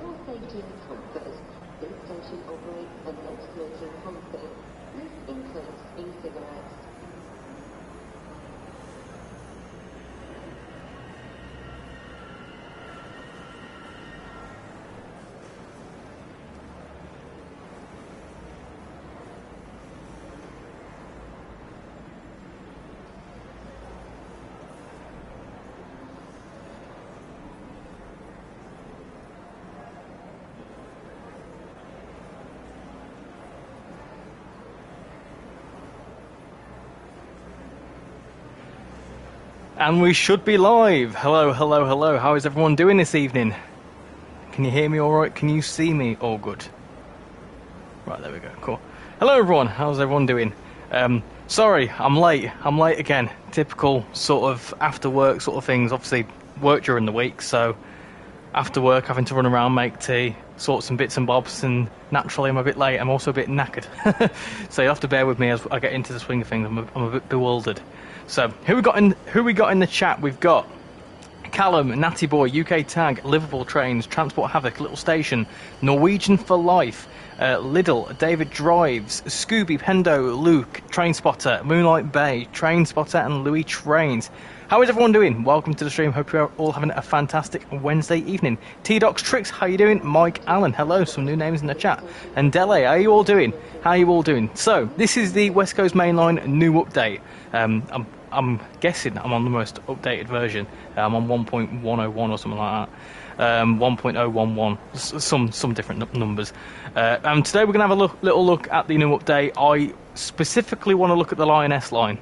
your safety and comfort, this station operates a non-smoking policy. This includes e-cigarettes. And we should be live. Hello, hello, hello. How is everyone doing this evening? Can you hear me all right? Can you see me all good? Right, there we go. Cool. Hello, everyone. How's everyone doing? Sorry, I'm late. I'm late again. Typical sort of after work sort of things. Obviously, work during the week, so after work, having to run around, make tea, sort some bits and bobs, and naturally I'm a bit late. I'm also a bit knackered. So you'll have to bear with me as I get into the swing of things. I'm a bit bewildered. So who we got in the chat? We've got Callum, Natty Boy, UK Tag, Liverpool Trains, Transport Havoc, Little Station, Norwegian for Life, Liddle, David Drives, Scooby, Pendo, Luke, Train Spotter, Moonlight Bay, Train Spotter, and Louis Trains. How is everyone doing? Welcome to the stream. Hope you're all having a fantastic Wednesday evening. T-Docs Tricks, how you doing? Mike Allen, hello. Some new names in the chat. And Dele, how you all doing? How are you all doing? So this is the West Coast Mainline new update. I'm guessing I'm on the most updated version. I'm on 1.101 or something like that. 1.011, some different numbers. And today we're going to have a little look at the new update. I specifically want to look at the Lioness line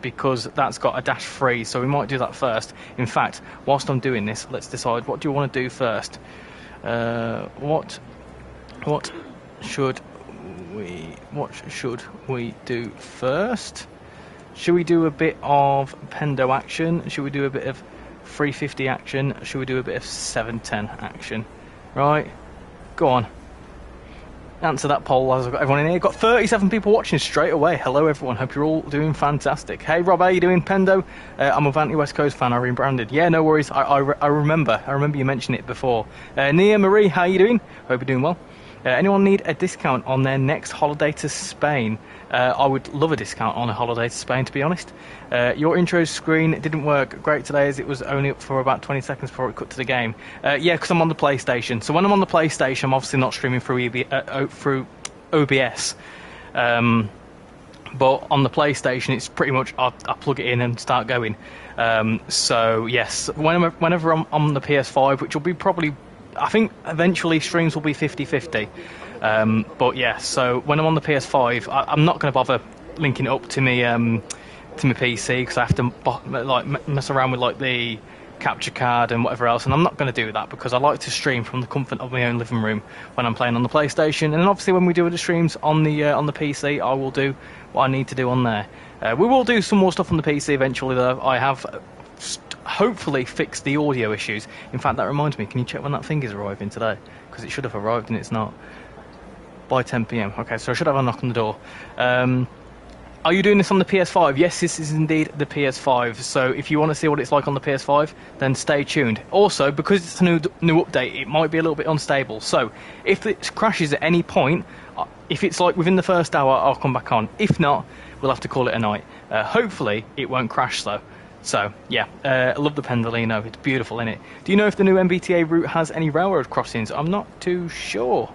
because that's got a dash free, so we might do that first. In fact, whilst I'm doing this, let's decide what do you want to do first. What should we do first? Should we do a bit of Pendo action? Should we do a bit of 350 action? Should we do a bit of 710 action? Right, go on. Answer that poll as I've got everyone in here. Got 37 people watching straight away. Hello everyone, hope you're all doing fantastic. Hey Rob, how you doing? Pendo? I'm a Vanty West Coast fan, I rebranded. Yeah, no worries, I remember you mentioned it before. Nia Marie, how you doing? Hope you're doing well. Anyone need a discount on their next holiday to Spain? I would love a discount on a holiday to Spain, to be honest. Your intro screen didn't work great today as it was only up for about 20 seconds before it cut to the game. Yeah, because I'm on the PlayStation. So when I'm on the PlayStation, I'm obviously not streaming through OBS. But on the PlayStation, it's pretty much I plug it in and start going. So yes, whenever I'm on the PS5, which will be probably, I think eventually streams will be 50-50. But yeah, so when I'm on the PS5, I'm not going to bother linking it up to my PC because I have to mess around with like the capture card and whatever else, and I'm not going to do that because I like to stream from the comfort of my own living room when I'm playing on the PlayStation. And then obviously when we do the streams on the PC, I will do what I need to do on there. We will do some more stuff on the PC eventually, though. I have hopefully fixed the audio issues. In fact, that reminds me, can you check when that thing is arriving today? Because it should have arrived and it's not. By 10 PM. Okay, so I should have a knock on the door. Are you doing this on the PS5? Yes, this is indeed the PS5. So if you want to see what it's like on the PS5, then stay tuned. Also, because it's a new update, it might be a little bit unstable. So if it crashes at any point, if it's like within the first hour, I'll come back on. If not, we'll have to call it a night. Hopefully, it won't crash though. So yeah, I love the Pendolino. It's beautiful, isn't it? Do you know if the new MBTA route has any railroad crossings? I'm not too sure.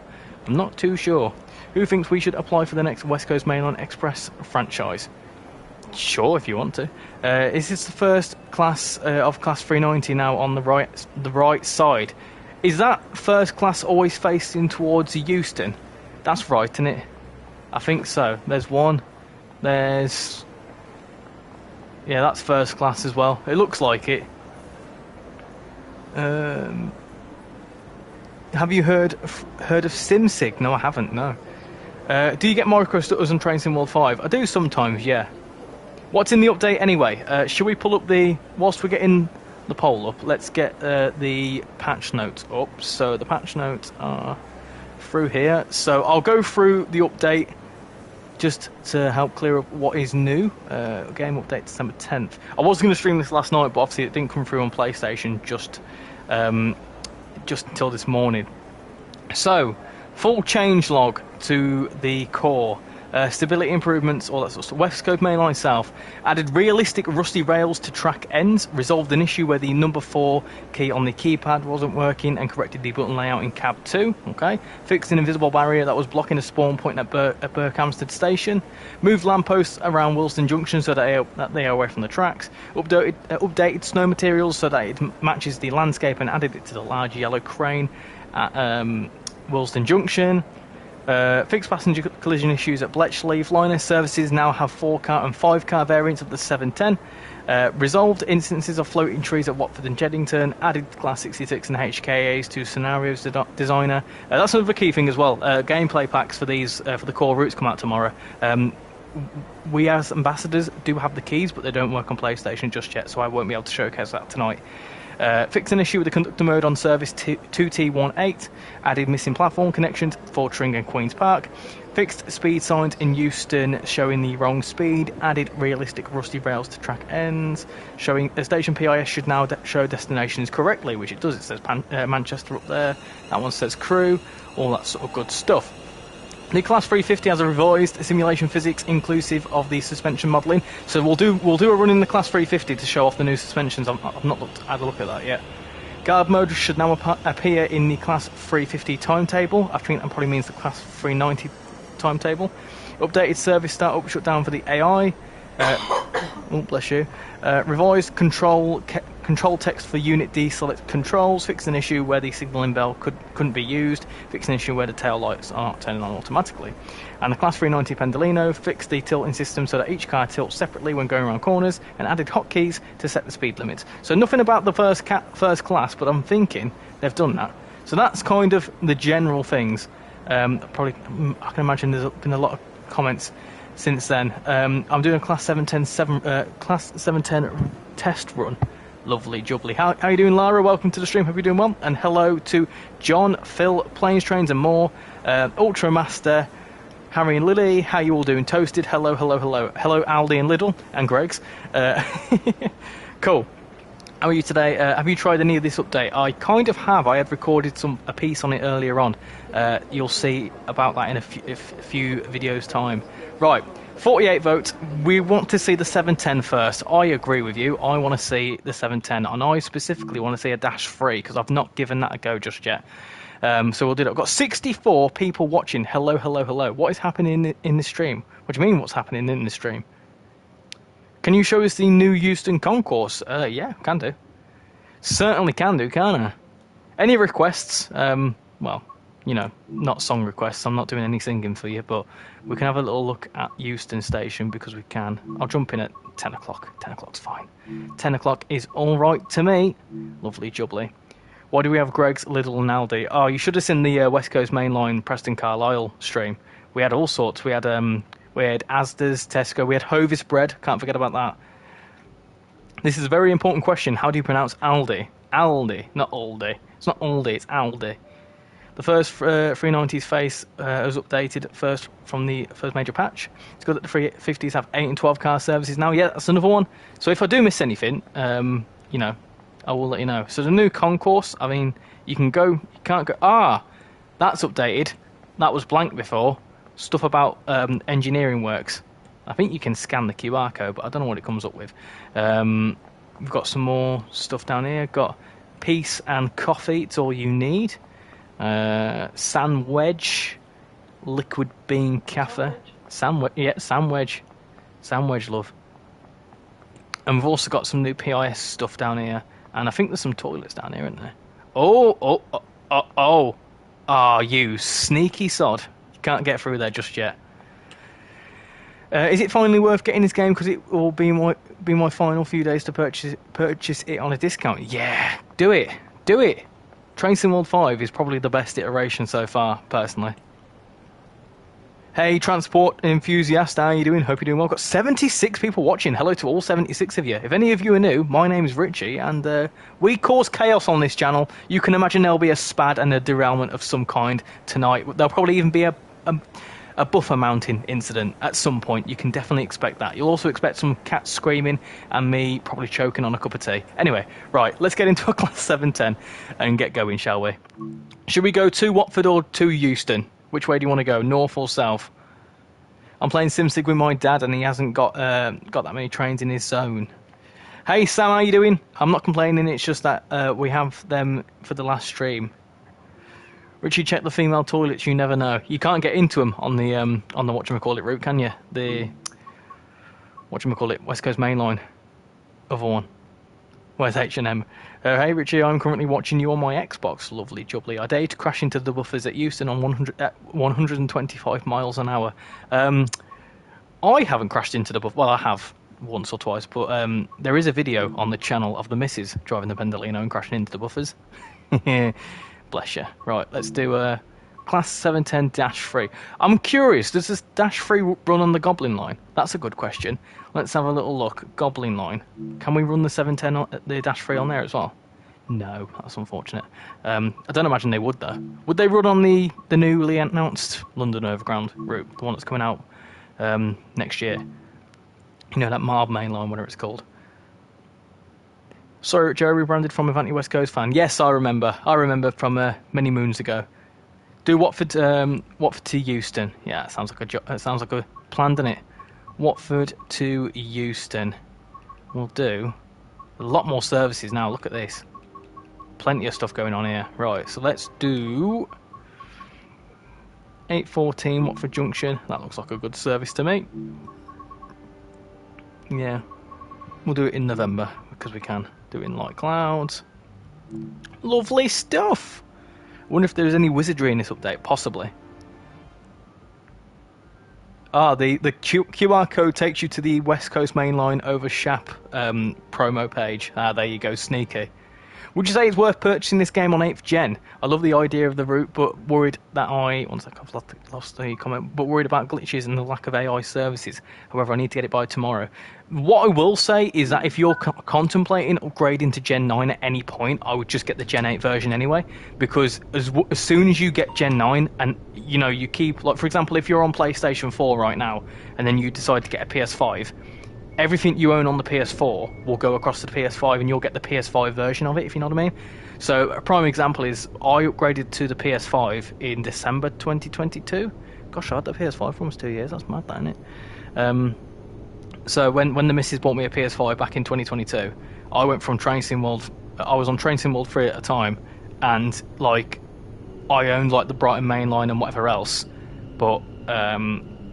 Who thinks we should apply for the next West Coast Mainline Express franchise? Sure, if you want to. Is this the first class of Class 390 now on the right side? Is that first class always facing towards Euston? That's right, isn't it? I think so. There's one. There's... Yeah, that's first class as well. It looks like it. Have you heard of SimSig? No, I haven't, no. Do you get micro stutters on TrainSimWorld 5? I do sometimes, yeah. What's in the update anyway? Should we pull up whilst we're getting the poll up, let's get the patch notes up. So the patch notes are through here. So I'll go through the update just to help clear up what is new. Game update December 10th. I was going to stream this last night, but obviously it didn't come through on PlayStation just until this morning. So, full change log to the core. Stability improvements, all that sort of stuff. West Coast Mainline South added realistic rusty rails to track ends, resolved an issue where the number 4 key on the keypad wasn't working, and corrected the button layout in cab 2. Okay, fixed an invisible barrier that was blocking a spawn point at Berkhamsted Station. Moved lampposts around Wilston Junction so that they are away from the tracks. Updated snow materials so that it matches the landscape, and added it to the large yellow crane at Wilston Junction. Fixed passenger collision issues at Bletchley. Liner services now have 4-car and 5-car variants of the 710. Resolved instances of floating trees at Watford and Jeddington. Added Class 66 and HKAs to Scenarios Designer. That's another key thing as well. Gameplay packs for these for the core routes come out tomorrow. We as ambassadors do have the keys, but they don't work on PlayStation just yet, so I won't be able to showcase that tonight. Fixed an issue with the conductor mode on service 2T18. Added missing platform connections for Tring and Queen's Park. Fixed speed signs in Euston showing the wrong speed. Added realistic rusty rails to track ends. Showing the station PIS should now show destinations correctly, which it does. It says Manchester up there. That one says Crewe. All that sort of good stuff. The Class 350 has a revised simulation physics inclusive of the suspension modelling. So we'll do a run in the Class 350 to show off the new suspensions. I've not had a look at that yet. Guard mode should now appear in the Class 350 timetable. I think that probably means the Class 390 timetable. Updated service startup shutdown for the AI. Oh, bless you. Revised control text for Unit D select controls. Fixed an issue where the signalling bell couldn't be used. Fixed an issue where the tail lights are not turning on automatically. And the Class 390 Pendolino fixed the tilting system so that each car tilts separately when going around corners, and added hotkeys to set the speed limits. So nothing about the first class, but I'm thinking they've done that. So that's kind of the general things. Probably, I can imagine there's been a lot of comments since then. I'm doing a Class 710 test run. Lovely jubbly. How are you doing, Lara? Welcome to the stream. Hope you're doing well. And hello to John, Phil, Planes, Trains and More, Ultra Master, Harry and Lily. How you all doing? Toasted. Hello, hello, hello. Hello, Aldi and Lidl and Greg's. Cool. How are you today? Have you tried any of this update? I kind of have. I had recorded a piece on it earlier on. You'll see about that in a few videos' time. Right. 48 votes. We want to see the 710 first. I agree with you. I want to see the 710, and I specifically want to see a Dash 3 because I've not given that a go just yet. So we'll do that. I've got 64 people watching. Hello, hello, hello. What is happening in the stream? What do you mean what's happening in the stream? Can you show us the new Euston concourse? Yeah, can do. Certainly can do, can't I? Any requests? Well, you know, not song requests. I'm not doing any singing for you, but we can have a little look at Euston Station because we can. I'll jump in at 10 o'clock. 10 o'clock's fine. 10 o'clock is all right to me. Lovely jubbly. Why do we have Greg's, Lidl and Aldi? Oh, you should have seen the West Coast Mainline Preston Carlisle stream. We had all sorts. We had Asda's, Tesco. We had Hovis bread. Can't forget about that. This is a very important question. How do you pronounce Aldi? Aldi, not Aldi. It's not Aldi, it's Aldi. The first 390s face was updated first from the first major patch. It's good that the 350s have 8 and 12 car services now. Yeah, that's another one. So if I do miss anything, you know, I will let you know. So the new concourse, I mean, you can go, you can't go. Ah, that's updated. That was blank before. Stuff about engineering works. I think you can scan the QR code, but I don't know what it comes up with. We've got some more stuff down here. Got peace and coffee. It's all you need. Sandwich, liquid bean cafe. Sandwich, yeah, sandwich. Sandwich, love. And we've also got some new PIS stuff down here. And I think there's some toilets down here, isn't there? Oh, you sneaky sod. You can't get through there just yet. Is it finally worth getting this game because it will be my final few days to purchase it on a discount? Yeah, do it. TrainSimWorld 5 is probably the best iteration so far, personally. Hey, transport enthusiast, how are you doing? Hope you're doing well. Got 76 people watching. Hello to all 76 of you. If any of you are new, my name is Richie, and we cause chaos on this channel. You can imagine there'll be a spad and a derailment of some kind tonight. There'll probably even be a a buffer mounting incident at some point. You can definitely expect that. You'll also expect some cats screaming and me probably choking on a cup of tea. Anyway, right, let's get into a Class 710 and get going, shall we? Should we go to Watford or to Euston? Which way do you want to go, north or south? I'm playing SimSig with my dad and he hasn't got that many trains in his zone. Hey Sam, how you doing? I'm not complaining, it's just that we have them for the last stream. Richie, check the female toilets, you never know. You can't get into them on the whatchamacallit route, can you? The whatchamacallit, West Coast Mainline. Other one. Where's H&M? Hey Richie, I'm currently watching you on my Xbox. Lovely jubbly. I dare to crash into the buffers at Euston on 125 miles an hour. I haven't crashed into the buffer. Well, I have once or twice, but there is a video on the channel of the missus driving the Pendolino and crashing into the buffers. Bless you. Right, let's do a Class 710-3. I'm curious, does this -3 run on the Goblin line? That's a good question. Let's have a little look. Goblin line. Can we run the 710, the -3 on there as well? No, that's unfortunate. I don't imagine they would, though. Would they run on the newly announced London Overground route, the one that's coming out next year? You know, that Marb Mainline, whatever it's called. So, Joe rebranded from Avanti West Coast fan. Yes, I remember. I remember from many moons ago. Do Watford to Euston. Yeah, it sounds like a plan, doesn't it? Watford to Euston. We'll do a lot more services now. Look at this. Plenty of stuff going on here. Right, so let's do 8:14 Watford Junction. That looks like a good service to me. Yeah, we'll do it in November because we can. Do it in light clouds. Lovely stuff. I wonder if there's any wizardry in this update. Possibly. Ah, the QR code takes you to the West Coast Mainline over Shap promo page. Ah, there you go, sneaky. Would you say it's worth purchasing this game on 8th gen? I love the idea of the route, but worried that one sec, I've lost the comment, but worried about glitches and the lack of AI services. However, I need to get it by tomorrow. What I will say is that if you're contemplating upgrading to Gen 9 at any point, I would just get the Gen 8 version anyway, because as soon as you get Gen 9 and, you know, you keep, like, for example, if you're on PlayStation 4 right now and then you decide to get a PS5, everything you own on the PS4 will go across to the PS5 and you'll get the PS5 version of it, if you know what I mean. So a prime example is I upgraded to the PS5 in December 2022. Gosh, I had the PS5 for almost 2 years. That's mad, that, isn't it? So when the missus bought me a PS5 back in 2022, I went from TrainSimWorld. I was on TrainSimWorld 3 at a time, and like I owned like the Brighton Mainline and whatever else, but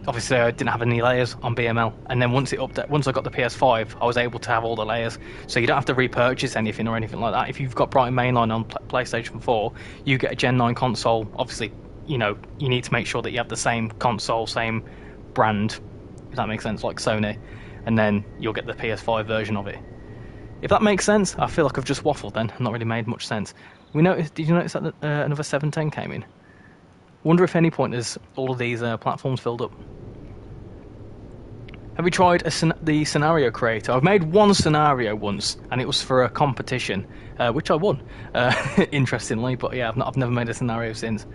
obviously I didn't have any layers on BML, and then once I got the PS5, I was able to have all the layers, so you don't have to repurchase anything or anything like that. If you've got Brighton Mainline on PlayStation 4, you get a Gen 9 console. Obviously, you know, you need to make sure that you have the same console, same brand, if that makes sense, like Sony, and then you'll get the PS5 version of it. If that makes sense. I feel like I've just waffled then, not really made much sense. Did you notice that another 710 came in? Wonder if any point is all of these platforms filled up. Have you tried the scenario creator? I've made one scenario once, and it was for a competition, which I won, interestingly. But yeah, I've never made a scenario since.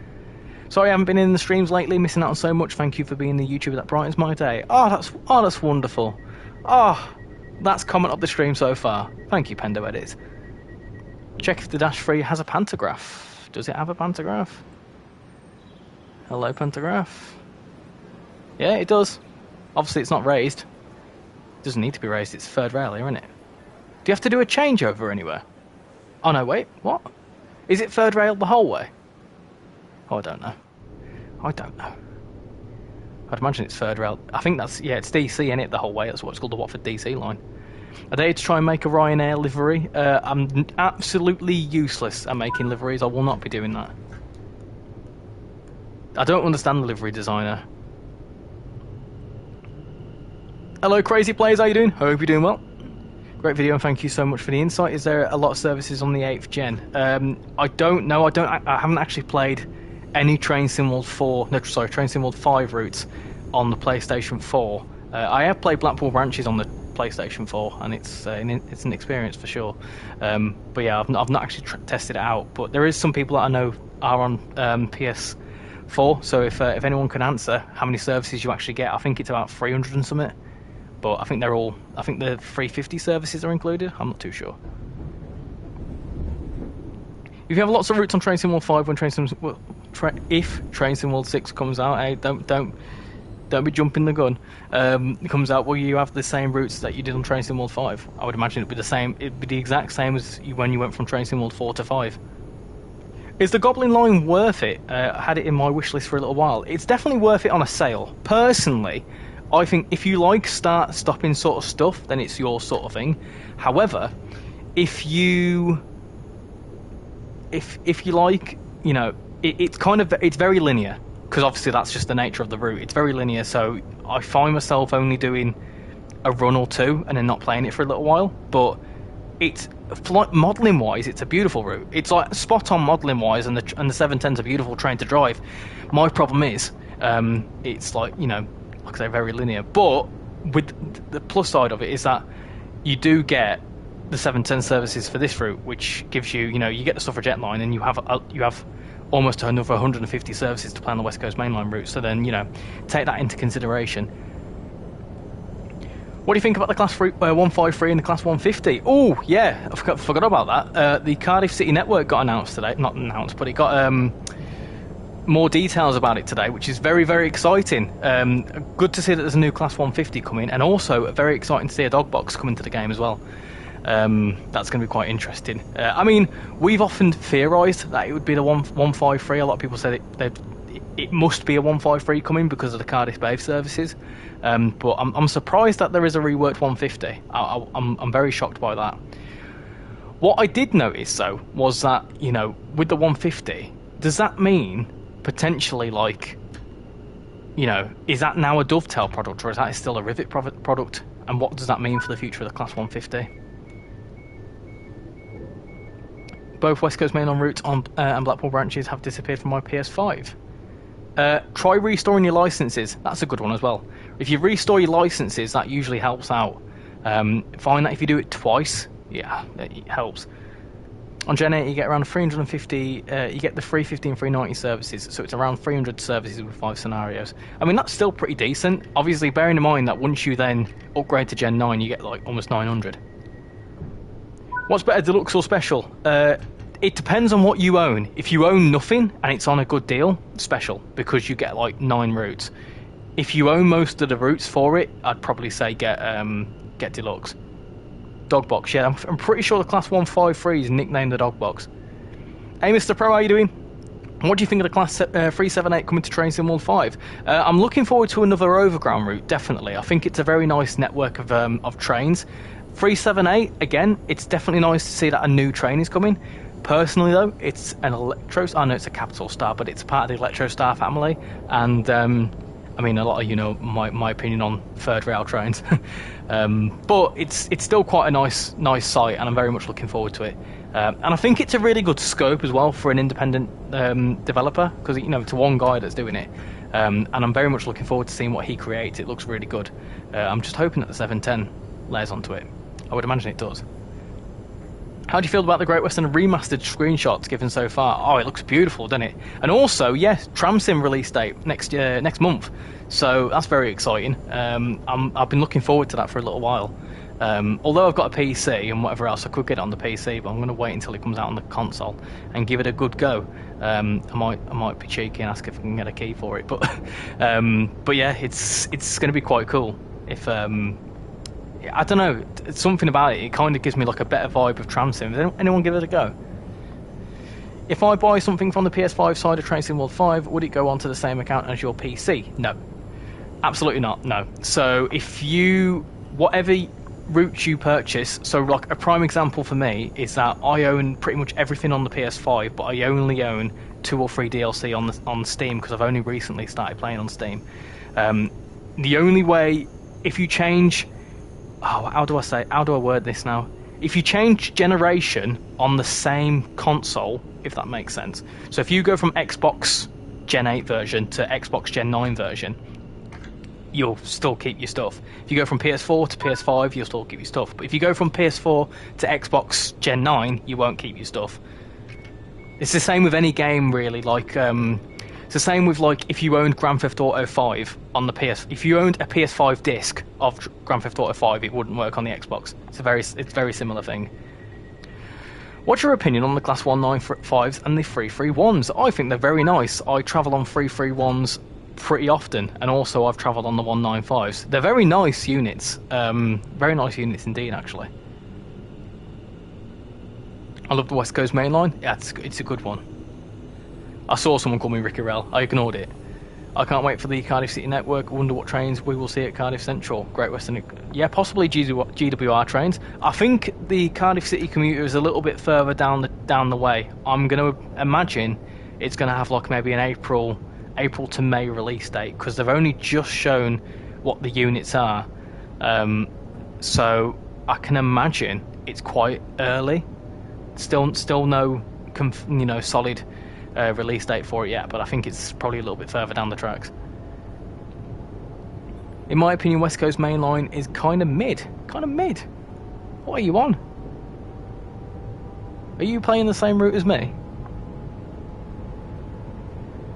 Sorry, I haven't been in the streams lately, missing out on so much. Thank you for being the YouTuber that brightens my day. Oh, that's wonderful. Oh, that's comment up the stream so far. Thank you, Pendo Edit. Check if the -3 has a pantograph. Does it have a pantograph? Hello, pantograph. Yeah, it does. Obviously, it's not raised. It doesn't need to be raised. It's third rail here, isn't it? Do you have to do a changeover anywhere? Oh, no, wait. What? Is it third rail the whole way? Oh, I don't know. I'd imagine it's third rail. I think that's, yeah, it's DC, in it, the whole way. That's what's called the Watford DC line. Are they to try and make a Ryanair livery? I'm absolutely useless at making liveries. I will not be doing that. I don't understand the livery designer. Hello, Crazy Players, how you doing? Hope you're doing well. Great video, and thank you so much for the insight. Is there a lot of services on the 8th gen? I don't know. I haven't actually played any TrainSimWorld 5 routes on the PlayStation 4. I have played Blackpool Branches on the PlayStation 4, and it's an experience for sure. But yeah, I've not actually tested it out. But there is some people that I know are on PS5 for. So if anyone can answer how many services you actually get, I think it's about 300 and something. But I think the 350 services are included. I'm not too sure. If you have lots of routes on Train Sim World 5 when if Train Sim World 6 comes out, hey, don't be jumping the gun. It comes out, will you have the same routes that you did on Train Sim World 5? I would imagine it'd be the same. It'd be the exact same as when you went from Train Sim World 4 to 5. Is the Goblin line worth it? I had it in my wish list for a little while. It's definitely worth it on a sale. Personally, I think if you like start-stopping sort of stuff, then it's your sort of thing. However, if you like, you know, it's very linear, because obviously that's just the nature of the route. It's very linear, so I find myself only doing a run or two and then not playing it for a little while. But it's like modelling wise, it's a beautiful route. It's like spot on modelling wise, and the 710's a beautiful train to drive. My problem is, it's like, you know, like I say, very linear. But with the plus side of it is that you do get the 710 services for this route, which gives you, you know, you get the suffragette line, and you have almost another 150 services to play on the West Coast Mainline route. So then, you know, take that into consideration. What do you think about the Class 153 and the Class 150? Oh, yeah, I forgot about that. The Cardiff City Network got announced today. Not announced, but it got more details about it today, which is very, very exciting. Good to see that there's a new Class 150 coming, and also very exciting to see a dog box come into the game as well. That's going to be quite interesting. I mean, we've often theorised that it would be the 153. A lot of people said it must be a 153 coming because of the Cardiff Bay services. But I'm surprised that there is a reworked 150. I'm very shocked by that. What I did notice, though, was that, you know, with the 150, does that mean potentially, like, you know, is that now a dovetail product, or is that still a rivet product? And what does that mean for the future of the Class 150? Both West Coast Mainline routes and Blackpool branches have disappeared from my PS5. Try restoring your licenses. That's a good one as well. If you restore your licenses, that usually helps out. Find that if you do it twice, yeah, it helps. On Gen 8, you get around 350. You get the 350 and 390 services, so it's around 300 services with 5 scenarios. I mean, that's still pretty decent. Obviously, bearing in mind that once you then upgrade to Gen 9, you get like almost 900. What's better, deluxe or special? It depends on what you own. If you own nothing and it's on a good deal, special, because you get like 9 routes. If you own most of the routes for it, I'd probably say get deluxe. Dog box, yeah, I'm pretty sure the Class 153 is nicknamed the dog box. Hey, Mr. Pro, how you doing? What do you think of the Class 378 coming to Train Sim World 5? I'm looking forward to another overground route, definitely. I think it's a very nice network of trains. 378, again, it's definitely nice to see that a new train is coming. Personally, though, it's an I know it's a Capital Star, but it's part of the Electro Star family. And, I mean, a lot of you know my opinion on third rail trains. But it's still quite a nice site, and I'm very much looking forward to it. And I think it's a really good scope as well for an independent developer, because, you know, it's one guy that's doing it. And I'm very much looking forward to seeing what he creates. It looks really good. I'm just hoping that the 710 layers onto it. I would imagine it does. How do you feel about the Great Western remastered screenshots given so far? Oh, it looks beautiful, doesn't it? And also, yes, TramSim release date next month. So that's very exciting. I've been looking forward to that for a little while. Although I've got a PC and whatever else, I could get it on the PC, but I'm going to wait until it comes out on the console and give it a good go. I might be cheeky and ask if I can get a key for it, but yeah, it's going to be quite cool. If I don't know, something about it kind of gives me like a better vibe of TramSim. Does anyone give it a go? If I buy something from the PS5 side of Train Sim World 5, would it go onto the same account as your PC? No, absolutely not. No. So whatever route you purchase, so like a prime example for me is that I own pretty much everything on the PS5, but I only own 2 or 3 DLC on Steam, because I've only recently started playing on Steam. The only way, if you change, how do I word this now? If you change generation on the same console, if that makes sense. So if you go from Xbox Gen 8 version to Xbox Gen 9 version, you'll still keep your stuff. If you go from PS4 to PS5, you'll still keep your stuff. But if you go from PS4 to Xbox Gen 9, you won't keep your stuff. It's the same with any game, really. Like, It's the same with like if you owned Grand Theft Auto 5 on the if you owned a PS5 disc of Grand Theft Auto 5, it wouldn't work on the Xbox. It's a very similar thing. What's your opinion on the Class 195s and the 331s? I think they're very nice. I travel on 331s pretty often, and also I've travelled on the 195s. They're very nice units. Very nice units indeed, actually. I love the West Coast Mainline. Yeah, it's a good one. I saw someone call me RichyRail. I ignored it. I can't wait for the Cardiff City network. I wonder what trains we will see at Cardiff Central. Great Western... Yeah, possibly GWR trains. I think the Cardiff City commuter is a little bit further down the way. I'm going to imagine it's going to have like maybe an April to May release date, because they've only just shown what the units are. So I can imagine it's quite early. Still no solid release date for it yet, but I think it's probably a little bit further down the tracks. In my opinion, West Coast Mainline is kind of mid. What are you on? Are you playing the same route as me?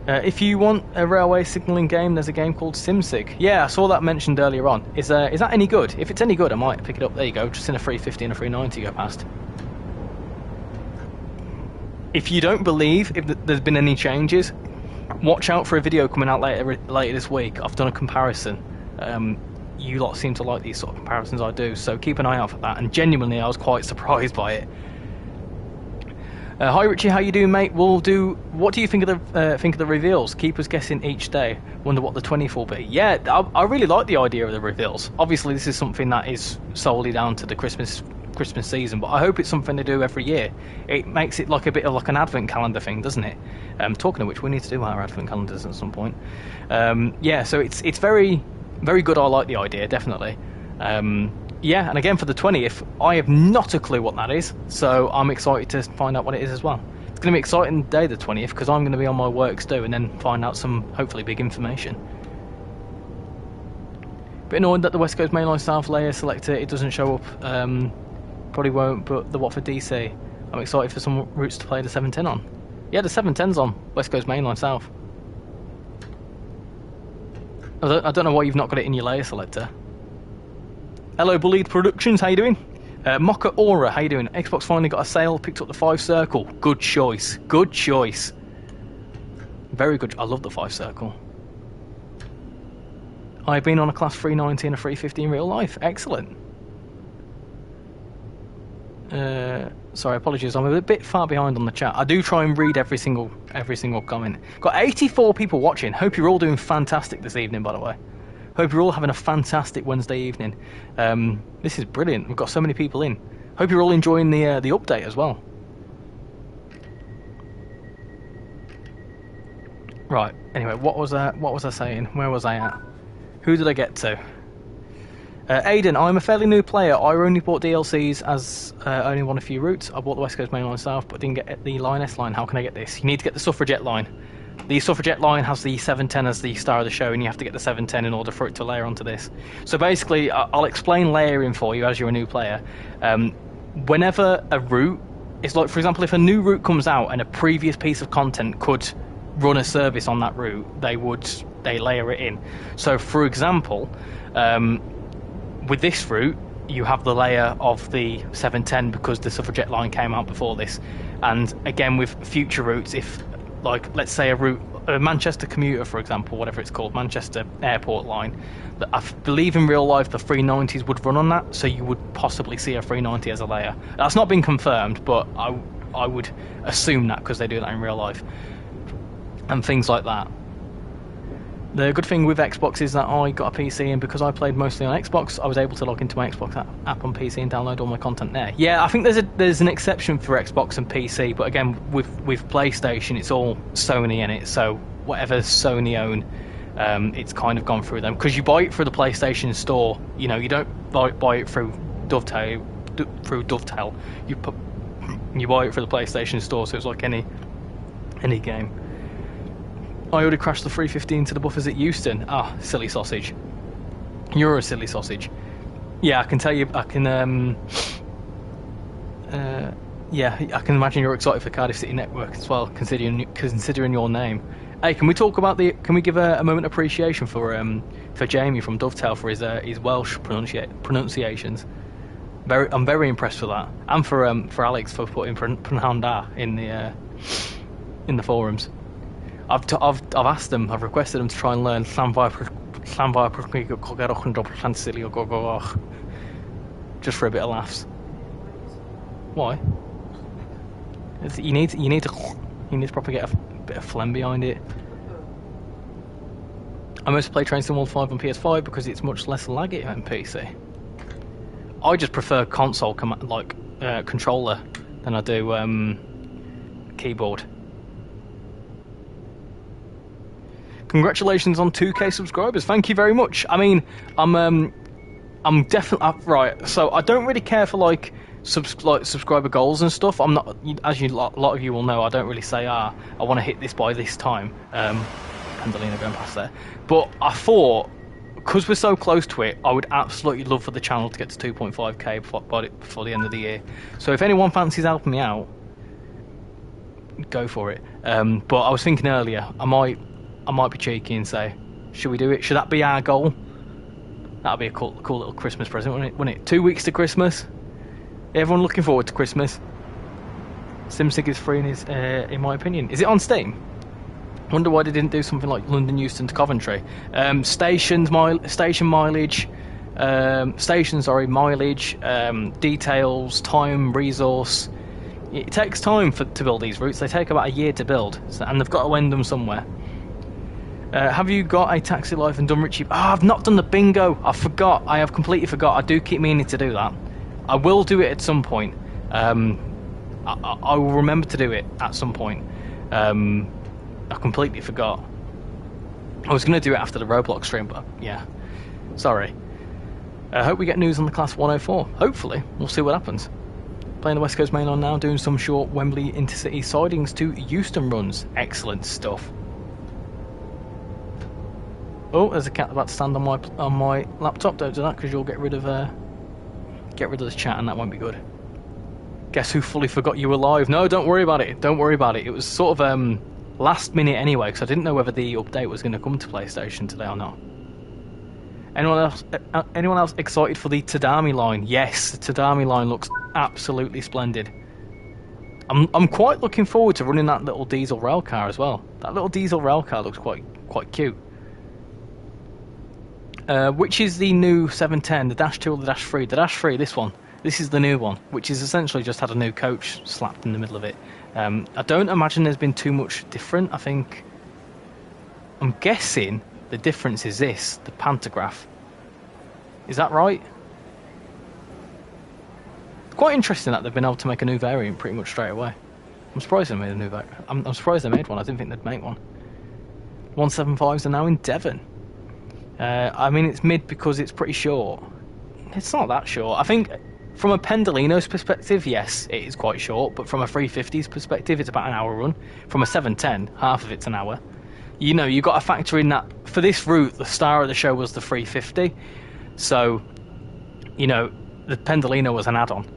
If you want a railway signalling game, there's a game called SimSig. Yeah, I saw that mentioned earlier on. Is that any good? If it's any good, I might pick it up. There you go, just in a 350 and a 390 go past. If you don't believe if there's been any changes, watch out for a video coming out later this week. I've done a comparison. You lot seem to like these sort of comparisons I do, so keep an eye out for that. And genuinely, I was quite surprised by it. Hi Richie, how you doing, mate? What do you think of the reveals? Keep us guessing each day. Wonder what the 20th will be. Yeah, I really like the idea of the reveals. Obviously, this is something that is solely down to the Christmas season, but I hope it's something they do every year. It makes it like a bit of like an advent calendar thing, doesn't it? Talking of which, we need to do our advent calendars at some point. Yeah, so it's very, very good. I like the idea, definitely. Yeah, and again for the 20th, I have not a clue what that is, so I'm excited to find out what it is as well. It's going to be an exciting day, the 20th, because I'm going to be on my works do and then find out some hopefully big information. Bit annoyed that the West Coast Mainline South layer selector, it doesn't show up. Probably won't, but the Watford DC. I'm excited for some routes to play the 710 on. Yeah, the 710's on West Coast Mainline South. I don't know why you've not got it in your layer selector. Hello, Bullied Productions, how you doing? Mocha Aura, how you doing? Xbox finally got a sale, picked up the 5 Circle. Good choice, good choice. Very good, I love the 5 Circle. I've been on a Class 390 and a 350 in real life, excellent. Sorry, apologies, I'm a bit far behind on the chat. I do try and read every single comment. Got 84 people watching, hope you're all doing fantastic this evening, by the way. Hope you're all having a fantastic Wednesday evening. This is brilliant. We've got so many people in. Hope you're all enjoying the update as well. Right. Anyway, what was I saying? Where was I at? Who did I get to? Aidan, I'm a fairly new player. I only bought DLCs as only won a few routes. I bought the West Coast Mainline South, but didn't get the Line S line. How can I get this? You need to get the Suffragette line. The Suffragette line has the 710 as the star of the show, and you have to get the 710 in order for it to layer onto this. So basically, I'll explain layering for you as you're a new player. Whenever a route, it's like, for example, if a new route comes out and a previous piece of content could run a service on that route, they layer it in. So, for example, with this route, you have the layer of the 710 because the Suffragette line came out before this. And again, with future routes, if, like, let's say a Manchester commuter, for example, whatever it's called, Manchester Airport line, I believe in real life the 390s would run on that, so you would possibly see a 390 as a layer. That's not been confirmed, but I would assume that because they do that in real life. And things like that. The good thing with Xbox is that I got a PC, and because I played mostly on Xbox, I was able to log into my Xbox app on PC and download all my content there. Yeah, I think there's an exception for Xbox and PC, but again, with PlayStation, it's all Sony in it, so whatever Sony own, it's kind of gone through them. Because you buy it through the PlayStation Store, you know, you don't buy it through Dovetail. You buy it through the PlayStation Store, so it's like any game. I already crashed the 315 to the buffers at Euston. Ah, silly sausage. You're a silly sausage. Yeah, I can tell you, yeah, I can imagine you're excited for Cardiff City Network as well, considering your name. Hey, can we talk about the? Can we give a moment of appreciation for Jamie from Dovetail for his Welsh pronunciations? I'm very impressed with that, and for Alex for putting Prynhawn in the forums. I've asked them, I've requested them to try and learn just for a bit of laughs. Why? You need to probably get a bit of phlegm behind it. I mostly play Train Sim World 5 on PS5 because it's much less laggy than PC. I just prefer console controller than I do keyboard. Congratulations on 2K subscribers. Thank you very much. I mean, I'm definitely right. So I don't really care for like subscriber goals and stuff. I'm not, as a lot of you will know, I don't really say I want to hit this by this time. Pendolino going past there. But I thought, because we're so close to it, I would absolutely love for the channel to get to 2.5k before the end of the year. So if anyone fancies helping me out, go for it. But I was thinking earlier, I might be cheeky and say, should we do it? Should that be our goal? That'd be a cool little Christmas present, wouldn't it? 2 weeks to Christmas. Everyone looking forward to Christmas. SimSig is free in my opinion. Is it on Steam? Wonder why they didn't do something like London Euston to Coventry. Station mileage, details, time, resource. It takes time to build these routes. They take about a year to build, and they've got to end them somewhere. Have you got a taxi life and done Richie? Oh, I've not done the bingo. I forgot. I have completely forgot. I do keep meaning to do that. I will do it at some point. I will remember to do it at some point. I completely forgot. I was going to do it after the Roblox stream, but yeah. Sorry. I hope we get news on the Class 104. Hopefully. We'll see what happens. Playing the West Coast Mainline now, doing some short Wembley intercity sidings to Euston runs. Excellent stuff. Oh, there's a cat about to stand on my laptop. Don't do that because you'll get rid of this chat and that won't be good. Guess who fully forgot you were live? No, don't worry about it. Don't worry about it. It was sort of last minute anyway because I didn't know whether the update was going to come to PlayStation today or not. Anyone else excited for the Tadami line? Yes, the Tadami line looks absolutely splendid. I'm quite looking forward to running that little diesel rail car as well. That little diesel rail car looks quite cute. Which is the new 710, the Dash 2 or the Dash 3? The Dash 3, this one. This is the new one, which is essentially just had a new coach slapped in the middle of it. I don't imagine there's been too much different. I'm guessing the difference is this, the pantograph. Is that right? Quite interesting that they've been able to make a new variant pretty much straight away. I'm surprised they made a new variant. I'm surprised they made one. I didn't think they'd make one. 175s are now in Devon. I mean, it's mid because it's pretty short. It's not that short. I think from a Pendolino's perspective, yes, it is quite short, but from a 350's perspective, it's about an hour run. From a 710, half of it's an hour. You know, you've got to factor in that for this route, the star of the show was the 350. So, you know, the Pendolino was an add-on,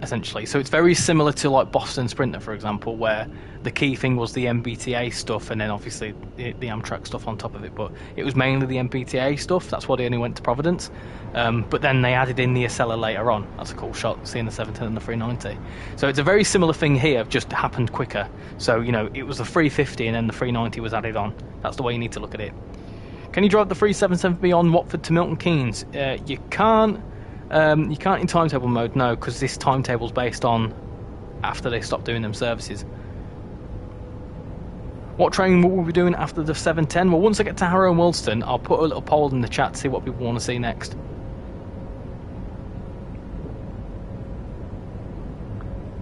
essentially. So it's very similar to like Boston Sprinter, for example, where the key thing was the MBTA stuff and then obviously the Amtrak stuff on top of it. But it was mainly the MBTA stuff. That's why they only went to Providence. But then they added in the Acela later on. That's a cool shot, seeing the 710 and the 390. So it's a very similar thing here, just happened quicker. So, you know, it was the 350 and then the 390 was added on. That's the way you need to look at it. Can you drive the 377 on Watford to Milton Keynes? You can't in timetable mode, no, because this timetable's based on after they stop doing them services. What train will we be doing after the 710? Well, once I get to Harrow and Wilston, I'll put a little poll in the chat to see what people want to see next.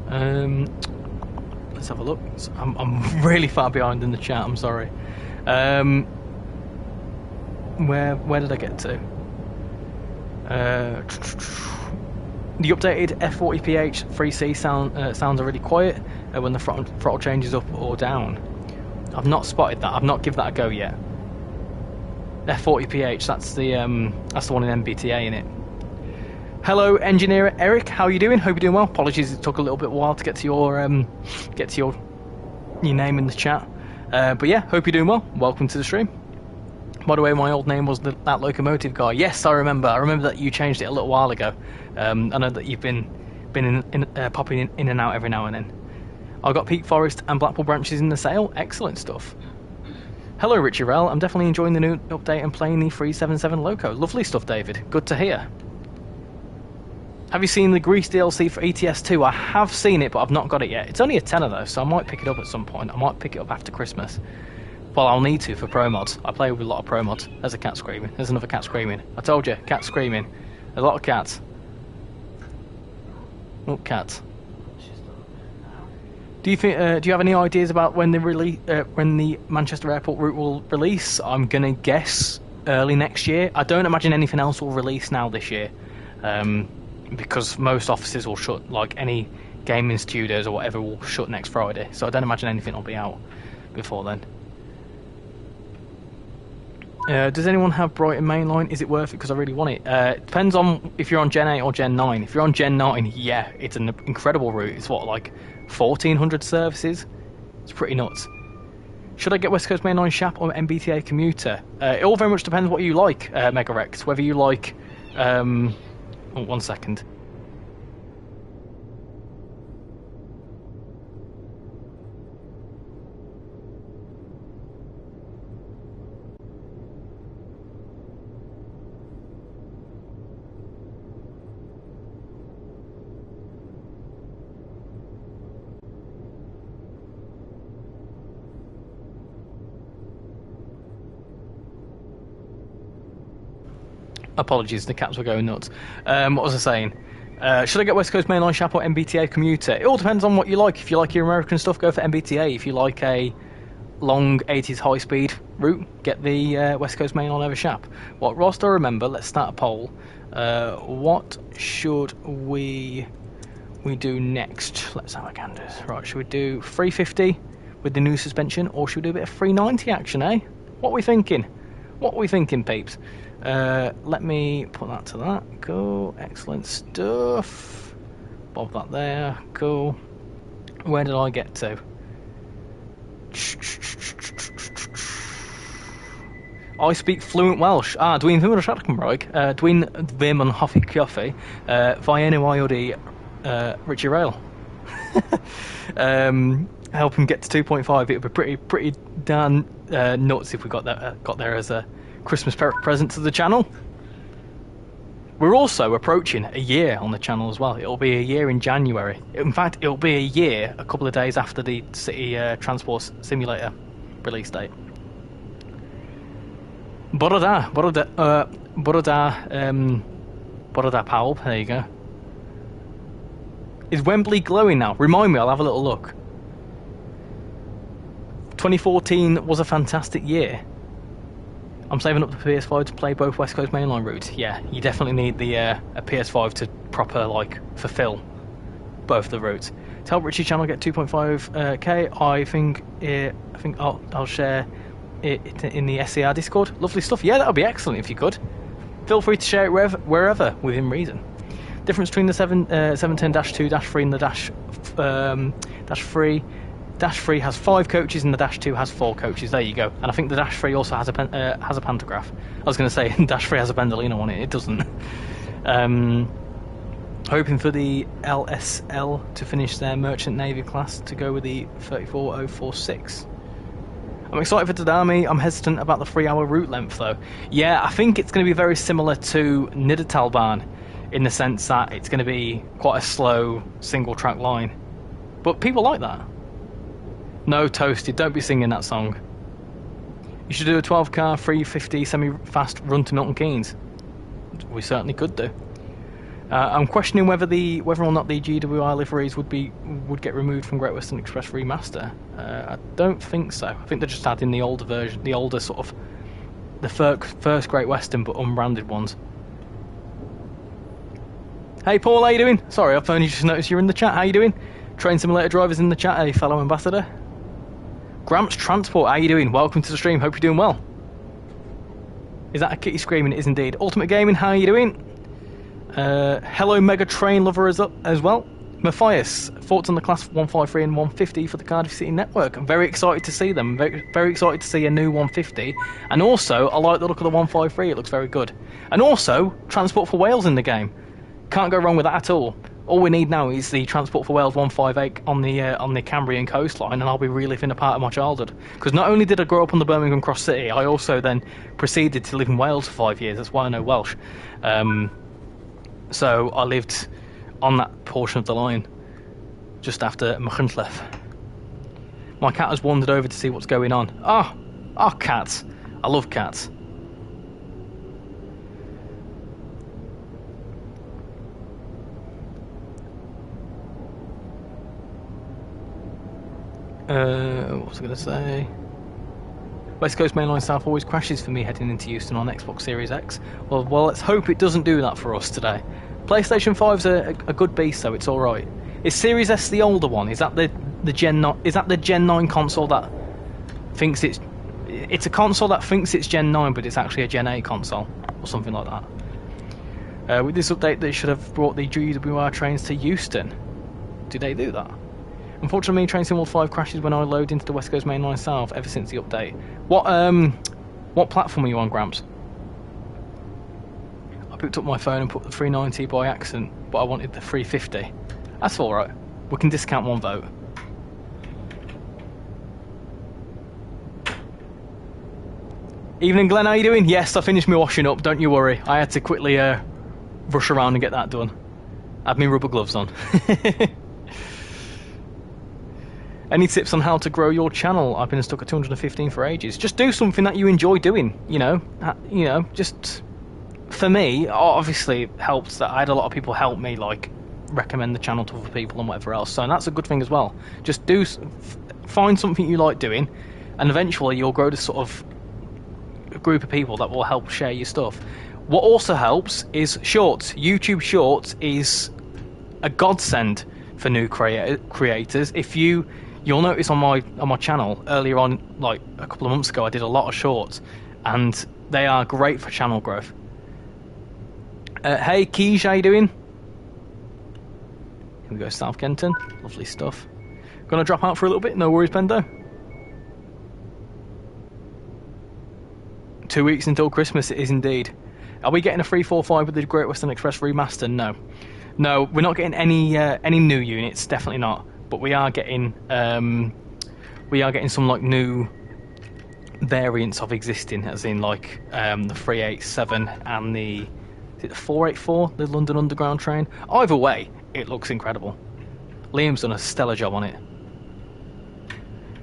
Let's have a look. I'm really far behind in the chat, I'm sorry. Where did I get to? The updated F40PH 3C sounds are really quiet when the throttle changes up or down. I've not spotted that. I've not given that a go yet. F40PH, that's the one in MBTA in it. Hello, engineer Eric. How are you doing? Hope you're doing well. Apologies, it took a little bit while to get to your name in the chat. But yeah, hope you're doing well. Welcome to the stream. By the way, my old name was that locomotive guy. Yes, I remember. I remember that you changed it a little while ago. I know that you've been popping in and out every now and then. I got Peak Forest and Blackpool branches in the sale. Excellent stuff. Hello, RichyRail. I'm definitely enjoying the new update and playing the 377 Loco. Lovely stuff, David. Good to hear. Have you seen the Grease DLC for ETS2? I have seen it, but I've not got it yet. It's only a tenner though, so I might pick it up at some point. I might pick it up after Christmas. Well, I'll need to for pro mods. I play with a lot of pro mods. There's a cat screaming. There's another cat screaming. I told you, cat screaming. A lot of cats. Oh, cats. Do you think? Do you have any ideas about when the Manchester Airport route will release? I'm gonna guess early next year. I don't imagine anything else will release now this year, because most offices will shut. Like any gaming studios or whatever will shut next Friday. So I don't imagine anything will be out before then. Does anyone have Brighton Mainline? Is it worth it? Because I really want it. Depends on if you're on Gen 8 or Gen 9. If you're on Gen 9, yeah, it's an incredible route. It's what, like 1,400 services? It's pretty nuts. Should I get West Coast Mainline Shap or MBTA commuter? It all very much depends what you like, Megarex. Whether you like... oh, 1 second. Apologies, the cats were going nuts. What was I saying? Should I get West Coast Mainline Shap or MBTA commuter? It all depends on what you like. If you like your American stuff, go for MBTA. If you like a long 80s high-speed route, get the West Coast Mainline over Shap. What Ross do I remember? Let's start a poll. What should we do next? Let's have a gander. Right, should we do 350 with the new suspension, or should we do a bit of 390 action, eh? What are we thinking? What are we thinking, peeps? Let me put that to that. Cool, excellent stuff. Bob that there. Cool. Where did I get to? I speak fluent Welsh. Dwi'n ddim yn siarad Cymraeg. Dwi'n ddim yn hoffi coffi. Fy enw i RichyRail. Help him get to 2.5. It would be pretty darn nuts if we got there as a Christmas present to the channel. We're also approaching a year on the channel as well. It'll be a year in January. In fact, it'll be a year a couple of days after the City Transport Simulator release date. Boroda pawb. There you go. Is Wembley glowing now? Remind me, I'll have a little look. 2014 was a fantastic year. I'm saving up the PS5 to play both West Coast Mainline routes. Yeah, you definitely need the a PS5 to proper fulfill both the routes. To help Richie channel get 2.5k, I think I'll share it in the SCR Discord. Lovely stuff. Yeah, that would be excellent if you could. Feel free to share it wherever within reason. Difference between the 710-2, -3 and the -3. -3 has 5 coaches and the -2 has 4 coaches. There you go. And I think the -3 also has a pantograph. I was going to say -3 has a Pendolino on it. It doesn't. Hoping for the LSL to finish their Merchant Navy class to go with the 34046. I'm excited for Tadami. I'm hesitant about the 3-hour route length though. Yeah, I think it's going to be very similar to Nidatalban in the sense that it's going to be quite a slow single track line. But people like that. No, Toasted, don't be singing that song. You should do a 12-car 350 semi-fast run to Milton Keynes. We certainly could do. I'm questioning whether or not the GWI liveries would get removed from Great Western Express Remaster. I don't think so. I think they're just adding the older version, the older sort of the first Great Western but unbranded ones. Hey Paul, how you doing? Sorry, I've only just noticed you're in the chat. How you doing? Train Simulator drivers in the chat, a fellow ambassador. Gramps Transport, how you doing? Welcome to the stream, hope you're doing well. Is that a kitty screaming? It is indeed. Ultimate Gaming, how are you doing? Hello Mega Train Lover as well. Matthias, thoughts on the Class 153 and 150 for the Cardiff City network? I'm very excited to see them. Very excited to see a new 150. And also, I like the look of the 153. It looks very good. And also, Transport for Wales in the game. Can't go wrong with that at all. All we need now is the Transport for Wales 158 on the Cambrian coastline, and I'll be reliving a part of my childhood. Because not only did I grow up on the Birmingham Cross City, I also then proceeded to live in Wales for 5 years. That's why I know Welsh. So I lived on that portion of the line, just after Machynlleth. My cat has wandered over to see what's going on. Oh, cats. I love cats. What was I going to say? West Coast Mainline South always crashes for me heading into Euston on Xbox Series X. Well, let's hope it doesn't do that for us today. PlayStation 5's a good beast, though. It's all right. Is Series S the older one? Is that the Gen 9? Is that the Gen 9 console that thinks it's a console that thinks it's Gen 9, but it's actually a Gen 8 console or something like that? With this update, they should have brought the GWR trains to Euston. Did they do that? Unfortunately, TrainSimWorld 5 crashes when I load into the West Coast Mainline South ever since the update. What platform are you on, Gramps? I picked up my phone and put the 390 by accident, but I wanted the 350. That's alright. We can discount one vote. Evening, Glenn, how you doing? Yes, I finished my washing up, don't you worry. I had to quickly rush around and get that done. I had my rubber gloves on. Any tips on how to grow your channel? I've been stuck at 215 for ages. Just do something that you enjoy doing, you know, just... For me, obviously it helped that I had a lot of people help me, like, recommend the channel to other people and whatever else, so that's a good thing as well. Just find something you like doing, and eventually you'll grow this sort of group of people that will help share your stuff. What also helps is shorts. YouTube Shorts is a godsend for new creators. If you'll notice on my channel earlier on, like a couple of months ago, I did a lot of shorts, and they are great for channel growth. Hey Keynes, how you doing? Here we go, South Kenton, lovely stuff. Gonna drop out for a little bit, no worries, Pendo. 2 weeks until Christmas, it is indeed. Are we getting a 345 with the Great Western Express remaster? No, we're not getting any new units, definitely not. But we are getting some like new variants of existing, as in like the 387 and the 484, the London Underground train. Either way, it looks incredible. Liam's done a stellar job on it.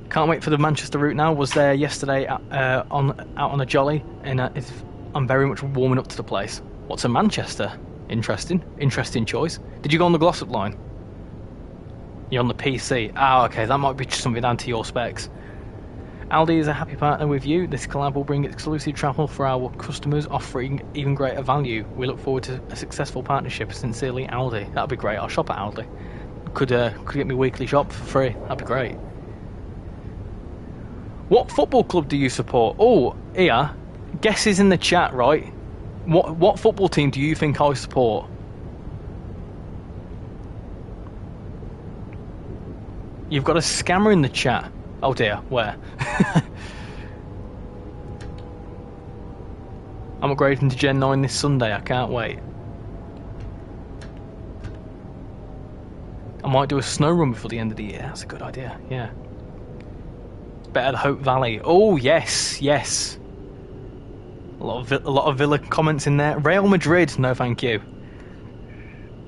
Can't wait for the Manchester route now. Was there yesterday out on a jolly, and I'm very much warming up to the place. What's a Manchester? Interesting choice. Did you go on the Glossop line? You're on the PC. Okay, that might be something down to your specs. Aldi is a happy partner with you. This collab will bring exclusive travel for our customers, offering even greater value. We look forward to a successful partnership. Sincerely, Aldi. That'd be great. I'll shop at Aldi. Could get me weekly shop for free. That'd be great. What football club do you support? Oh, here. Guesses in the chat, right? What football team do you think I support? You've got a scammer in the chat. Oh dear, where? I'm upgrading to Gen 9 this Sunday, I can't wait. I might do a snow run before the end of the year. That's a good idea, yeah. Better the Hope Valley. Oh, yes. A lot of Villa comments in there. Real Madrid, no thank you.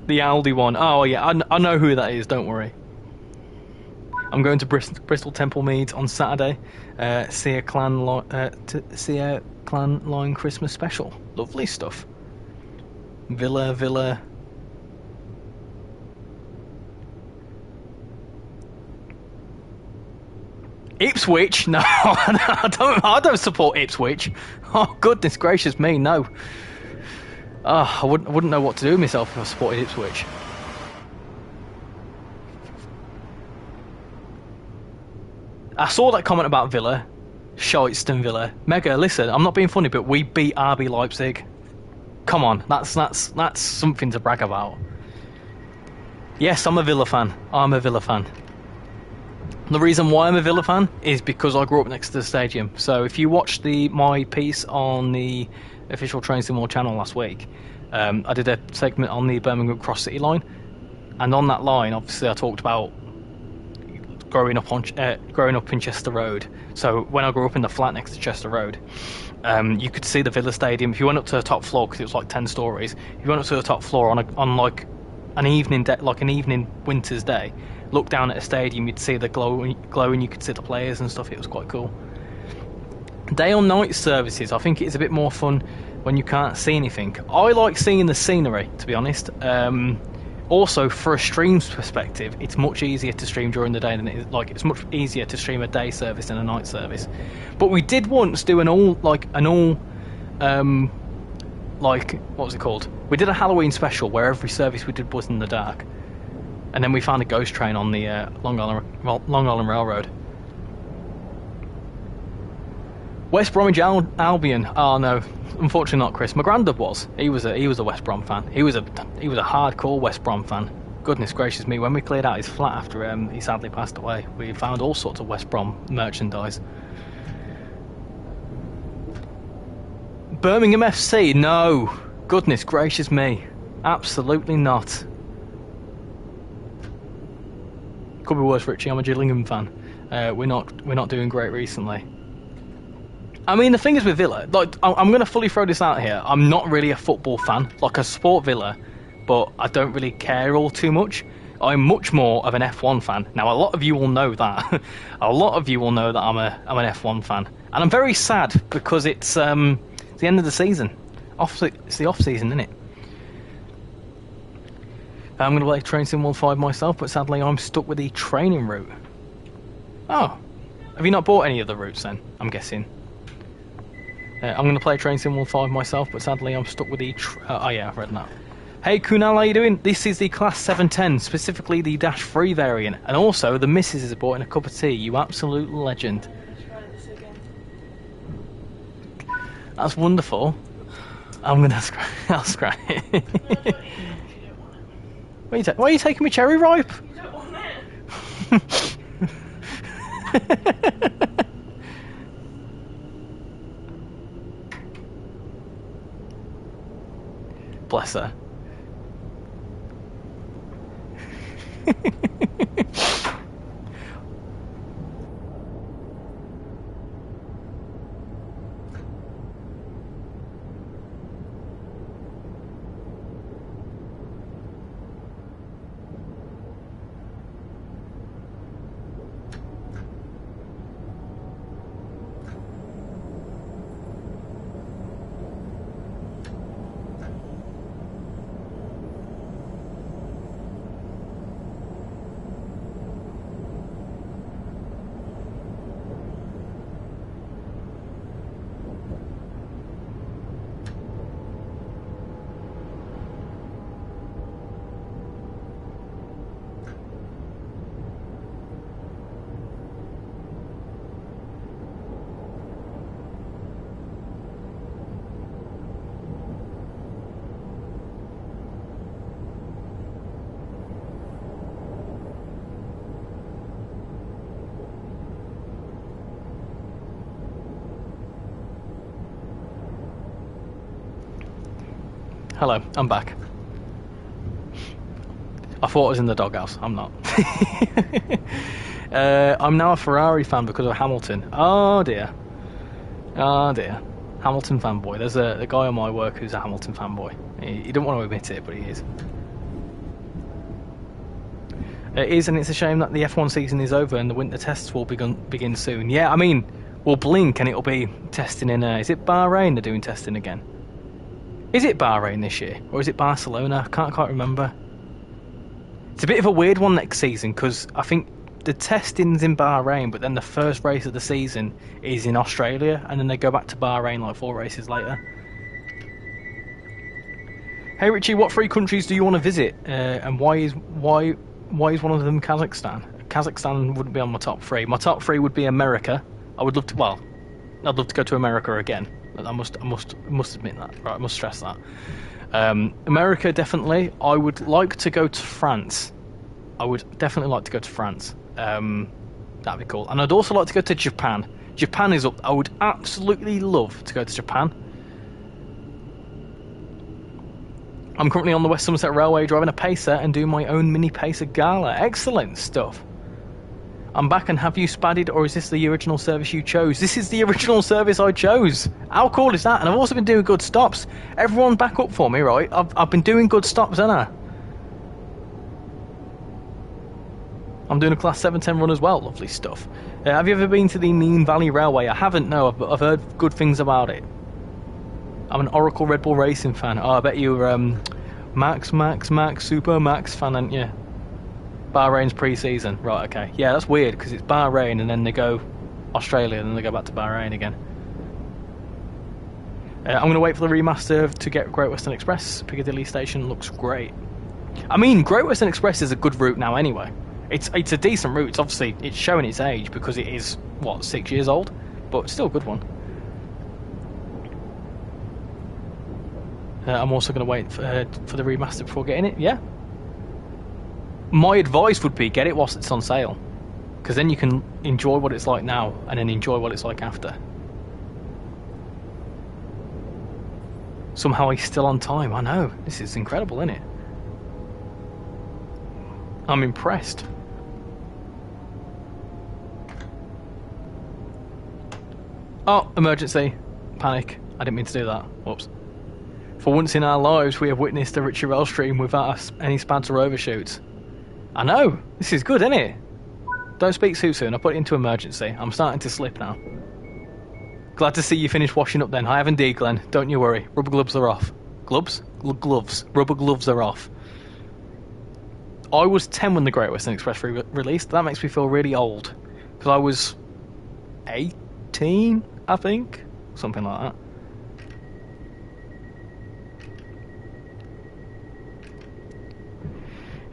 The Aldi one. Oh yeah, I know who that is, don't worry. I'm going to Bristol Temple Meads on Saturday. See a clan line Christmas special. Lovely stuff. Villa. Ipswich? No, I don't support Ipswich. Oh goodness gracious me, no. I wouldn't know what to do with myself if I supported Ipswich. I saw that comment about Villa. Scheiston Villa. Mega, listen, I'm not being funny, but we beat RB Leipzig. Come on, that's something to brag about. Yes, I'm a Villa fan. I'm a Villa fan. The reason why I'm a Villa fan is because I grew up next to the stadium. So if you watched my piece on the official TrainsimWorld channel last week, I did a segment on the Birmingham Cross City line, and on that line, obviously, I talked about growing up in Chester Road. So when I grew up in the flat next to Chester Road, you could see the Villa Stadium. If you went up to the top floor, because it was like 10 stories, if you went up to the top floor on like an evening winter's day, look down at a stadium, you'd see the glow, and you could see the players and stuff. It was quite cool. Day or night services, I think it's a bit more fun when you can't see anything. I like seeing the scenery, to be honest. Also, for a stream's perspective, it's much easier to stream during the day than it's much easier to stream a day service than a night service. But we did once do what was it called? We did a Halloween special where every service we did was in the dark, and then we found a ghost train on the Long Island Railroad. West Bromwich Albion. Oh no, unfortunately not, Chris. My granddad was. He was a West Brom fan. He was a hardcore West Brom fan. Goodness gracious me! When we cleared out his flat after he sadly passed away, we found all sorts of West Brom merchandise. Birmingham FC. No. Goodness gracious me! Absolutely not. Could be worse, Richie. I'm a Gillingham fan. We're not doing great recently. I mean, the thing is with Villa, like, I'm going to fully throw this out here. I'm not really a football fan. Like, I support Villa, but I don't really care all too much. I'm much more of an F1 fan. Now, a lot of you will know that. A lot of you will know that I'm an F1 fan, and I'm very sad because it's the end of the season. It's the off season, isn't it? I'm going to play Train Sim World 5 myself, but sadly I'm stuck with the training route. Oh, have you not bought any of the routes then? I'm guessing. I'm going to play Train Sim World 5 myself, but sadly I'm stuck with the... oh yeah, I've read that. Hey Kunal, how you doing? This is the Class 710, specifically the Dash 3 variant, and also the missus is bought in a cup of tea. You absolute legend. That's wonderful. I'm going to I'll scratch it. Why are you taking me cherry ripe? You don't want it. Bless her. Hello, I'm back. I thought I was in the doghouse. I'm not. I'm now a Ferrari fan because of Hamilton. Oh dear. Oh dear. Hamilton fanboy. There's a guy on my work who's a Hamilton fanboy. He don't want to admit it, but he is. It is, and it's a shame that the F1 season is over and the winter tests will begin soon. Yeah, I mean, we'll blink and it'll be testing in... is it Bahrain they're doing testing again? Is it Bahrain this year? Or is it Barcelona? I can't quite remember. It's a bit of a weird one next season because I think the testing's in Bahrain, but then the first race of the season is in Australia, and then they go back to Bahrain like 4 races later. Hey Richie, what 3 countries do you want to visit? And why is one of them Kazakhstan? Kazakhstan wouldn't be on my top 3. My top 3 would be America. I would love to... Well, I'd love to go to America again. I must admit that. Right, I must stress that. America, definitely. I would like to go to France. I would definitely like to go to France. That'd be cool. And I'd also like to go to Japan. Japan is up. I would absolutely love to go to Japan. I'm currently on the West Somerset Railway driving a Pacer and doing my own mini Pacer gala. Excellent stuff. I'm back, and have you spadded, or is this the original service you chose? This is the original service I chose. How cool is that? And I've also been doing good stops. Everyone back up for me, right? I've been doing good stops, haven't I? I'm doing a Class 710 run as well. Lovely stuff. Have you ever been to the Mean Valley Railway? I haven't, no, but I've heard good things about it. I'm an Oracle Red Bull Racing fan. Oh, I bet you're Max, Super Max fan, aren't you? Bahrain's pre-season. Right, okay. Yeah, that's weird, because it's Bahrain, and then they go Australia, and then they go back to Bahrain again. I'm going to wait for the remaster to get Great Western Express. Piccadilly Station looks great. I mean, Great Western Express is a good route now anyway. It's a decent route. It's obviously, it's showing its age, because it is, what, 6 years old? But still a good one. I'm also going to wait for the remaster before getting it, yeah? My advice would be get it whilst it's on sale, because then you can enjoy what it's like now and then enjoy what it's like after. Somehow he's still on time. I know, this is incredible, isn't it? I'm impressed. Oh, emergency. Panic. I didn't mean to do that. Whoops. For once in our lives we have witnessed a RichyRail stream without any spads or overshoots. I know, this is good, isn't it? Don't speak too soon, I put it into emergency. I'm starting to slip now. Glad to see you finished washing up then. I have indeed, Glenn. Don't you worry. Rubber gloves are off. Gloves? Gloves. Rubber gloves are off. I was 10 when the Great Western Express released. That makes me feel really old. Because I was 18, I think? Something like that.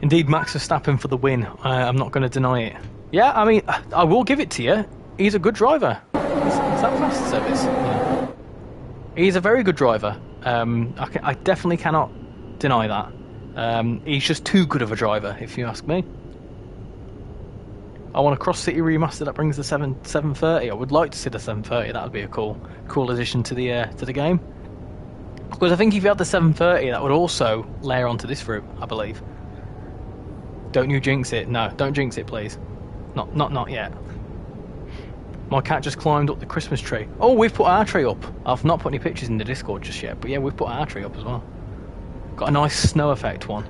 Indeed, Max Verstappen for the win. I'm not going to deny it. Yeah, I mean, I will give it to you. He's a good driver. Is that fast service? Yeah. He's a very good driver. I definitely cannot deny that. He's just too good of a driver, if you ask me. I want a cross-city remaster that brings the 730. I would like to see the 730. That would be a cool addition to the game. Because I think if you had the 730, that would also layer onto this route, I believe. Don't you jinx it. No, don't jinx it, please. Not yet. My cat just climbed up the Christmas tree. Oh, we've put our tree up. I've not put any pictures in the Discord just yet, but yeah, we've put our tree up as well. Got a nice snow effect one.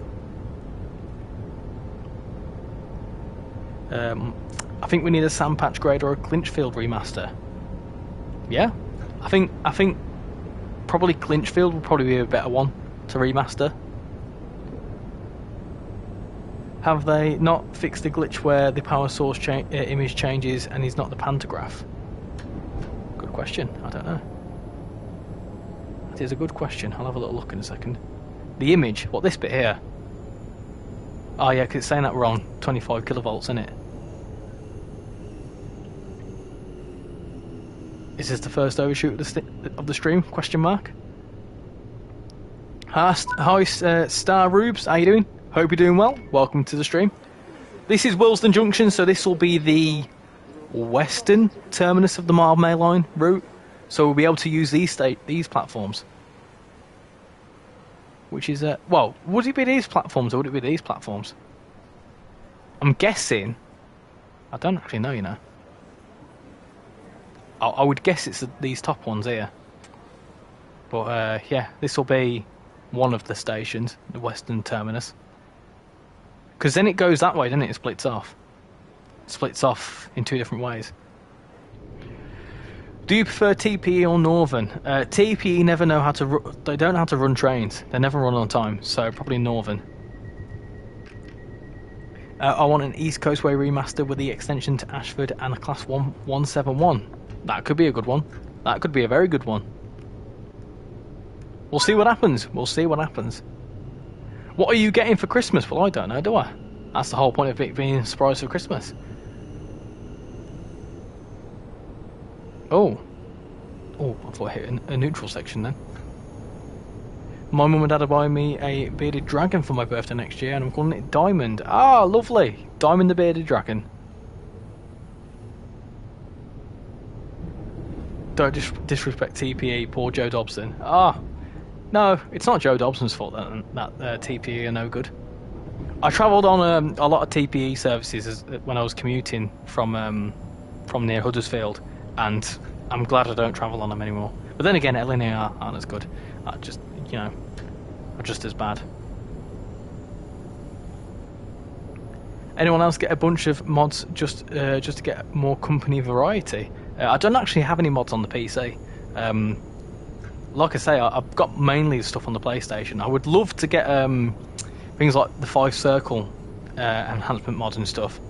I think we need a Sandpatch grade or a Clinchfield remaster. Yeah, I think probably Clinchfield would probably be a better one to remaster. Have they not fixed the glitch where the power source image changes and is not the pantograph? Good question. I don't know. That is a good question. I'll have a little look in a second. The image? What, this bit here? Oh yeah, because it's saying that we're on 25 kilovolts, isn't it? Is this the first overshoot of the stream? Question mark. Hi, Star Rubes. How you doing? Hope you're doing well. Welcome to the stream. This is Willesden Junction, so this will be the western terminus of the Mainline route. So we'll be able to use these platforms. Which is, well, would it be these platforms or would it be these platforms? I'm guessing. I don't actually know, you know. I would guess it's these top ones here. But, yeah, this will be one of the stations, the western terminus. Because then it goes that way, doesn't it? It splits off. It splits off in two different ways. Do you prefer TPE or Northern? TPE never know how to... They don't know how to run trains. They never run on time, so probably Northern. I want an East Coast Way remaster with the extension to Ashford and a Class 171. That could be a good one. That could be a very good one. We'll see what happens. We'll see what happens. What are you getting for Christmas? Well, I don't know, do I? That's the whole point of it being a surprise for Christmas. Oh, I thought I hit a neutral section then. My mum and dad are buying me a bearded dragon for my birthday next year, and I'm calling it Diamond. Ah, lovely. Diamond the bearded dragon. Don't disrespect TPE, poor Joe Dobson. Ah, no, it's not Joe Dobson's fault that TPE are no good. I travelled on a lot of TPE services when I was commuting from near Huddersfield, and I'm glad I don't travel on them anymore. But then again, LNA aren't as good. Are just as bad. Anyone else get a bunch of mods just to get more company variety? I don't actually have any mods on the PC. Like I say, I've got mainly stuff on the PlayStation. I would love to get things like the 5 circle enhancement mods and stuff.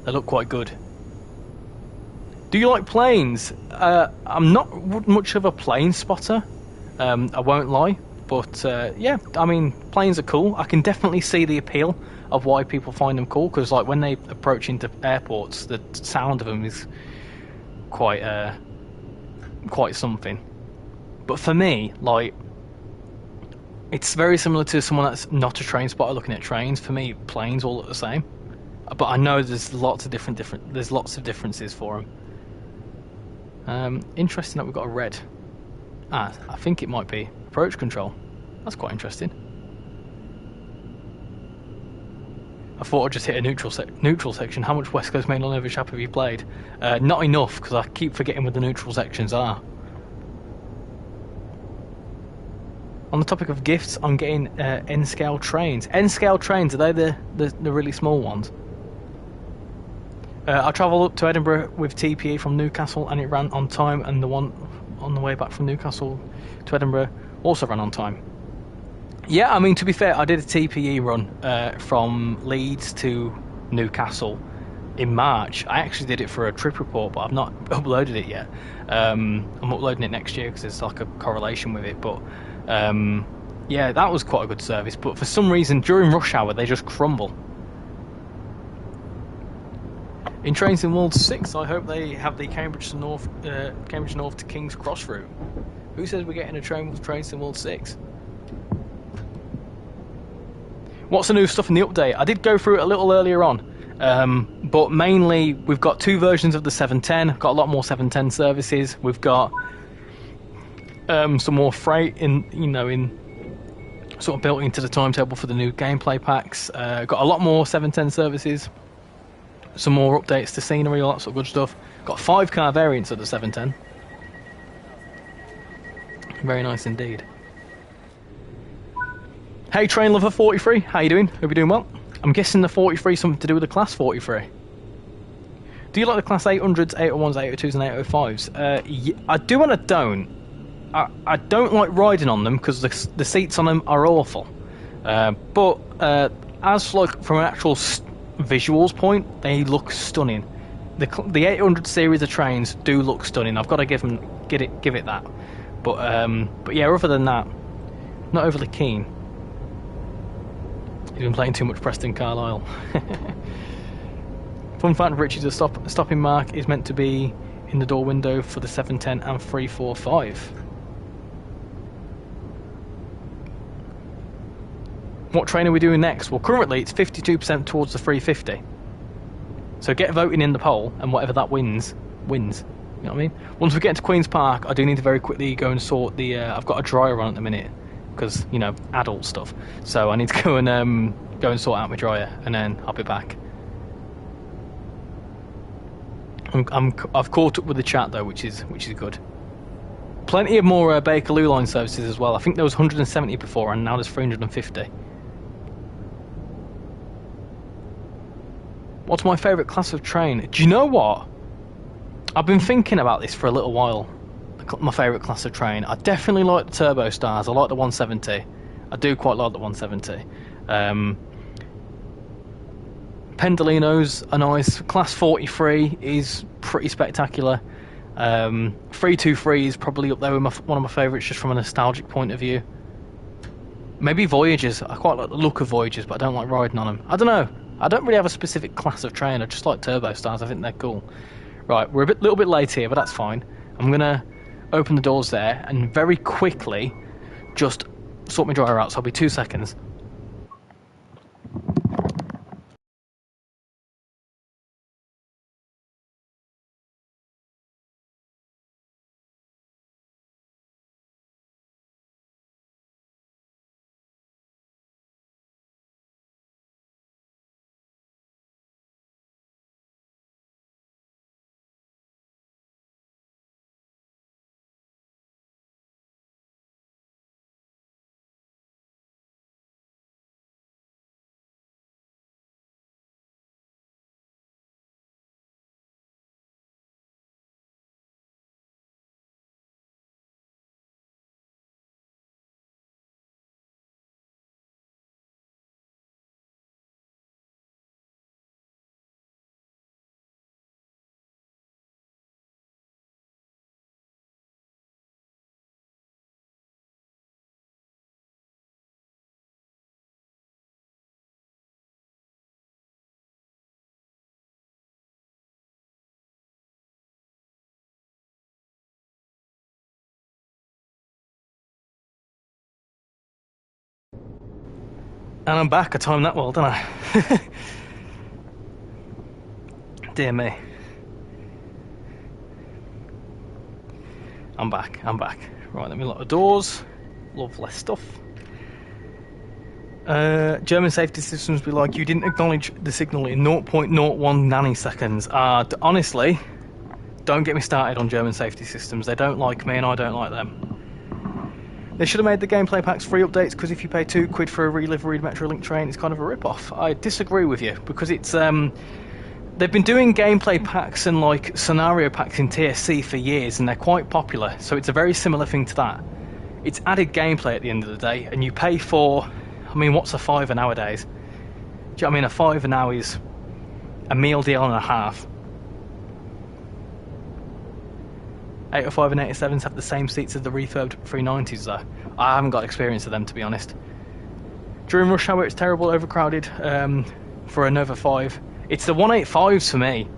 They look quite good. Do you like planes? I'm not much of a plane spotter. I won't lie. But yeah, I mean, planes are cool. I can definitely see the appeal of why people find them cool, because like when they approach into airports, the sound of them is quite something. But for me, like, it's very similar to someone that's not a train spotter looking at trains. For me, planes all look the same. But I know there's lots of there's lots of differences for them. Interesting that we've got a red. I think it might be approach control. That's quite interesting. I thought I'd just hit a neutral section. How much West Coast Mainline over Shap have you played? Not enough, because I keep forgetting what the neutral sections are. On the topic of gifts, I'm getting N-scale trains. N-scale trains, are they the really small ones? I travelled up to Edinburgh with TPE from Newcastle, and it ran on time, and the one on the way back from Newcastle to Edinburgh also ran on time. Yeah, I mean, to be fair, I did a TPE run from Leeds to Newcastle in March. I actually did it for a trip report, but I've not uploaded it yet. I'm uploading it next year because there's like a correlation with it. But yeah, that was quite a good service. But for some reason, during rush hour, they just crumble. In TrainsimWorld 6, I hope they have the Cambridge North to King's Cross route. Who says we're getting a train with TrainsimWorld 6? What's the new stuff in the update? I did go through it a little earlier on, but mainly we've got 2 versions of the 710. Got a lot more 710 services. We've got some more freight in sort of built into the timetable for the new gameplay packs. Got a lot more 710 services. Some more updates to scenery, all that sort of good stuff. Got 5 car variants of the 710. Very nice indeed. Hey Train Lover 43, how you doing? Hope you're doing well. I'm guessing the 43 is something to do with the Class 43. Do you like the Class 800s, 801s, 802s and 805s? Yeah, I do and I don't. I don't like riding on them because the seats on them are awful. But as like from an actual visuals point, they look stunning. The 800 series of trains do look stunning. I've got to give it that. But yeah, other than that, not overly keen. He's been playing too much Preston Carlisle. Fun fact, Richie's stopping mark is meant to be in the door window for the 710 and 345. What train are we doing next? Well, currently it's 52% towards the 350. So get voting in the poll, and whatever that wins. You know what I mean? Once we get to Queen's Park, I do need to very quickly go and sort the... I've got a dryer on at the minute, because, you know, adult stuff. So I need to go and sort out my dryer, and then I'll be back. I've caught up with the chat though, which is good. Plenty of more Bakerloo line services as well. I think there was 170 before, and now there's 350. What's my favourite class of train? Do you know what? I've been thinking about this for a little while. My favourite class of train. I definitely like the Turbo Stars. I like the 170. I do quite like the 170. Pendolinos are nice. Class 43 is pretty spectacular. 323 is probably up there with one of my favourites, just from a nostalgic point of view. Maybe Voyagers. I quite like the look of Voyagers, but I don't like riding on them. I don't know. I don't really have a specific class of train. I just like Turbo Stars. I think they're cool. Right, we're a little bit late here, but that's fine. I'm gonna open the doors there and very quickly just sort my dryer out, so I'll be 2 seconds. And I'm back. I timed that well, didn't I? Dear me. I'm back. Right, let me lock the doors. Lovely stuff. German safety systems be like, you didn't acknowledge the signal in 0.01 nanoseconds. Honestly, don't get me started on German safety systems. They don't like me and I don't like them. They should have made the gameplay packs free updates, because if you pay £2 for a reliveried Metrolink train, it's kind of a rip-off. I disagree with you, because it's they've been doing gameplay packs and like scenario packs in TSC for years, and they're quite popular, so it's a very similar thing to that. It's added gameplay at the end of the day, and you pay for, I mean, what's a fiver nowadays? Do you know what I mean? A fiver now is a meal deal and a half. 805 and 87s have the same seats as the refurbed 390s though. I haven't got experience of them, to be honest. During rush hour it's terrible, overcrowded for a Nova 5. It's the 185s for me.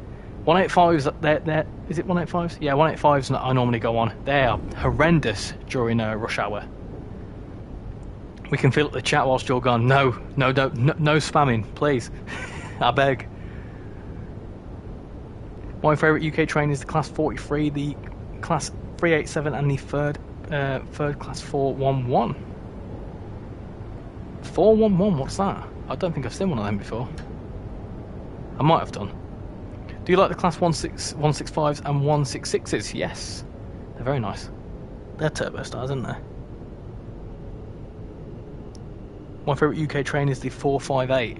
185s, they're, is it 185s? Yeah, 185s I normally go on. They are horrendous during rush hour. We can fill up the chat whilst you're gone. No spamming, please. I beg. My favourite UK train is the Class 43, the Class 387 and the third Class 411. 411, what's that? I don't think I've seen one of them before. I might have done. Do you like the Class 165s and 166s? Yes. They're very nice. They're turbo stars, aren't they? My favourite UK train is the 458.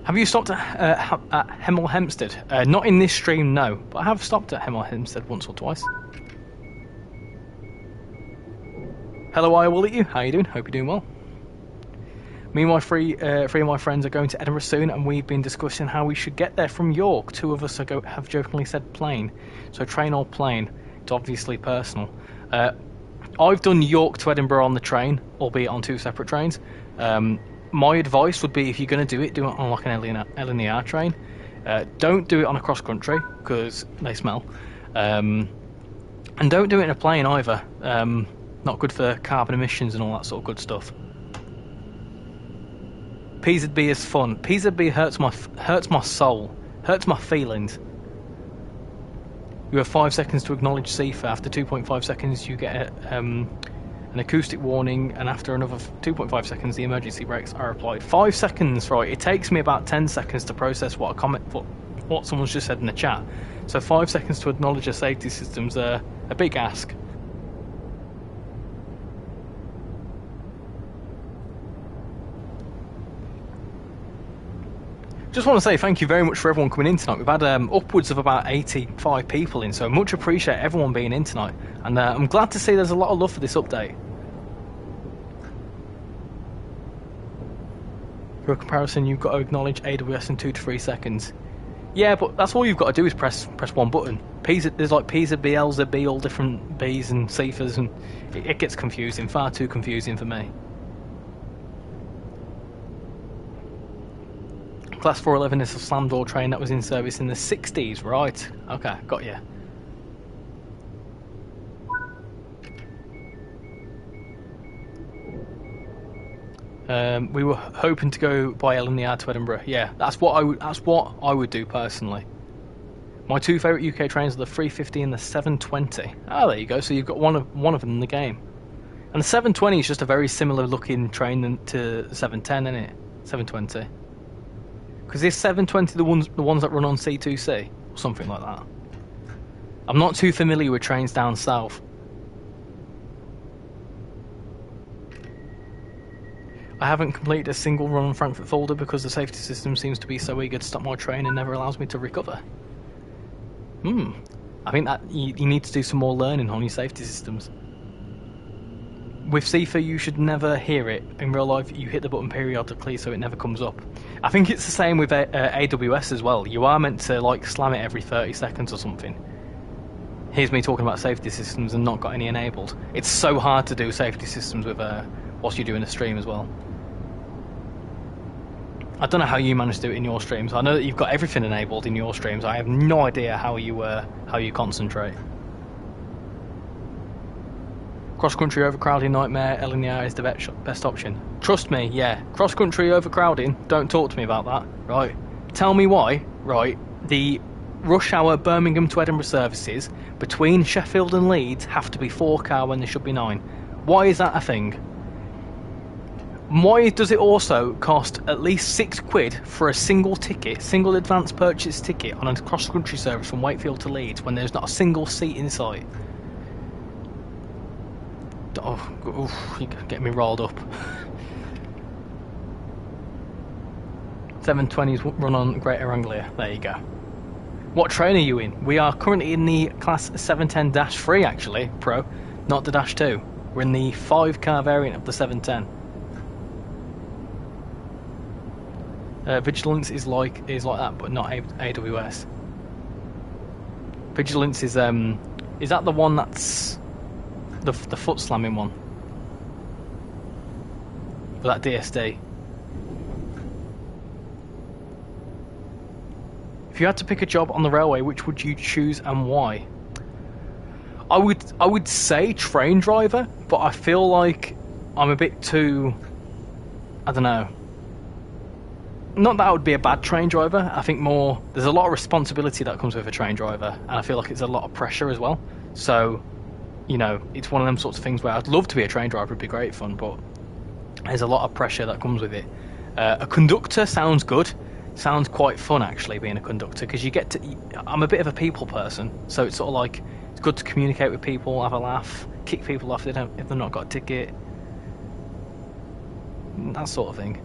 Have you stopped at Hemel Hempstead? Not in this stream, no. But I have stopped at Hemel Hempstead once or twice. Hello, I will eat you. How you doing? Hope you're doing well. Me and my three of my friends are going to Edinburgh soon, and we've been discussing how we should get there from York. Two of us have jokingly said plane. So train or plane. It's obviously personal. I've done York to Edinburgh on the train, albeit on two separate trains. My advice would be, if you're going to do it on like an LNER train. Don't do it on a cross country, because they smell. And don't do it in a plane either. Not good for carbon emissions and all that sort of good stuff. PZB is fun. PZB hurts my soul, hurts my feelings. You have 5 seconds to acknowledge CIFA. After 2.5 seconds, you get an acoustic warning, and after another 2.5 seconds, the emergency brakes are applied. 5 seconds, right? It takes me about 10 seconds to process what someone's just said in the chat. So 5 seconds to acknowledge a safety system's a big ask. Just want to say thank you very much for everyone coming in tonight. We've had upwards of about 85 people in, so much appreciate everyone being in tonight. And I'm glad to see there's a lot of love for this update. For a comparison, you've got to acknowledge AWS in 2 to 3 seconds. Yeah, but that's all you've got to do is press one button. There's like P's, B, L's, B, all different B's and CIFAs, and it gets confusing, far too confusing for me. Class 411 is a slam door train that was in service in the 60s, right? Okay, got you. We were hoping to go by LNER to Edinburgh. Yeah, that's what I would do personally. My two favourite UK trains are the 350 and the 720. Oh, there you go. So you've got one of them in the game. And the 720 is just a very similar looking train to the 710, isn't it? 720. Because is 720 the ones that run on C2C or something like that? I'm not too familiar with trains down south. I haven't completed a single run on Frankfurt Folder because the safety system seems to be so eager to stop my train and never allows me to recover. I think that you need to do some more learning on your safety systems. With CIFA, you should never hear it. In real life, you hit the button periodically so it never comes up. I think it's the same with AWS as well. You are meant to like slam it every 30 seconds or something. Here's me talking about safety systems and not got any enabled. It's so hard to do safety systems with whilst you're doing a stream as well. I don't know how you manage to do it in your streams. I know that you've got everything enabled in your streams. I have no idea how you concentrate. Cross-country overcrowding nightmare, LNER is the best option. Trust me, yeah. Cross-country overcrowding, don't talk to me about that, right? Tell me why, right? The rush hour Birmingham to Edinburgh services between Sheffield and Leeds have to be 4 when they should be 9. Why is that a thing? Why does it also cost at least £6 for a single advance purchase ticket on a cross-country service from Wakefield to Leeds when there's not a single seat in sight? Oh, you're getting me rolled up. 720s run on Greater Anglia. There you go. What train are you in? We are currently in the class 710-3 actually, Pro, not the Dash 2. We're in the 5-car variant of the 710. Vigilance is like that, but not AWS. Vigilance is that the one that's the foot slamming one? For that DSD. If you had to pick a job on the railway, which would you choose and why? I would say train driver, but I feel like I'm a bit too, I don't know. Not that I would be a bad train driver. I think more there's a lot of responsibility that comes with a train driver, and I feel like it's a lot of pressure as well. So, you know, it's one of them sorts of things where I'd love to be a train driver, it'd be great fun, but there's a lot of pressure that comes with it. A conductor sounds good. Sounds quite fun actually, being a conductor, because you get to. I'm a bit of a people person, so it's sort of like it's good to communicate with people, have a laugh, kick people off if they've not got a ticket, that sort of thing.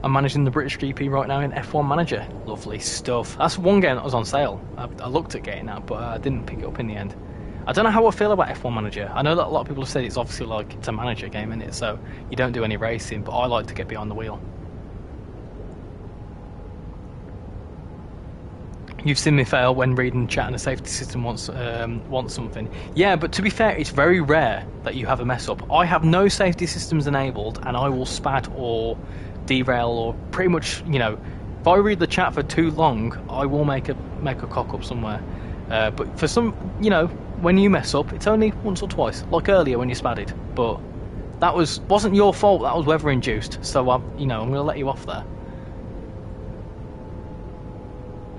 I'm managing the British GP right now in F1 Manager. Lovely stuff. That's one game that was on sale. I looked at getting that, but I didn't pick it up in the end. I don't know how I feel about F1 Manager. I know that a lot of people have said it's obviously like it's a manager game, isn't it? So you don't do any racing, but I like to get behind the wheel. You've seen me fail when reading chat and the safety system wants something. Yeah, but to be fair, it's very rare that you have a mess up. I have no safety systems enabled, and I will spat or derail or pretty much, you know, if I read the chat for too long, I will make a cock up somewhere. But for some, you know, when you mess up, it's only once or twice, like earlier when you spatted. But that wasn't your fault. That was weather induced. So I'm going to let you off there.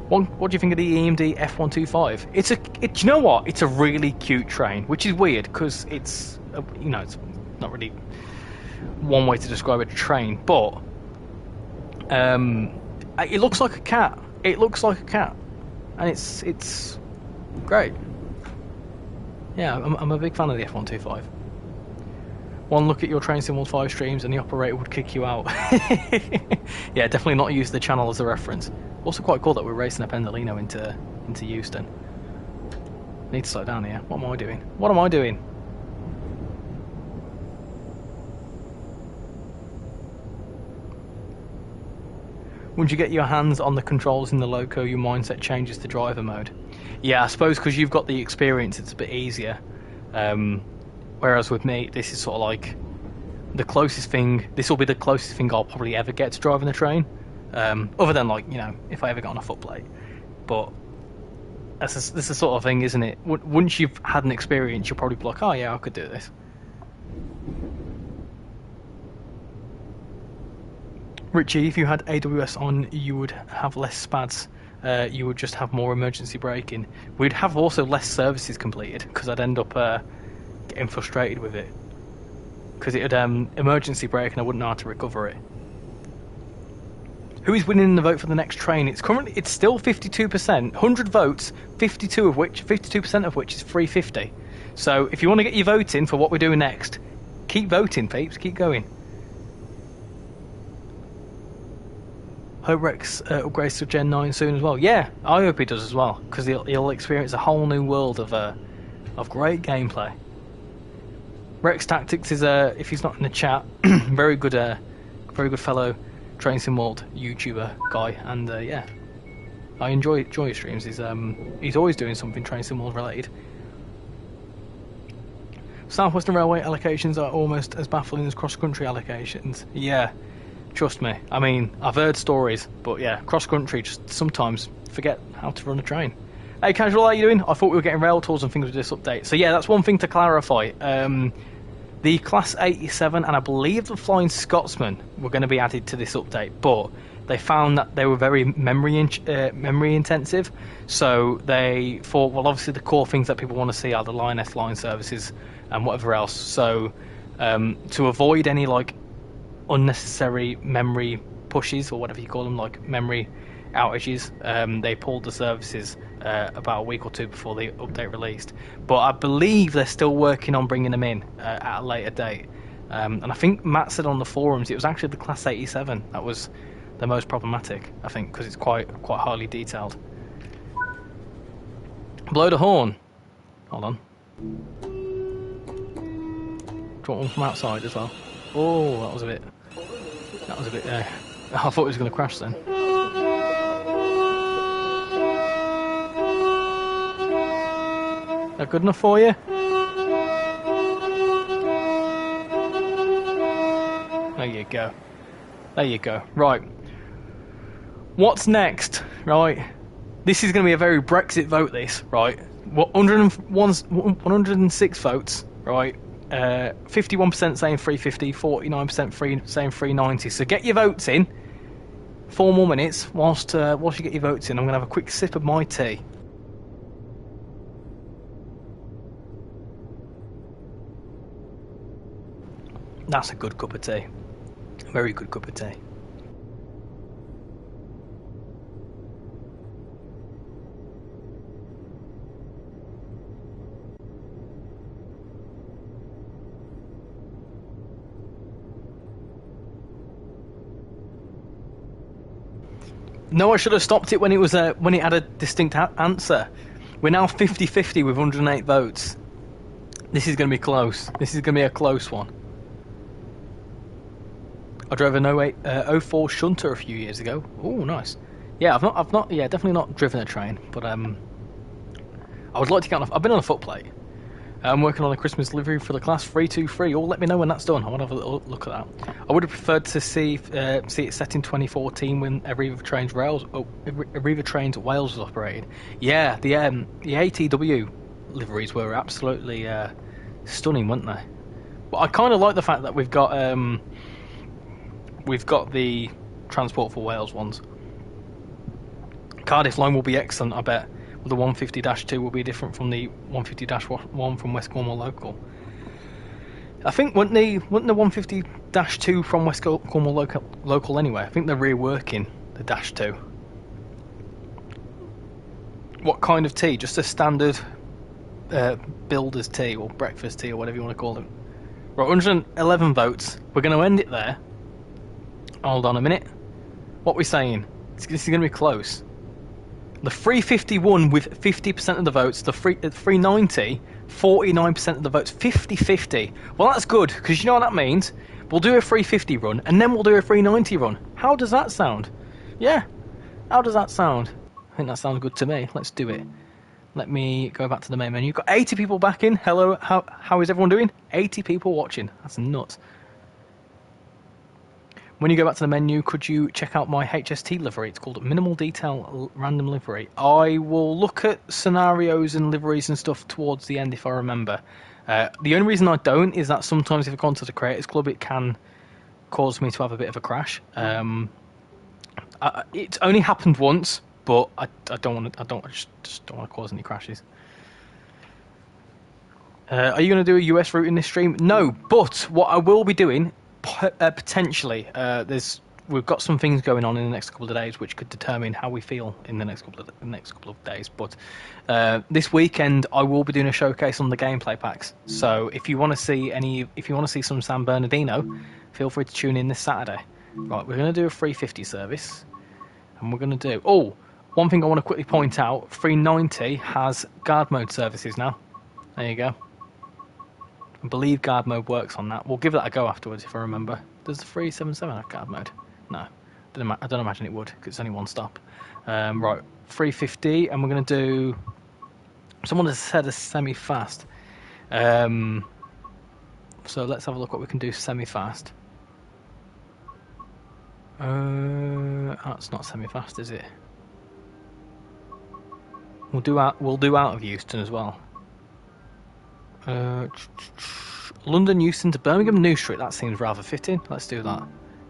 What do you think of the EMD F125? Do you know what? It's a really cute train, which is weird because it's it's not really one way to describe a train, but it looks like a cat. It looks like a cat, and it's great. Yeah, I'm a big fan of the F125. One look at your Train Sim World 5 streams and the operator would kick you out. Yeah, definitely not use the channel as a reference. Also quite cool that we're racing a Pendolino into Euston. Need to slow down here. What am I doing? What am I doing? Once you get your hands on the controls in the loco, your mindset changes to driver mode. Yeah, I suppose because you've got the experience, it's a bit easier. Whereas with me, this is sort of like the closest thing. This will be the closest thing I'll probably ever get to driving a train. Other than, like, if I ever got on a footplate. But this is the sort of thing, isn't it? Once you've had an experience, you'll probably be like, oh yeah, I could do this. Richie, if you had AWS on, you would have less SPADs. You would just have more emergency braking. We'd have also less services completed, because I'd end up getting frustrated with it. Because it'd emergency brake and I wouldn't know how to recover it. Who is winning the vote for the next train? It's still 52%. 100 votes, 52% of which is 350. So if you want to get your vote in for what we're doing next, keep voting, peeps. Keep going. Hope Rex upgrades to Gen 9 soon as well. Yeah, I hope he does as well, because he'll experience a whole new world of great gameplay. Rex Tactics is if he's not in the chat, very good fellow trainsimworld YouTuber guy, and yeah, I enjoy his streams. He's always doing something trainsimworld related. Southwestern Railway allocations are almost as baffling as cross-country allocations. Yeah. Trust me. I mean, I've heard stories, but yeah, cross-country, just sometimes forget how to run a train. Hey, Casual, how you doing? I thought we were getting rail tours and things with this update. So yeah, that's one thing to clarify. The Class 87 and I believe the Flying Scotsman were going to be added to this update, but they found that they were very memory intensive. So they thought, well, obviously the core things that people want to see are the Line S line services and whatever else. So to avoid any like unnecessary memory pushes, or whatever you call them, like memory outages, they pulled the services about a week or two before the update released. But I believe they're still working on bringing them in at a later date. And I think Matt said on the forums it was actually the Class 87 that was the most problematic, I think, because it's quite highly detailed. Blow the horn. Hold on. Do you want one from outside as well? Oh, that was a bit... I thought it was going to crash then. That good enough for you? There you go. There you go. Right. What's next? Right. This is going to be a very Brexit vote, this. Right. 106 votes. Right. 51% saying 350, 49% saying 390. So get your votes in. 4 more minutes whilst you get your votes in. I'm going to have a quick sip of my tea. That's a good cup of tea. A very good cup of tea. No, I should have stopped it when it was when it had a distinct answer. We're now 50-50 with 108 votes. This is going to be close. This is going to be a close one. I drove an 04 shunter a few years ago. Oh, nice. Yeah, I've not, yeah, definitely not driven a train, but I would like to get on. I've been on a footplate. I'm working on a Christmas livery for the class 323. Oh, let me know when that's done. I want to have a little look at that. I would have preferred to see it set in 2014 when Arriva Trains Wales was operated. Yeah, the ATW liveries were absolutely stunning, weren't they? But I kind of like the fact that we've got the Transport for Wales ones. Cardiff line will be excellent, I bet. The 150-2 will be different from the 150-1 from West Cornwall Local. I think wasn't the 150-2 from West Cornwall Local anyway? I think they're reworking the -2. What kind of tea? Just a standard builder's tea or breakfast tea or whatever you want to call them. Right, 111 votes. We're going to end it there. Hold on a minute. What are we saying? This is going to be close. The 351 with 50% of the votes, the 390, 49% of the votes, 50-50. Well, that's good, because you know what that means? We'll do a 350 run, and then we'll do a 390 run. How does that sound? Yeah, how does that sound? I think that sounds good to me. Let's do it. Let me go back to the main menu. You've got 80 people back in. Hello, how is everyone doing? 80 people watching. That's nuts. When you go back to the menu, could you check out my HST livery? It's called Minimal Detail Random Livery. I will look at scenarios and liveries and stuff towards the end if I remember. The only reason I don't is that sometimes if I go onto the Creators Club, it can cause me to have a bit of a crash. It's only happened once, but I just don't want to cause any crashes. Are you going to do a US route in this stream? No, but what I will be doing potentially, we've got some things going on in the next couple of days which could determine how we feel in the next couple of days. But this weekend I will be doing a showcase on the gameplay packs. So if you want to see some San Bernardino, feel free to tune in this Saturday. Right, we're going to do a 350 service, and we're going to do. Oh, one thing I want to quickly point out: 390 has guard mode services now. There you go. I believe guard mode works on that. We'll give that a go afterwards if I remember. Does the 377 have guard mode? No. I don't imagine it would, because it's only one stop. Right, 350, and we're going to do... Someone has said a semi-fast. So let's have a look what we can do semi-fast. That's not semi-fast, is it? We'll do out of Euston as well. London Euston to Birmingham New Street. That seems rather fitting. Let's do that.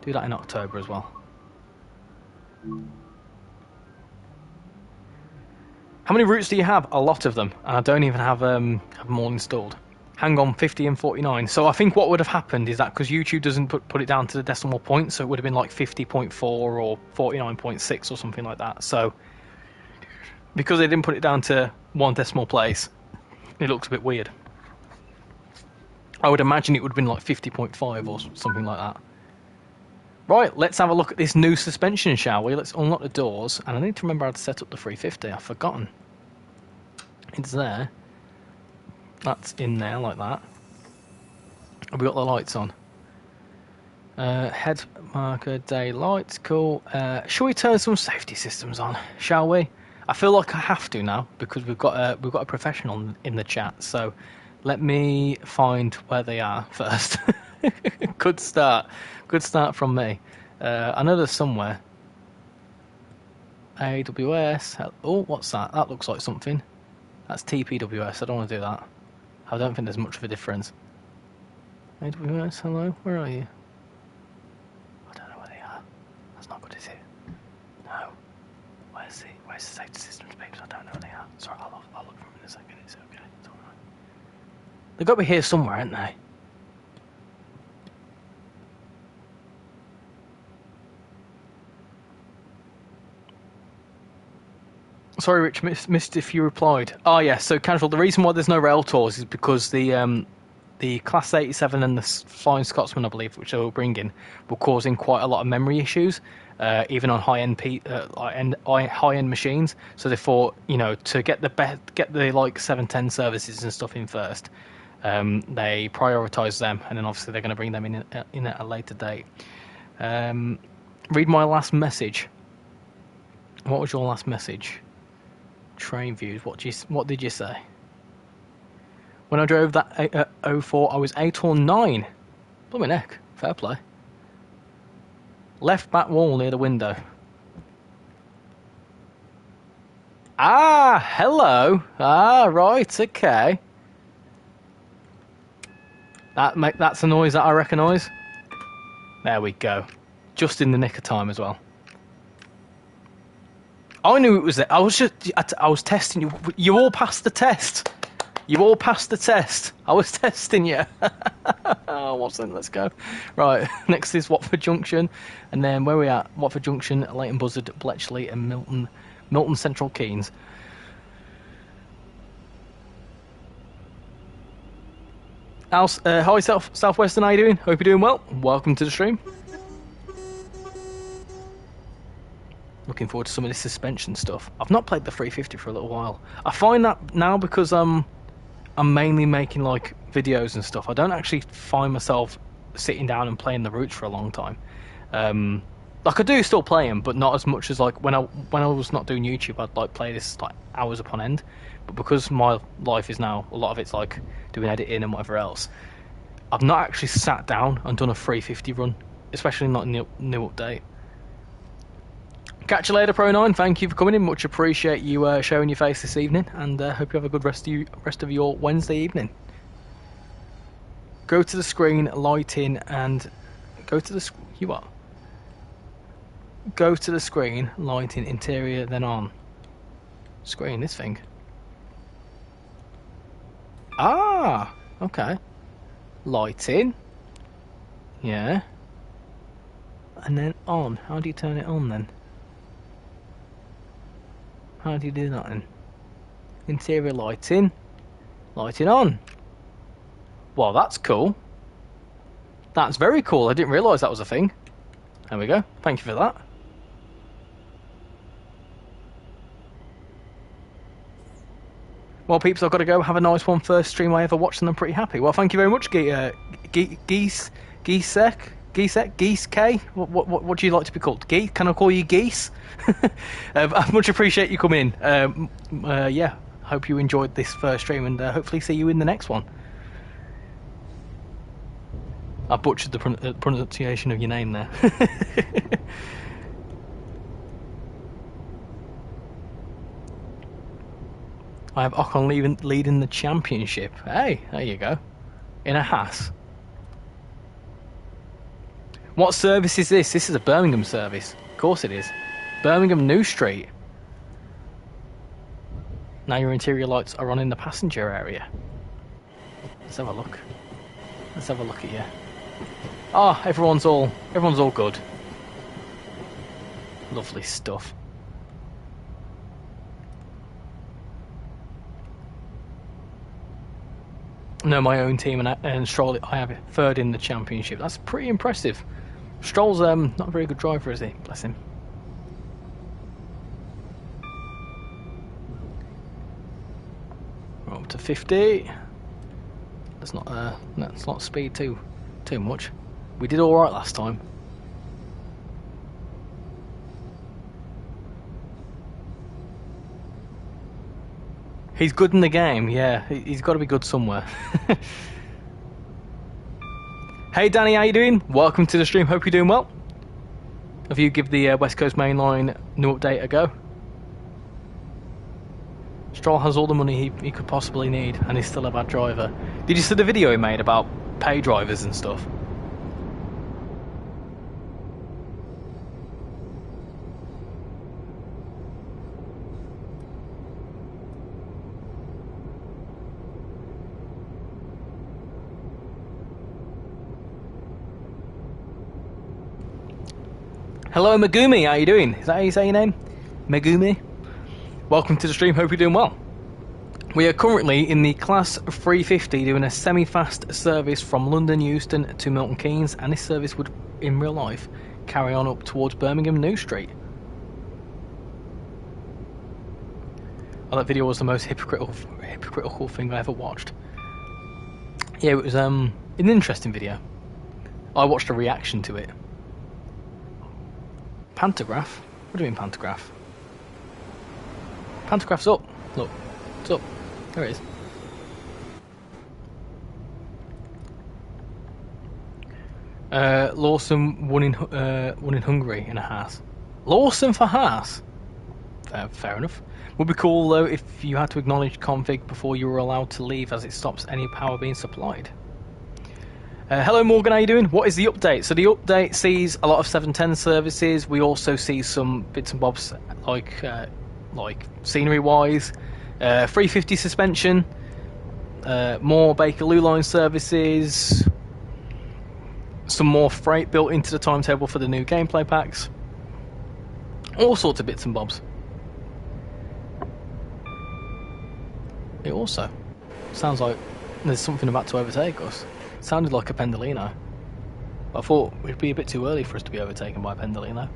Do that in October as well. How many routes do you have? A lot of them, and I don't even have them all installed. Hang on, 50 and 49. So I think what would have happened is that because YouTube doesn't put it down to the decimal point, so it would have been like 50.4 or 49.6 or something like that. So because they didn't put it down to one decimal place, it looks a bit weird. I would imagine it would have been like 50.5 or something like that. Right, let's have a look at this new suspension, shall we? Let's unlock the doors. And I need to remember how to set up the 350. I've forgotten. It's there. That's in there like that. Have we got the lights on? Head marker, day lights, cool. Shall we turn some safety systems on? Shall we? I feel like I have to now because we've got a professional in the chat. So let me find where they are first. Good start from me. I know there's somewhere. AWS. Oh, what's that? That looks like something. That's TPWS. I don't want to do that. I don't think there's much of a difference. AWS, hello, where are you? I don't know where they are. That's not good, is it? No. Where's the safety systems, babes? I don't know where they are. Sorry, I'll look for them in a second. It's okay. It's alright. They've got to be here somewhere, haven't they? Sorry, Rich, missed if you replied. Oh, yes, yeah, so Casual, the reason why there's no rail tours is because the Class 87 and the Flying Scotsman, I believe, which they were bringing, were causing quite a lot of memory issues, even on high-end machines. So they thought, to get the like 710 services and stuff in first, they prioritised them, and then obviously they're going to bring them in at a later date. Read my last message. What was your last message? Train views. What did you say? When I drove that 04, I was 8 or 9. Blooming heck. Fair play. Left back wall near the window. Ah, hello. Ah, right, okay. That's a noise that I recognise. There we go. Just in the nick of time as well. I knew it was there. I was testing you. You all passed the test. You all passed the test. I was testing you. Oh, Watson, let's go. Right, next is Watford Junction. And then where are we at? Watford Junction, Leighton Buzzard, Bletchley and Milton Central Keynes. Hi, Southwestern, how you doing? Hope you're doing well. Welcome to the stream. Looking forward to some of this suspension stuff. I've not played the 350 for a little while. I find that now because I'm mainly making like videos and stuff, I don't actually find myself sitting down and playing the routes for a long time. Like I do still play them, but not as much as like when I was not doing YouTube. I'd like play this like hours upon end. But because my life is now a lot of it's like doing editing and whatever else, I've not actually sat down and done a 350 run especially not in the new update. Catch you later, Pro9. Thank you for coming in. Much appreciate you showing your face this evening, and hope you have a good rest of your Wednesday evening. Go to the screen, light in, and go to the Go to the screen, light in, interior, then on. Screen, this thing. Ah, okay. Light in. Yeah. And then on. How do you turn it on then? How do you do that then? Interior lighting. Lighting on. Well, that's cool. That's very cool. I didn't realise that was a thing. There we go. Thank you for that. Well, peeps, I've got to go. Have a nice one. First stream I ever watched, and I'm pretty happy. Well, thank you very much, Geese K. What do you like to be called? Geese? Can I call you Geese? I much appreciate you coming in. Yeah, hope you enjoyed this first stream, and hopefully see you in the next one. I butchered the pronunciation of your name there. I have Ocon leading the championship. Hey, there you go. In a Haas. What service is this? This is a Birmingham service. Of course it is. Birmingham New Street. Now your interior lights are on in the passenger area. Let's have a look. Let's have a look at you. Ah, everyone's all good. Lovely stuff. No, my own team and Stroll, I have third in the championship. That's pretty impressive. Stroll's not a very good driver, is he? Bless him. We're up to 50. Let's not speed too much. We did all right last time. He's good in the game, yeah. He's got to be good somewhere. Hey Danny, how you doing? Welcome to the stream. Hope you're doing well. Have you give the West Coast Mainline new update a go? Stroll has all the money he could possibly need, and he's still a bad driver. Did you see the video he made about pay drivers and stuff? Hello Megumi, how you doing? Is that how you say your name? Megumi? Welcome to the stream, hope you're doing well. We are currently in the Class 350 doing a semi-fast service from London Euston to Milton Keynes, and this service would, in real life, carry on up towards Birmingham New Street. Oh, that video was the most hypocritical thing I ever watched. Yeah, it was an interesting video. I watched a reaction to it. Pantograph? What do you mean pantograph? Pantograph's up. Look, it's up. There it is. Lawson won in Hungary in a Haas. Lawson for Haas? Fair enough. Would be cool though if you had to acknowledge config before you were allowed to leave, as it stops any power being supplied. Hello Morgan, how you doing? What is the update? So the update sees a lot of 710 services. We also see some bits and bobs like scenery wise, 350 suspension, more Bakerloo line services, some more freight built into the timetable for the new gameplay packs, all sorts of bits and bobs. It also sounds like there's something about to overtake us. It sounded like a Pendolino. I thought it'd be a bit too early for us to be overtaken by a Pendolino.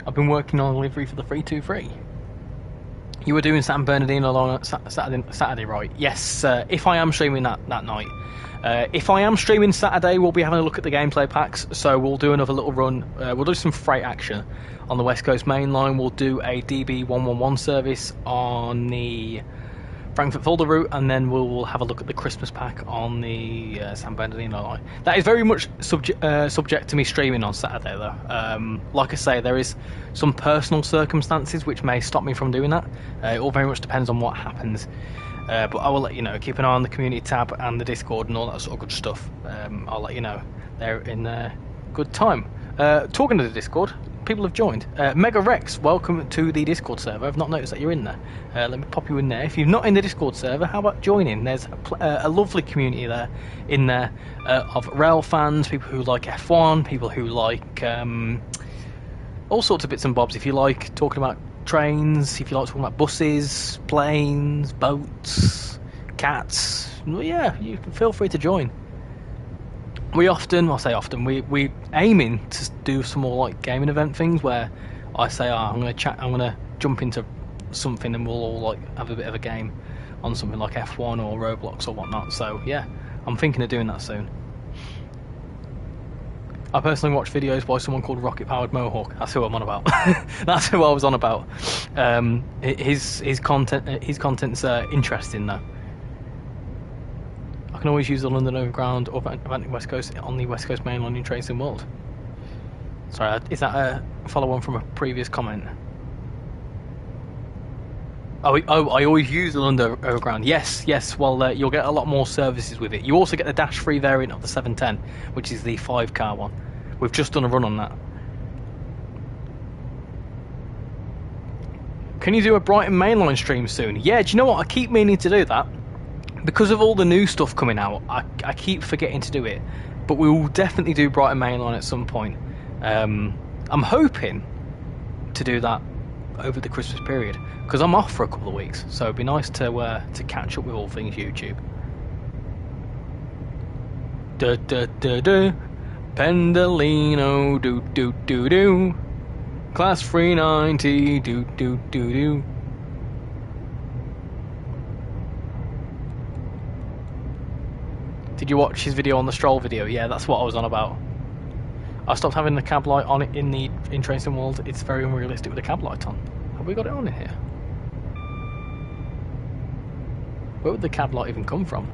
I've been working on a livery for the 323. You were doing San Bernardino alone on Saturday, right? Yes, if I am streaming that night. If I am streaming Saturday, we'll be having a look at the gameplay packs, so we'll do another little run. We'll do some freight action on the West Coast Main Line. We'll do a DB111 service on the Frankfurt Fulda route, and then we'll have a look at the Christmas pack on the San Bernardino line. That is very much subject to me streaming on Saturday, though. Like I say, there is some personal circumstances which may stop me from doing that. It all very much depends on what happens. But I will let you know. Keep an eye on the community tab and the Discord and all that sort of good stuff. I'll let you know. They're in good time. Talking to the Discord, people have joined. Mega Rex, welcome to the Discord server. I've not noticed that you're in there. Let me pop you in there. If you're not in the Discord server, how about joining? There's a lovely community there of rail fans, people who like F1, people who like all sorts of bits and bobs. If you like talking about trains, if you like talking about buses, planes, boats, cats, well, yeah, you can feel free to join. We aiming to do some more like gaming event things where I say, I'm gonna jump into something and we'll all like have a bit of a game on something like F1 or Roblox or whatnot. So yeah, I'm thinking of doing that soon. I personally watch videos by someone called Rocket Powered Mohawk. That's who I'm on about. That's who I was on about. His content's interesting though. I can always use the London Overground or Atlantic West Coast on the West Coast Mainline in trainsimworld. Sorry, is that a follow-on from a previous comment? I always use the London Overground. Yes. Well, you'll get a lot more services with it. You also get the dash-free variant of the 710, which is the 5-car one. We've just done a run on that. Can you do a Brighton Mainline stream soon? Yeah, do you know what? I keep meaning to do that. Because of all the new stuff coming out, I keep forgetting to do it. But we will definitely do Brighton Mainline at some point. I'm hoping to do that over the Christmas period, because I'm off for a couple of weeks, so it'd be nice to catch up with all things YouTube. Pendolino, do. Class 390, do. Did you watch his video on the stroll video? Yeah, that's what I was on about. I stopped having the cab light on it in trainsimworld. It's very unrealistic with the cab light on. Have we got it on in here? Where would the cab light even come from?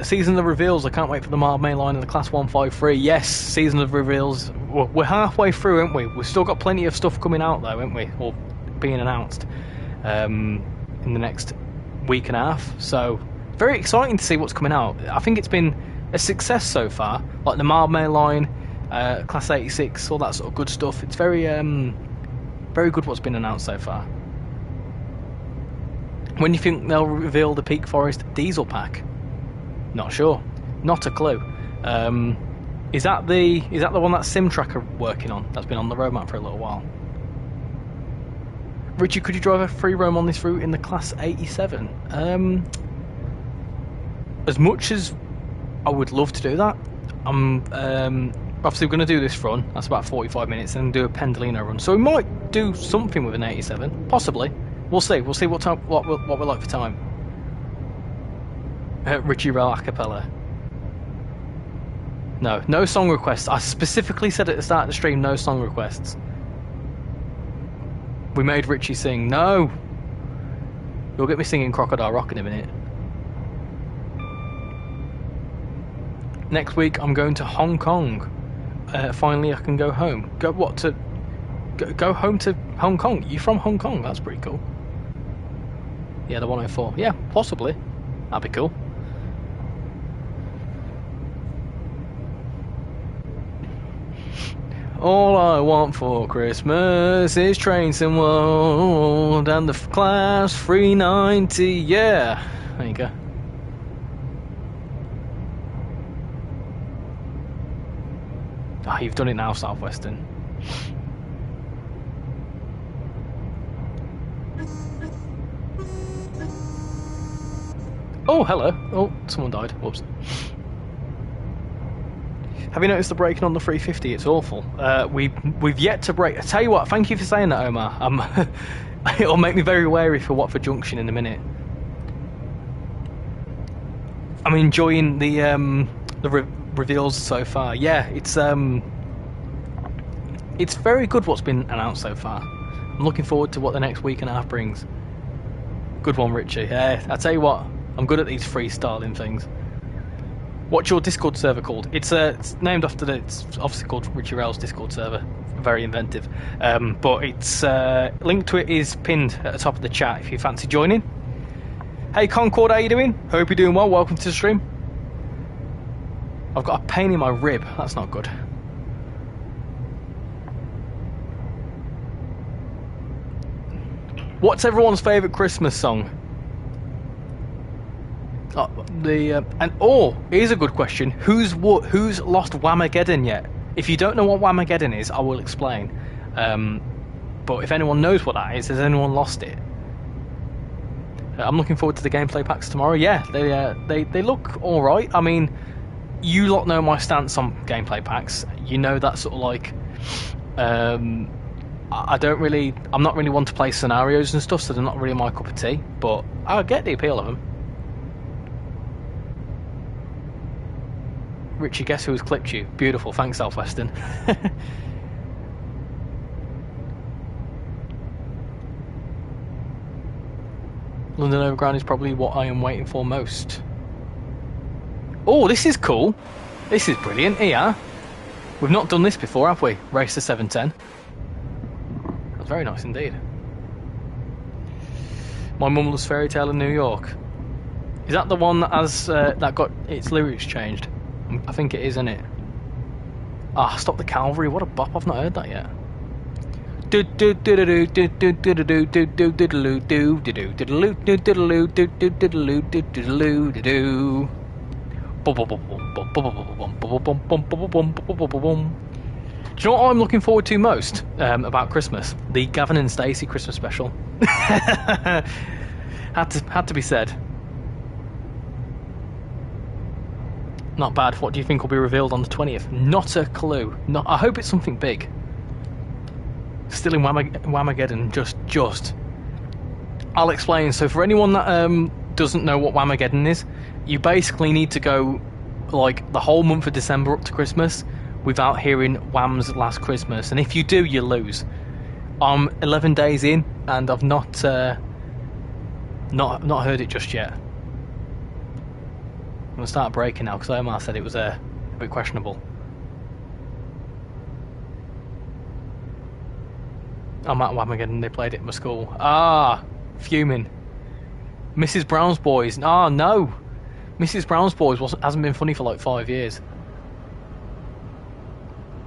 Season of Reveals. I can't wait for the mild Mainline and the Class 153. Yes, Season of Reveals. We're halfway through, aren't we? We've still got plenty of stuff coming out, though, haven't we? Or being announced in the next week and a half. So, very exciting to see what's coming out. I think it's been a success so far. Like the mild Mainline, Class 86, all that sort of good stuff. It's very good what's been announced so far. When do you think they'll reveal the Peak Forest diesel pack? Not sure. Not a clue. Is that the one that Simtrack are working on? That's been on the roadmap for a little while. Richie, could you drive a free roam on this route in the Class 87? As much as I would love to do that, I'm obviously going to do this run. That's about 45 minutes, and do a Pendolino run. So we might do something with an 87, possibly. We'll see. We'll see what we're like for time. RichyRail acapella. No song requests. I specifically said at the start of the stream, no song requests. We made Richie sing. No! You'll get me singing Crocodile Rock in a minute. Next week I'm going to Hong Kong. Finally I can go home. Go home to Hong Kong? You from Hong Kong? That's pretty cool. Yeah, the 104. Yeah, possibly. That'd be cool. All I want for Christmas is trainsimworld and the Class 390. Yeah, there you go. Ah, you've done it now, Southwestern. Oh, hello. Oh, someone died. Whoops. Have you noticed the braking on the 350? It's awful. We've yet to brake. I tell you what, thank you for saying that, Omar. It'll make me very wary for Watford Junction in a minute. I'm enjoying the reveals so far. Yeah, it's very good what's been announced so far. I'm looking forward to what the next week and a half brings. Good one, Richie. I tell you what, I'm good at these freestyling things. What's your Discord server called? It's named after it's obviously called RichyRail's Discord server. Very inventive. But it's link to it is pinned at the top of the chat if you fancy joining. Hey Concord, how you doing? Hope you're doing well. Welcome to the stream. I've got a pain in my rib. That's not good. What's everyone's favourite Christmas song? Here's a good question. Who's lost Whamageddon yet? If you don't know what Whamageddon is, I will explain. But if anyone knows what that is, has anyone lost it? I'm looking forward to the gameplay packs tomorrow. Yeah, they look all right. I mean, you lot know my stance on gameplay packs. You know that sort of like, I'm not really one to play scenarios and stuff, so they're not really my cup of tea. But I get the appeal of them. Richie, guess who has clipped you? Beautiful, thanks, Southwestern. London Overground is probably what I am waiting for most. Oh, this is cool. This is brilliant. Here, we've not done this before, have we? Race to 710. That's very nice indeed. My Mum Loves Fairy Tale in New York. Is that the one that has that got its lyrics changed? I think it is, isn't it? Ah, Stop the Cavalry. What a bop! I've not heard that yet. Do you know what I'm looking forward to most about Christmas? The Gavin and Stacey Christmas special. Had to be said. Not bad. What do you think will be revealed on the 20th? Not a clue. I hope it's something big. Still in Whamageddon. Just. I'll explain. So for anyone that doesn't know what Whamageddon is, you basically need to go like the whole month of December up to Christmas without hearing Wham's Last Christmas, and if you do, you lose. I'm 11 days in, and I've not heard it just yet. I'm gonna start breaking now because Omar said it was a bit questionable. I'm at Whamageddon. They played it at my school. Ah, fuming. Mrs. Brown's Boys. Ah, no. Mrs. Brown's Boys hasn't been funny for like 5 years.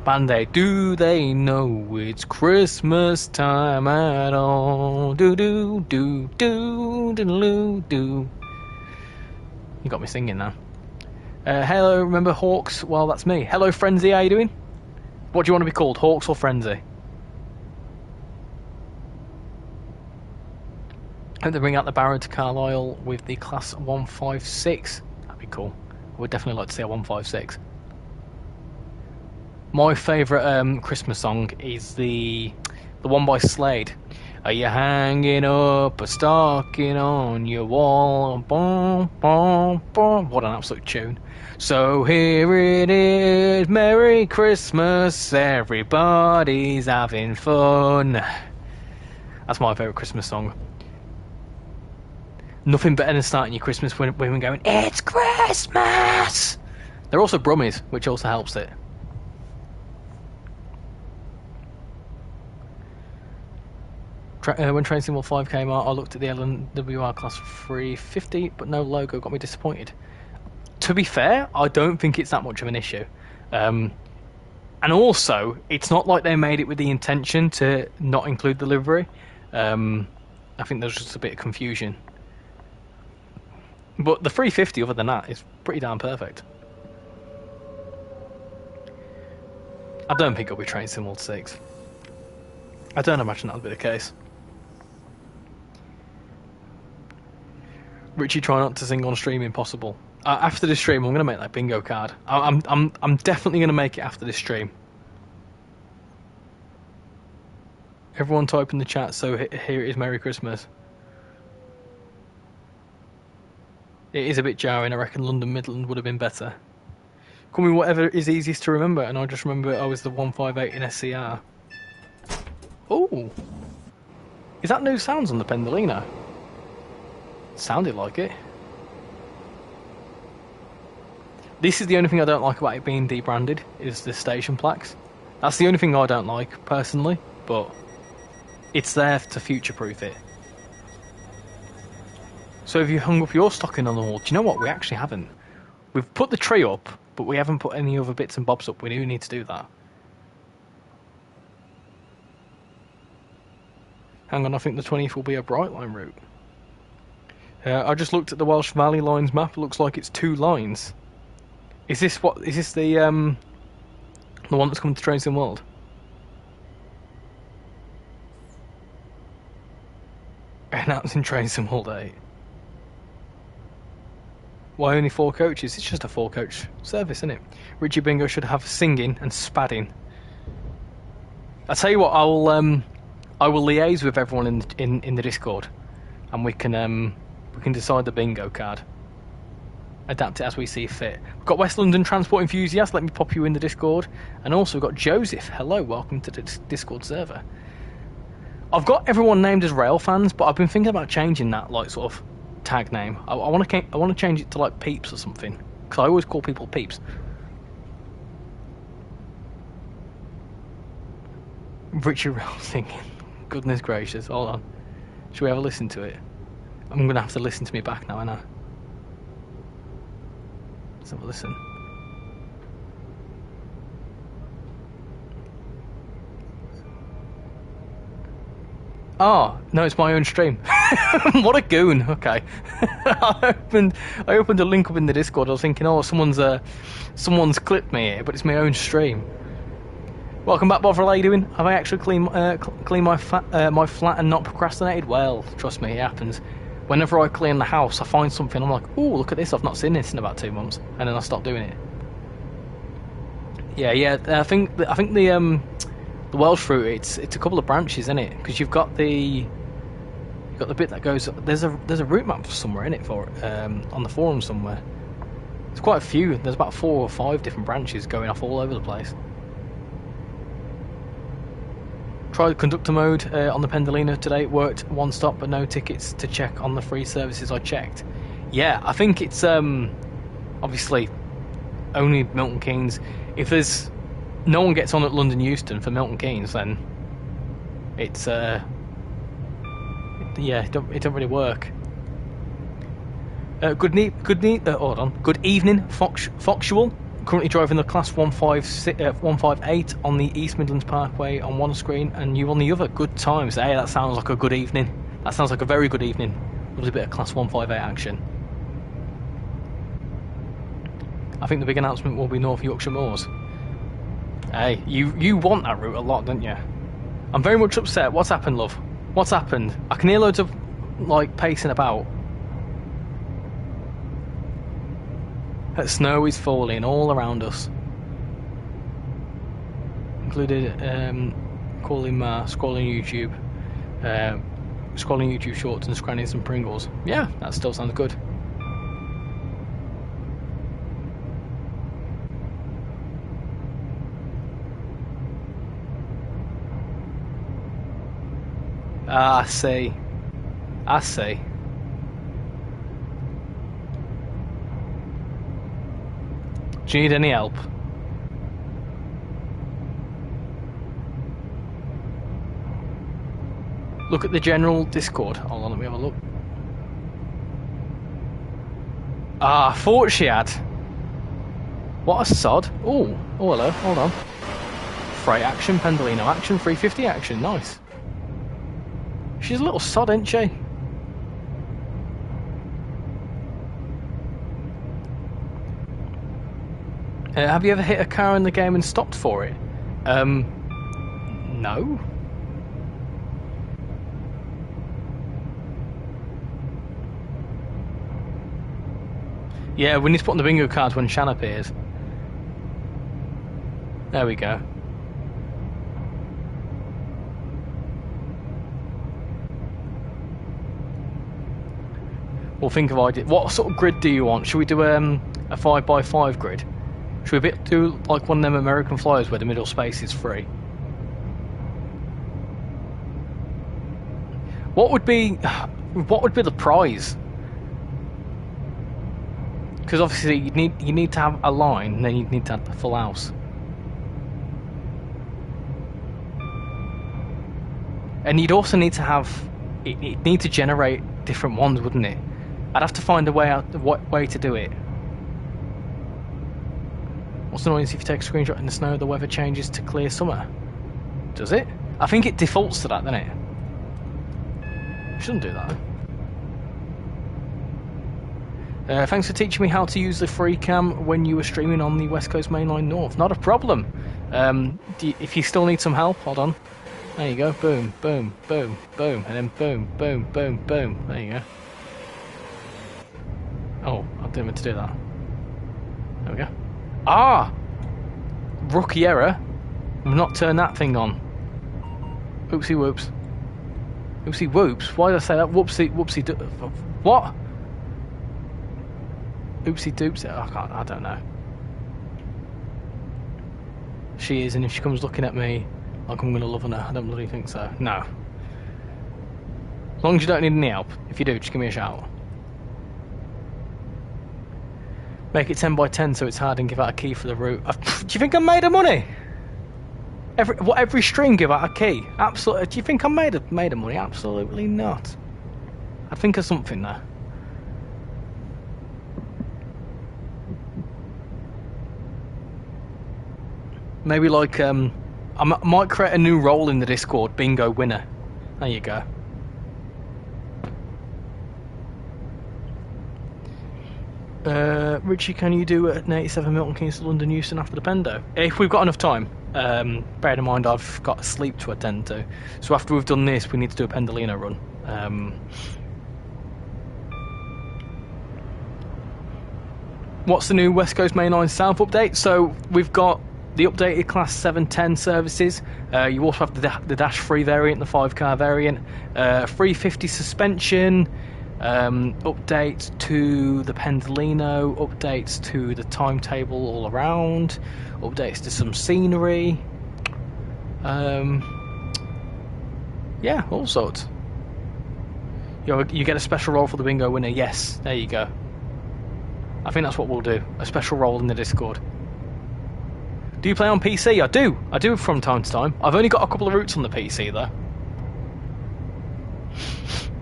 Band-Aid. Do they know it's Christmas time at all? Do do do do do do do. You got me singing now. Hello, remember Hawks? Well, that's me. Hello, Frenzy. How you doing? What do you want to be called, Hawks or Frenzy? Hope they bring out the Barrow to Carlisle with the Class 156. That'd be cool. I would definitely like to see a 156. My favourite Christmas song is the one by Slade. Are you hanging up a stocking on your wall? Boom, boom, boom. What an absolute tune. So here it is, Merry Christmas, everybody's having fun. That's my favourite Christmas song. Nothing better than starting your Christmas when women going, it's Christmas! They're also Brummies, which also helps it. When Train Sim World 5 came out, I looked at the LNWR Class 350, but no logo, got me disappointed. To be fair, I don't think it's that much of an issue. And also, it's not like they made it with the intention to not include the livery. I think there's just a bit of confusion. But the 350, other than that, is pretty damn perfect. I don't think it'll be Train Sim World 6. I don't imagine that'll be the case. Richie, try not to sing on stream, impossible. After this stream, I'm going to make that bingo card. I'm definitely going to make it after this stream. Everyone type in the chat, so here it is, Merry Christmas. It is a bit jarring. I reckon London Midland would have been better. Call me whatever is easiest to remember, and I just remember I was the 158 in SCR. Oh! Is that new sounds on the Pendolino? Sounded like it. This is the only thing I don't like about it being debranded, is the station plaques. That's the only thing I don't like, personally, but it's there to future-proof it. So have you hung up your stocking on the wall? Do you know what? We actually haven't. We've put the tree up, but we haven't put any other bits and bobs up. We do need to do that. Hang on, I think the 20th will be a bright line route. I just looked at the Welsh Valley Lines map. It looks like it's 2 lines. Is this what? Is this the one that's coming to trainsimworld? Announcing trainsimworld 8. Why only 4 coaches? It's just a 4-coach service, isn't it? Richie Bingo should have singing and spadding. I tell you what, I will liaise with everyone in the Discord, and we can decide the bingo card. Adapt it as we see fit. We've got West London Transport Enthusiast. Let me pop you in the Discord, and also we've got Joseph. Hello, welcome to the Discord server. I've got everyone named as rail fans, but I've been thinking about changing that like sort of tag name. I want to change it to like Peeps or something, because I always call people Peeps. RichyRail singing. Goodness gracious, hold on. Should we have a listen to it? I'm going to have to listen to me back now, ain't I? Let's have a listen. Oh, no, it's my own stream. What a goon. Okay. I opened a link up in the Discord. I was thinking, oh, someone's clipped me here, but it's my own stream. Welcome back, Bovril. How you doing? Have I actually cleaned my flat and not procrastinated? Well, trust me, it happens. Whenever I clean the house, I find something. I'm like, oh, look at this. I've not seen this in about 2 months, and then I stop doing it. Yeah. I think the Welsh route, it's a couple of branches, isn't it? Because you've got the bit that goes. There's a route map somewhere in it for on the forum somewhere. There's quite a few. There's about 4 or 5 different branches going off all over the place. Tried conductor mode on the Pendolino today. It worked one stop, but no tickets to check on the free services I checked. Yeah, I think it's obviously only Milton Keynes. If there's no one gets on at London Euston for Milton Keynes, then it's yeah, it don't really work. Good evening, Foxual. Currently driving the Class 158 on the East Midlands Parkway on one screen, and you on the other. Good times. Hey, that sounds like a good evening. That sounds like a very good evening. Lovely bit of Class 158 action. I think the big announcement will be North Yorkshire Moors. Hey, you want that route a lot, don't you? I'm very much upset. What's happened, love? What's happened? I can hear loads of like pacing about. Snow is falling all around us. Included calling scrolling YouTube, scrolling YouTube shorts and scranning some Pringles. Yeah, that still sounds good. I see. Do you need any help? Look at the general Discord. Hold on, let me have a look. I thought she had. What a sod. Oh, hello, hold on. Freight action, Pendolino action, 350 action, nice. She's a little sod, ain't she? Have you ever hit a car in the game and stopped for it? No. Yeah, we need to put on the bingo cards when Shan appears. There we go. We'll think of ideas. What sort of grid do you want? Should we do a 5x5 grid? Should we do like one of them American flyers where the middle space is free? What would be the prize? Because obviously you need to have a line, and then you need to have the full house. And you'd also need to have it need to generate different ones, wouldn't it? I'd have to find a way out, what way to do it. What's the noise if you take a screenshot in the snow? The weather changes to clear summer. Does it? I think it defaults to that, doesn't it? Shouldn't do that. Thanks for teaching me how to use the free cam when you were streaming on the West Coast Mainline North. Not a problem. If you still need some help, hold on. There you go. Boom, boom, boom, boom, and then boom, boom, boom, boom. There you go. Oh, I didn't mean to do that. There we go. Ah! Rookie error. I've not turned that thing on. Oopsie whoops. Oopsie whoops? Why did I say that? Whoopsie what? Oopsie doopsie. I don't know. She is, and if she comes looking at me like I'm going to love her, I don't bloody think so. No. As long as you don't need any help. If you do, just give me a shout. Make it 10 by 10 so it's hard and give out a key for the route. Do you think I made of money? Every stream give out a key? Absolutely. Do you think I made of money? Absolutely not. I think of something there. Maybe like I might create a new role in the Discord, bingo winner. There you go. Richie, can you do an 87 Milton Keynes to London Euston after the Pendo? If we've got enough time. Bear in mind I've got sleep to attend to. So after we've done this, we need to do a Pendolino run. What's the new West Coast Mainline South update? So we've got the updated Class 710 services. You also have the Dash 3 variant, the 5-car variant, 350 suspension, updates to the Pendolino, updates to the timetable all around, updates to some scenery. Yeah, all sorts. You get a special role for the bingo winner. Yes, there you go. I think that's what we'll do. A special role in the Discord. Do you play on PC? I do from time to time. I've only got a couple of routes on the PC though.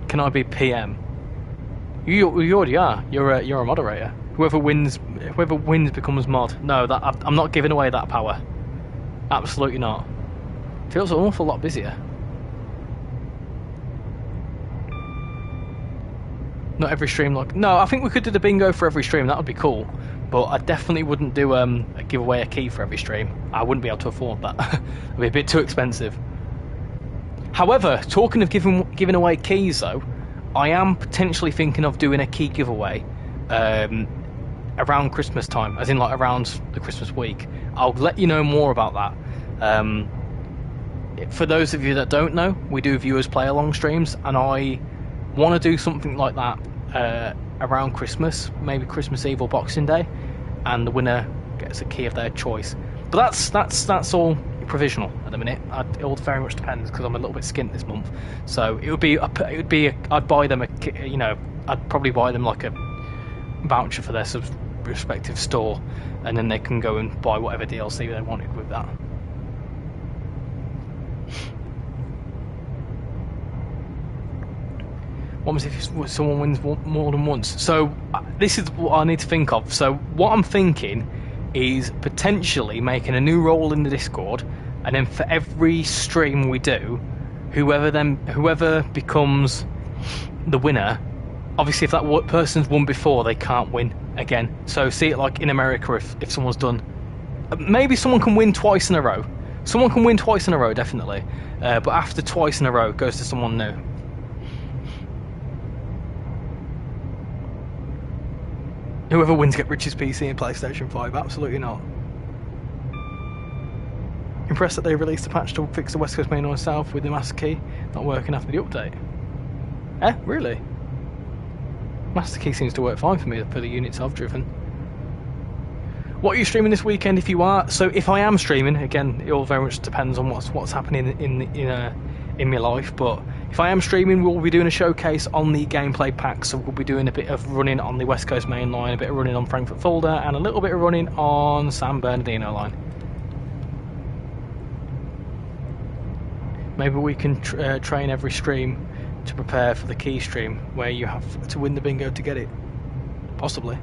Can I be PM? You already are. You're a moderator. Whoever wins becomes mod. No, I'm not giving away that power. Absolutely not. Feels an awful lot busier. Not every stream like... No, I think we could do the bingo for every stream. That would be cool. But I definitely wouldn't do a give away a key for every stream. I wouldn't be able to afford that. It'd be a bit too expensive. However, talking of giving away keys though, I am potentially thinking of doing a key giveaway around Christmas time, as in like around the Christmas week. I'll let you know more about that. For those of you that don't know, we do viewers play along streams, and I want to do something like that around Christmas, maybe Christmas Eve or Boxing Day, and the winner gets a key of their choice. But that's all provisional at the minute. It all very much depends because I'm a little bit skint this month. So I'd buy them I'd probably buy them like a voucher for their respective store, and then they can go and buy whatever DLC they wanted with that. What was if someone wins more than once? So this is what I need to think of. So what I'm thinking is potentially making a new role in the Discord, and then for every stream we do, whoever becomes the winner, obviously if that person's won before, they can't win again. So see it like in America, if someone's done, maybe someone can win twice in a row. Someone can win twice in a row, definitely. But after twice in a row, it goes to someone new. Whoever wins get Rich's PC and PlayStation 5. Absolutely not. Impressed that they released a patch to fix the West Coast Mainline South with the master key not working after the update. Really? Master key seems to work fine for me for the units I've driven. What are you streaming this weekend if you are? So if I am streaming, again, it all very much depends on what's happening in my life. But if I am streaming, we'll be doing a showcase on the gameplay pack. So we'll be doing a bit of running on the West Coast Main Line, a bit of running on Frankfurt Fulda, and a little bit of running on San Bernardino line. Maybe we can train every stream to prepare for the key stream, where you have to win the bingo to get it. Possibly.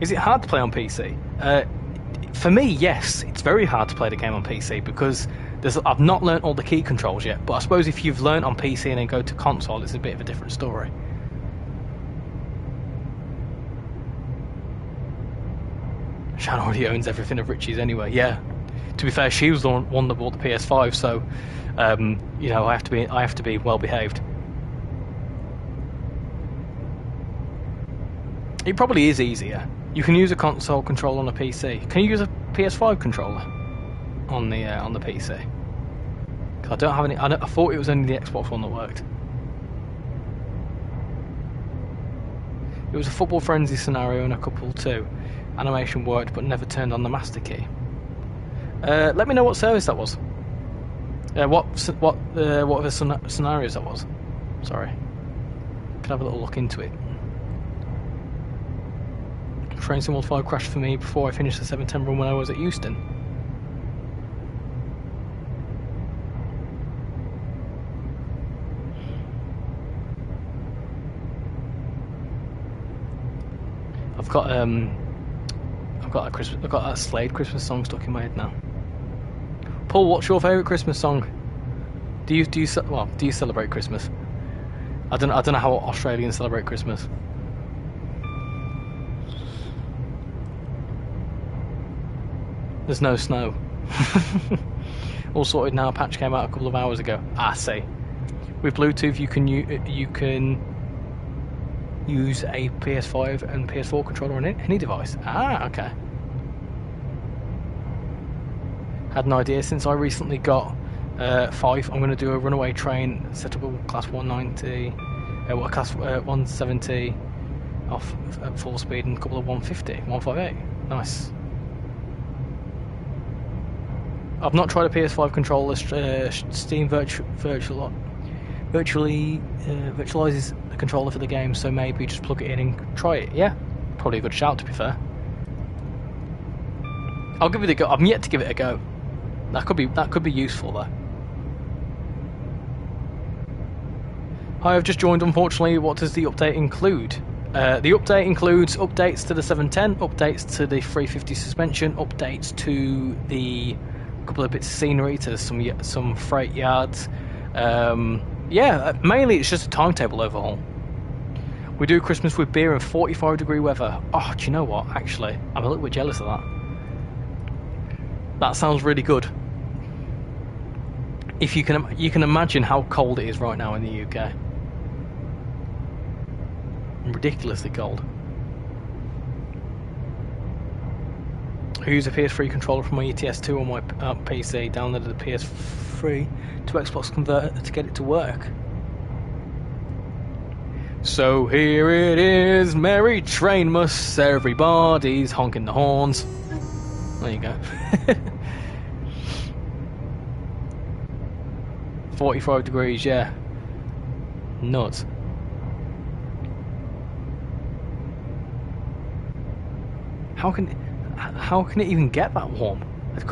Is it hard to play on PC? For me, yes. It's very hard to play the game on PC because I've not learnt all the key controls yet. But I suppose if you've learnt on PC and then go to console, it's a bit of a different story. Shan already owns everything of Richie's anyway. Yeah. To be fair, she was the one that bought the PS5, so you know, I have to be well behaved. It probably is easier. You can use a console controller on a PC. Can you use a PS5 controller on the PC? 'Cause I don't have any. I thought it was only the Xbox one that worked. It was a Football Frenzy scenario and a couple too. Animation worked, but never turned on the master key. Let me know what service that was. What are the scenarios that was? Sorry. Could have a little look into it. Train Sim World 5 crashed for me before I finished the 710 run when I was at Euston. I've got that Slade Christmas song stuck in my head now. Paul, what's your favourite Christmas song? Do you celebrate Christmas? I don't know how Australians celebrate Christmas. There's no snow. All sorted now. Patch came out a couple of hours ago. I see. With Bluetooth, you can use a PS5 and PS4 controller on any device. Ah, okay. Had an idea since I recently got 5. I'm going to do a runaway train, set up a class 190, class 170 off at full speed, and a couple of 158. Nice. I've not tried a PS5 controller. Steam virtualizes the controller for the game, so maybe just plug it in and try it. Yeah, probably a good shout, to be fair. I'll give it a go. I'm yet to give it a go. That could be useful though. Hi, I've just joined. Unfortunately, what does the update include? The update includes updates to the 710, updates to the 350 suspension, updates to the couple of bits of scenery, to some freight yards. Yeah, mainly it's just a timetable overhaul. We do Christmas with beer and 45-degree weather. Oh, do you know what? Actually, I'm a little bit jealous of that. That sounds really good. If you can imagine how cold it is right now in the UK. Ridiculously cold. I use a PS3 controller from my ETS2 on my PC, downloaded the PS3 to Xbox converter to get it to work. So here it is, merry trainmas, everybody's honking the horns. There you go. 45 degrees, yeah. Nuts. How can it even get that warm?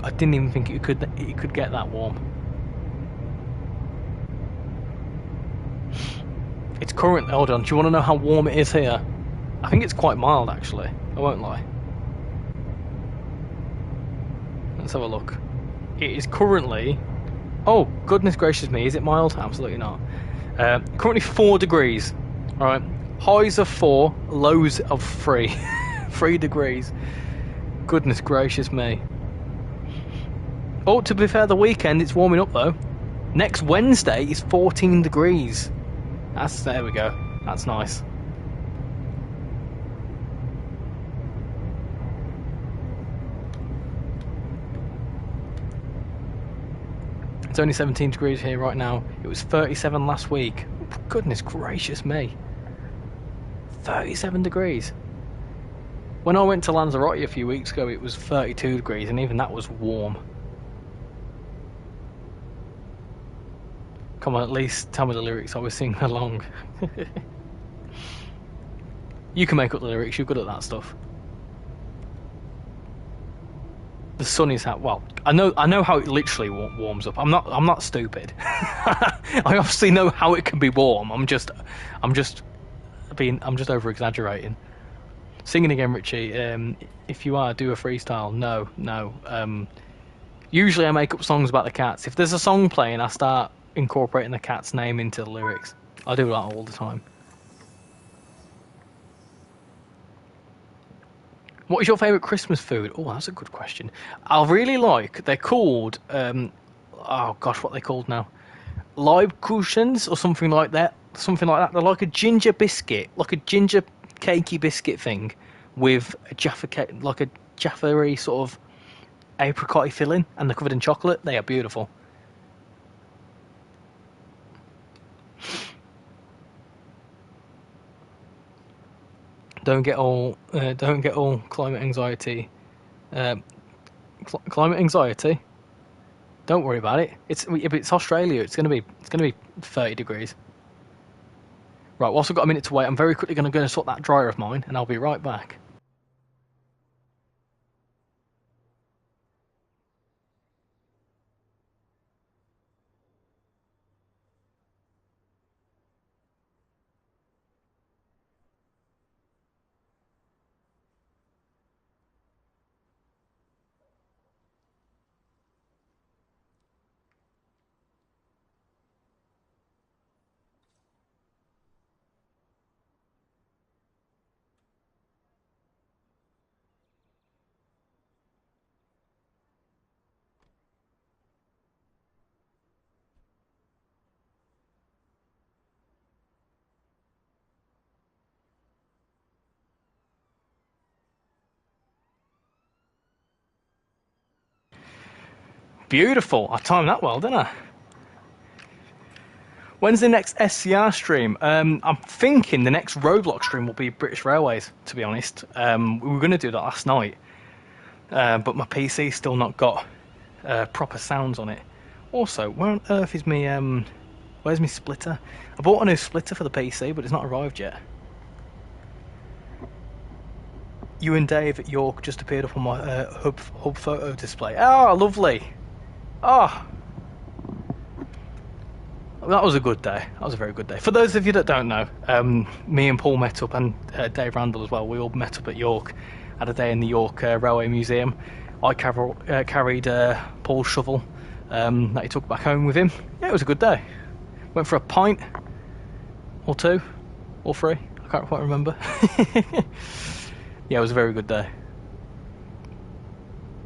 I didn't even think it could get that warm. It's currently, hold on, do you want to know how warm it is here? I think it's quite mild actually, I won't lie. Let's have a look. It is currently, oh goodness gracious me, is it mild? Absolutely not. Currently 4 degrees. Alright, highs of 4, lows of 3. 3 degrees. Goodness gracious me. Oh, to be fair, the weekend it's warming up though. Next Wednesday is 14 degrees. There we go. That's nice. It's only 17 degrees here right now. It was 37 last week. Goodness gracious me. 37 degrees. When I went to Lanzarote a few weeks ago, it was 32 degrees, and even that was warm. Come on, at least tell me the lyrics. I was singing along. You can make up the lyrics. You're good at that stuff. The sun is out. Well, I know how it literally warms up. I'm not stupid. I obviously know how it can be warm. I'm just over exaggerating. Singing again, Richie. If you are, do a freestyle. No. Usually I make up songs about the cats. If there's a song playing, I start incorporating the cat's name into the lyrics. I do that all the time. What is your favourite Christmas food? Oh, that's a good question. I really like. They're called. Oh gosh, what are they called now? Leibkuchens or something like that. They're like a ginger biscuit, like a ginger cakey biscuit thing, with a like a Jaffa-y sort of apricot filling, and they're covered in chocolate. They are beautiful. Don't get all climate anxiety. Climate anxiety. Don't worry about it. It's Australia. It's gonna be 30 degrees. Right. Whilst I've got a minute to wait, I'm very quickly going to go and sort that dryer of mine, and I'll be right back. Beautiful. I timed that well, didn't I? When's the next SCR stream? I'm thinking the next Roblox stream will be British Railways, to be honest. We were going to do that last night, but my PC's still not got proper sounds on it. Also, where on earth is me... where's my splitter? I bought a new splitter for the PC, but it's not arrived yet. You and Dave at York just appeared up on my hub photo display. Oh, lovely. Oh, that was a good day. That was a very good day. For those of you that don't know, me and Paul met up, and Dave Randall as well. We all met up at York, had a day in the York Railway Museum. I carried Paul's shovel that he took back home with him. Yeah, it was a good day. Went for a pint or two or three. I can't quite remember. Yeah, it was a very good day.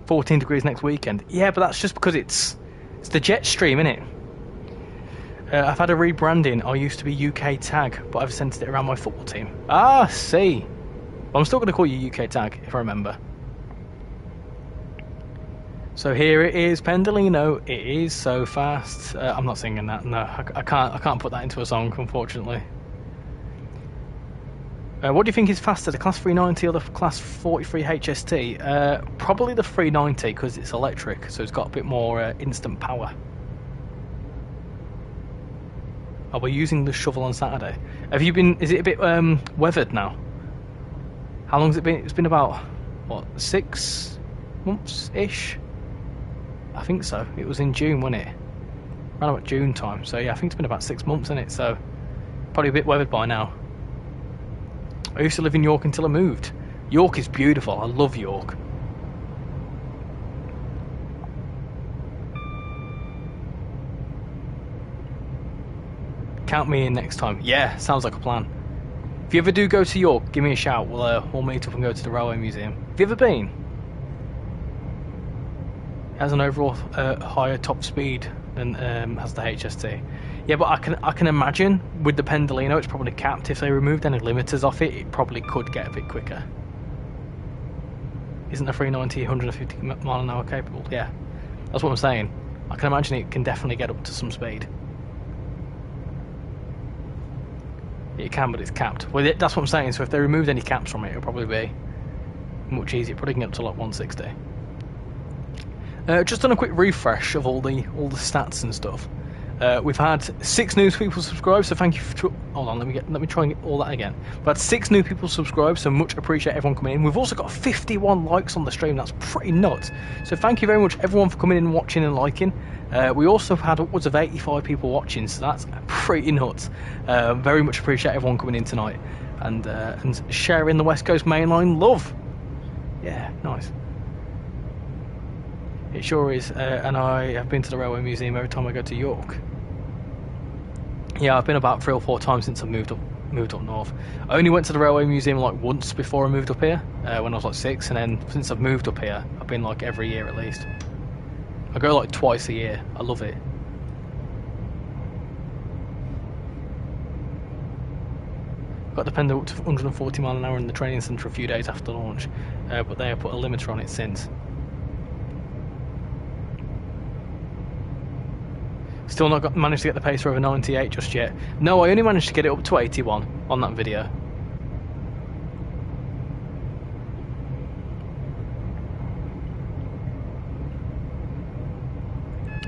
14 degrees next weekend. Yeah, but that's just because it's the jet stream, innit? I've had a rebranding. I used to be UK Tag, but I've centred it around my football team. Ah, see. Well, I'm still going to call you UK Tag, if I remember. So here it is, Pendolino. It is so fast. I'm not singing that. No, I can't put that into a song, unfortunately. What do you think is faster, the Class 390 or the Class 43 HST? Probably the 390, because it's electric, so it's got a bit more instant power. Oh, we're using the shovel on Saturday. Have you been... Is it a bit weathered now? How long has it been? It's been about, what, 6 months-ish? I think so. It was in June, wasn't it? Around about June time. So, yeah, I think it's been about 6 months, isn't it? So, probably a bit weathered by now. I used to live in York until I moved. York is beautiful. I love York. Count me in next time. Yeah, sounds like a plan. If you ever do go to York, give me a shout. We'll meet up and go to the Railway Museum. Have you ever been? It has an overall higher top speed than has the HST. Yeah, but I can imagine with the Pendolino, it's probably capped. If they removed any limiters off it, it probably could get a bit quicker. Isn't the 390 150 mile an hour capable? Yeah, that's what I'm saying. I can imagine it can definitely get up to some speed. It can, but it's capped. Well, that's what I'm saying. So if they removed any caps from it, it'll probably be much easier. Probably can get up to like 160. Just done a quick refresh of all the stats and stuff. We've had 6 new people subscribe, so thank you for... Hold on, let me try and get all that again. We've had 6 new people subscribe, so much appreciate everyone coming in. We've also got 51 likes on the stream. That's pretty nuts. So thank you very much everyone for coming in and watching and liking. We also had upwards of 85 people watching, so that's pretty nuts. Very much appreciate everyone coming in tonight and sharing the West Coast Mainline love. Yeah, nice. It sure is, and I have been to the Railway Museum every time I go to York. Yeah, I've been about 3 or 4 times since I moved up north. I only went to the Railway Museum like once before I moved up here, when I was like 6, and then since I've moved up here, I've been like every year at least. I go like twice a year. I love it. Got the Pendolino up to 140 mile an hour in the training centre a few days after launch, but they have put a limiter on it since. Still not managed to get the pacer over 98 just yet. No, I only managed to get it up to 81 on that video.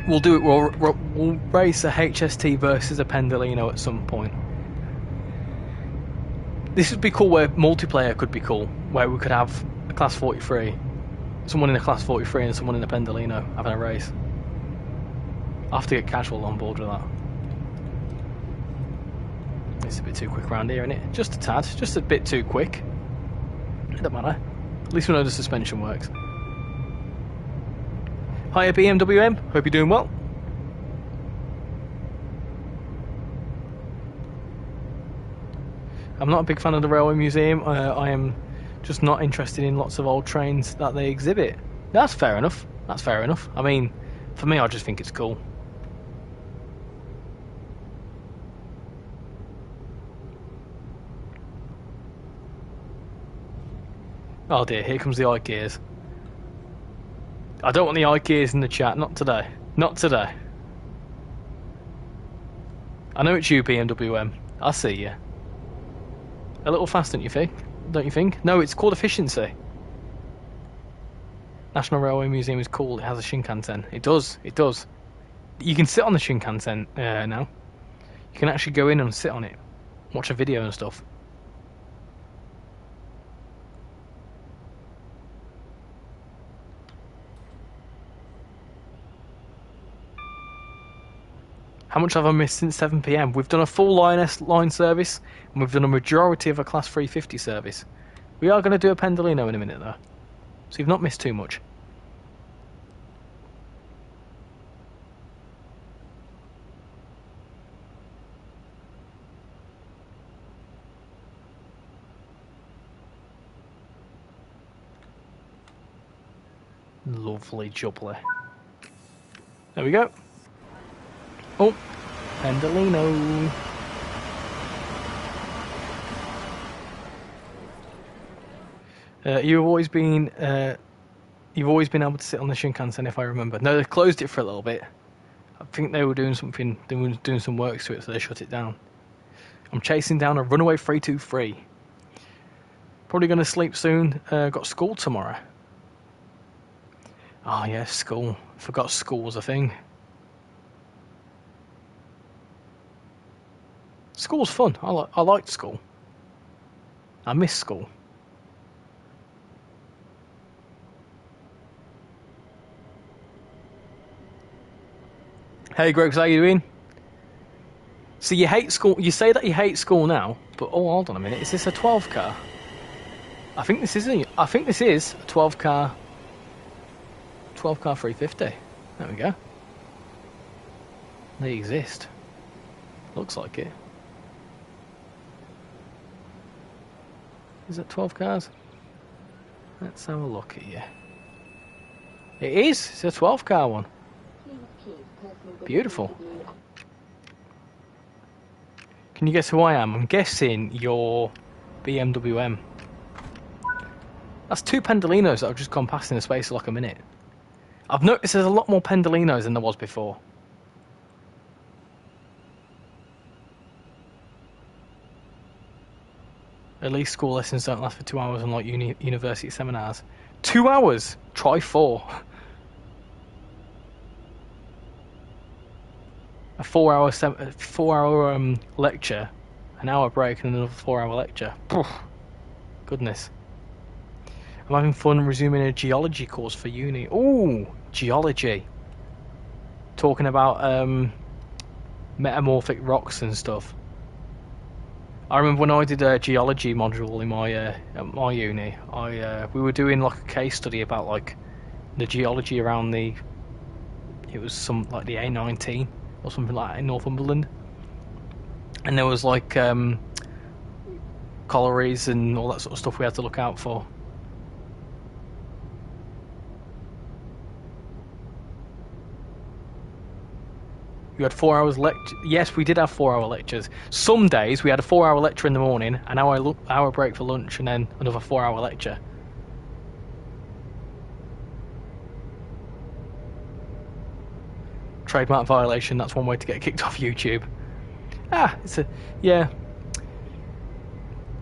We'll do it. We'll race a HST versus a Pendolino at some point. This would be cool where multiplayer could be cool, where we could have a class 43, someone in a class 43 and someone in a Pendolino having a race. I'll have to get casual on board with that. It's a bit too quick around here, isn't it? Just a tad, just a bit too quick. It doesn't matter. At least we know the suspension works. Hiya BMWM, hope you're doing well. I'm not a big fan of the Railway Museum. I am just not interested in lots of old trains that they exhibit. That's fair enough. That's fair enough. I mean, for me, I just think it's cool. Oh dear, here comes the eye gears. I don't want the eye gears in the chat, not today. Not today. I know it's you, BMWM. I see you. A little fast, don't you think? No, it's called efficiency. National Railway Museum is cool. It has a Shinkansen. It does. It does. You can sit on the Shinkansen now. You can actually go in and sit on it. Watch a video and stuff. How much have I missed since 7 PM? We've done a full Lioness line service, and we've done a majority of a Class 350 service. We are going to do a Pendolino in a minute, though. So you've not missed too much. Lovely jubbly. There we go. Oh, Pendolino. You've always been able to sit on the Shinkansen, if I remember. No, they closed it for a little bit. I think they were doing something. They were doing some works to it, so they shut it down. I'm chasing down a runaway 323. Probably going to sleep soon. Got school tomorrow. Oh yeah, school. Forgot school was a thing. School's fun. I liked school. I miss school. Hey Greggs, how you doing? So you hate school. You say that you hate school now, but oh, hold on a minute. Is this a 12 car? I think this is a 12 car. 12 car 350. There we go. They exist. Looks like it. Is it 12 cars? Let's have a look at you. It is. It's a 12 car one. Beautiful. Can you guess who I am? I'm guessing you're BMWM. That's 2 Pendolinos that have just gone past in the space of like a minute. I've noticed there's a lot more Pendolinos than there was before. At least school lessons don't last for 2 hours unlike university seminars. 2 hours? Try 4. A 4-hour lecture, an hour break, and another 4-hour lecture. Goodness. I'm having fun resuming a geology course for uni. Ooh, geology. Talking about metamorphic rocks and stuff. I remember when I did a geology module in my at my uni, we were doing like a case study about like the geology around it was some like the A19 or something like that in Northumberland, and there was like collieries and all that sort of stuff we had to look out for. You had 4 hours lecture. Yes, we did have 4-hour lectures. Some days we had a 4-hour lecture in the morning, an hour break for lunch, and then another 4-hour lecture. Trademark violation. That's one way to get kicked off YouTube. Yeah.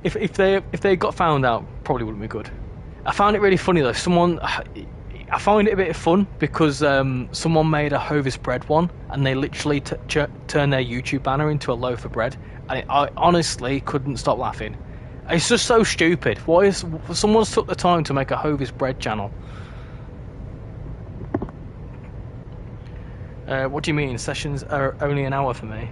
If they got found out, probably wouldn't be good. I found it really funny though. I find it a bit of fun because someone made a Hovis bread one, and they literally turned their YouTube banner into a loaf of bread, and I honestly couldn't stop laughing. It's just so stupid. Why is someone's took the time to make a Hovis bread channel? What do you mean? Sessions are only an hour for me.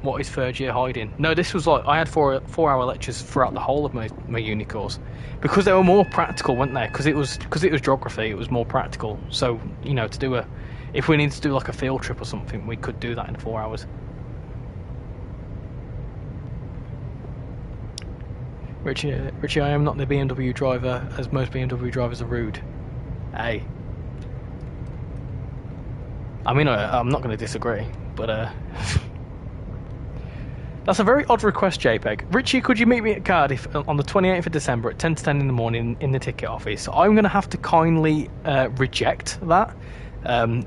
What is third year hiding? No, this was like I had 4-hour lectures throughout the whole of my uni course because they were more practical, weren't they? Because it was geography, it was more practical. So if we needed to do like a field trip or something, we could do that in 4 hours. Richie, I am not the BMW driver, as most BMW drivers are rude. Hey. I mean, I'm not going to disagree, but that's a very odd request, JPEG. Richie, could you meet me at Cardiff on the 28th of December at 10 to 10 in the morning in the ticket office? I'm going to have to kindly reject that,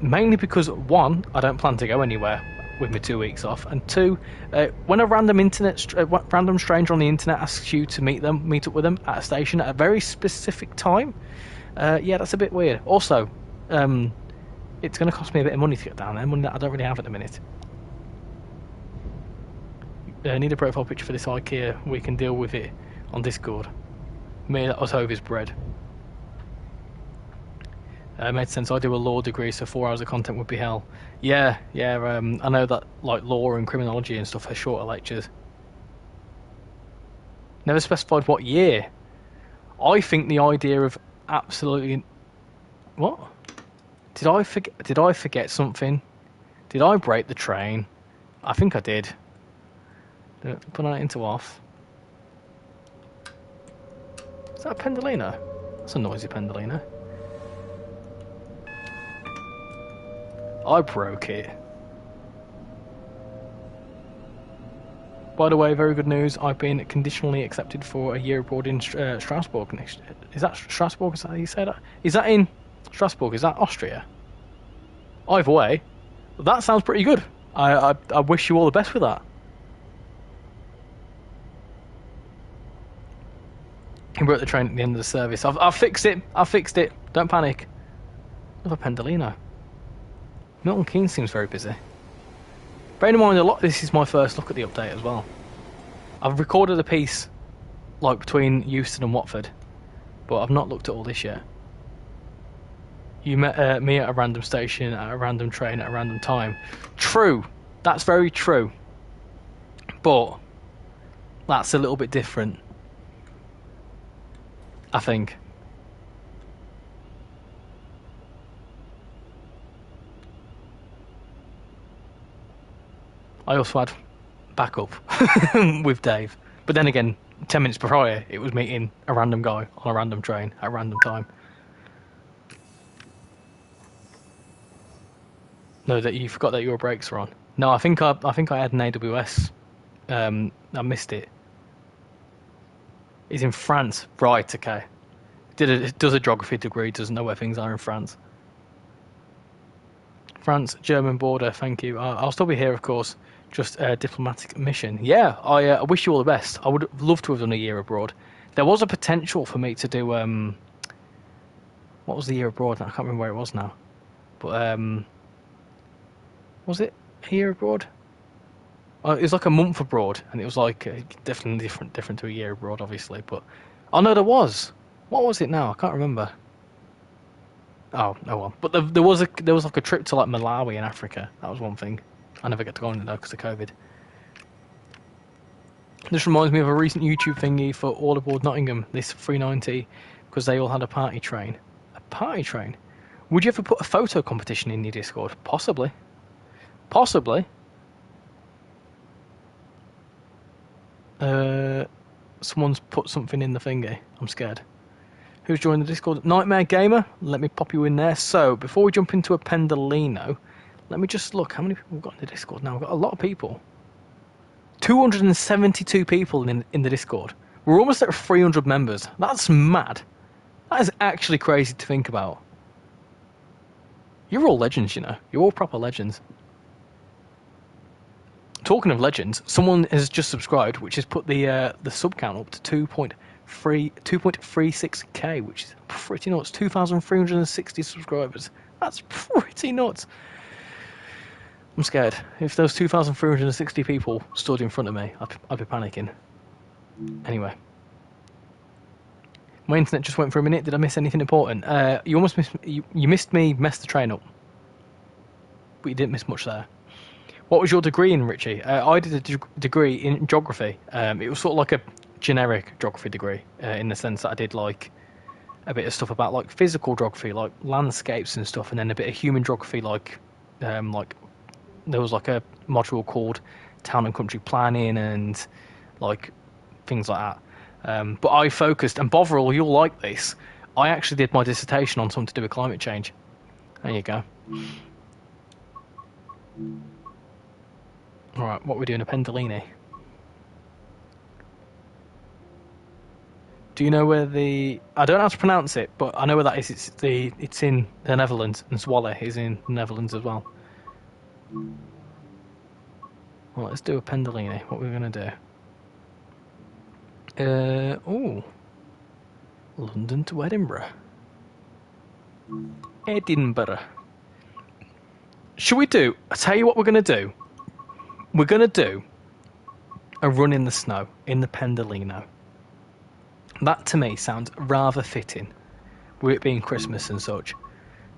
mainly because, one, I don't plan to go anywhere with my 2 weeks off, and two, when a random stranger on the internet asks you to meet up with them at a station at a very specific time, yeah, that's a bit weird. Also, it's going to cost me a bit of money to get down there, money that I don't really have at the minute. Need a profile picture for this IKEA. We can deal with it on Discord. Me, that was Hovis bread. Made sense. I do a law degree, so 4 hours of content would be hell. Yeah. I know that like law and criminology and stuff are shorter lectures. Never specified what year. I think the idea of absolutely. What? Did I forget something? Did I break the train? I think I did. Put that into off. Is that a Pendolino? That's a noisy Pendolino. I broke it. By the way, very good news. I've been conditionally accepted for a year abroad in Strasbourg next. Is that Strasbourg? Is that how you say that? Is that in Strasbourg? Is that Austria? Either way, that sounds pretty good. I wish you all the best with that. He broke the train at the end of the service. I've fixed it. Don't panic. Another Pendolino. Milton Keynes seems very busy. Bear in mind, this is my first look at the update as well. I've recorded a piece like between Euston and Watford, but I've not looked at all this yet. You met me at a random station, at a random train, at a random time. True. That's very true. But that's a little bit different, I think. I also had backup with Dave. But then again, 10 minutes prior, it was meeting a random guy on a random train at a random time. No, that you forgot that your brakes were on. No, I think I had an AWS. I missed it. He's in France. Right, okay. Does a geography degree, doesn't know where things are in France. France, German border, thank you. I'll still be here, of course. Just a diplomatic mission. Yeah, I wish you all the best. I would have loved to have done a year abroad. There was a potential for me to do what was the year abroad? I can't remember where it was now. But was it a year abroad? It was like a month abroad, and it was like definitely different to a year abroad, obviously. But oh no, there was. What was it now? I can't remember. Oh well. But there was like a trip to like Malawi in Africa. That was one thing. I never get to go on it though because of COVID. This reminds me of a recent YouTube thingy for All Aboard Nottingham. This 390 because they all had a party train. A party train. Would you ever put a photo competition in your Discord? Possibly. Possibly. Someone's put something in the thingy. I'm scared. Who's joined the Discord? Nightmare Gamer. Let me pop you in there. So, before we jump into a Pendolino, let me just look. How many people we've got in the Discord now? We've got a lot of people. 272 people in the Discord. We're almost at 300 members. That's mad. That is actually crazy to think about. You're all legends, you know. You're all proper legends. Talking of legends, someone has just subscribed, which has put the sub count up to 2.36k, which is pretty nuts. 2,360 subscribers. That's pretty nuts. I'm scared. If those 2,360 people stood in front of me, I'd be panicking. Anyway. My internet just went for a minute. Did I miss anything important? You almost missed... You missed me mess the train up. But you didn't miss much there. What was your degree in, Richie? I did a degree in geography. It was sort of like a generic geography degree, in the sense that I did like a bit of stuff about like physical geography, like landscapes and stuff, and then a bit of human geography, like there was like a module called town and country planning and like things like that. But I focused, and Bovril, you'll like this, I actually did my dissertation on something to do with climate change. There you go. Alright, what are we doing? A Pendolino. Do you know where the... I don't know how to pronounce it, but I know where that is. It's in the Netherlands, and Zwolle is in the Netherlands as well. Well, let's do a Pendolino. What we're going to do... London to Edinburgh. Edinburgh. Should we do... I'll tell you what we're going to do. We're going to do a run in the snow, in the Pendolino. That, to me, sounds rather fitting, with it being Christmas and such.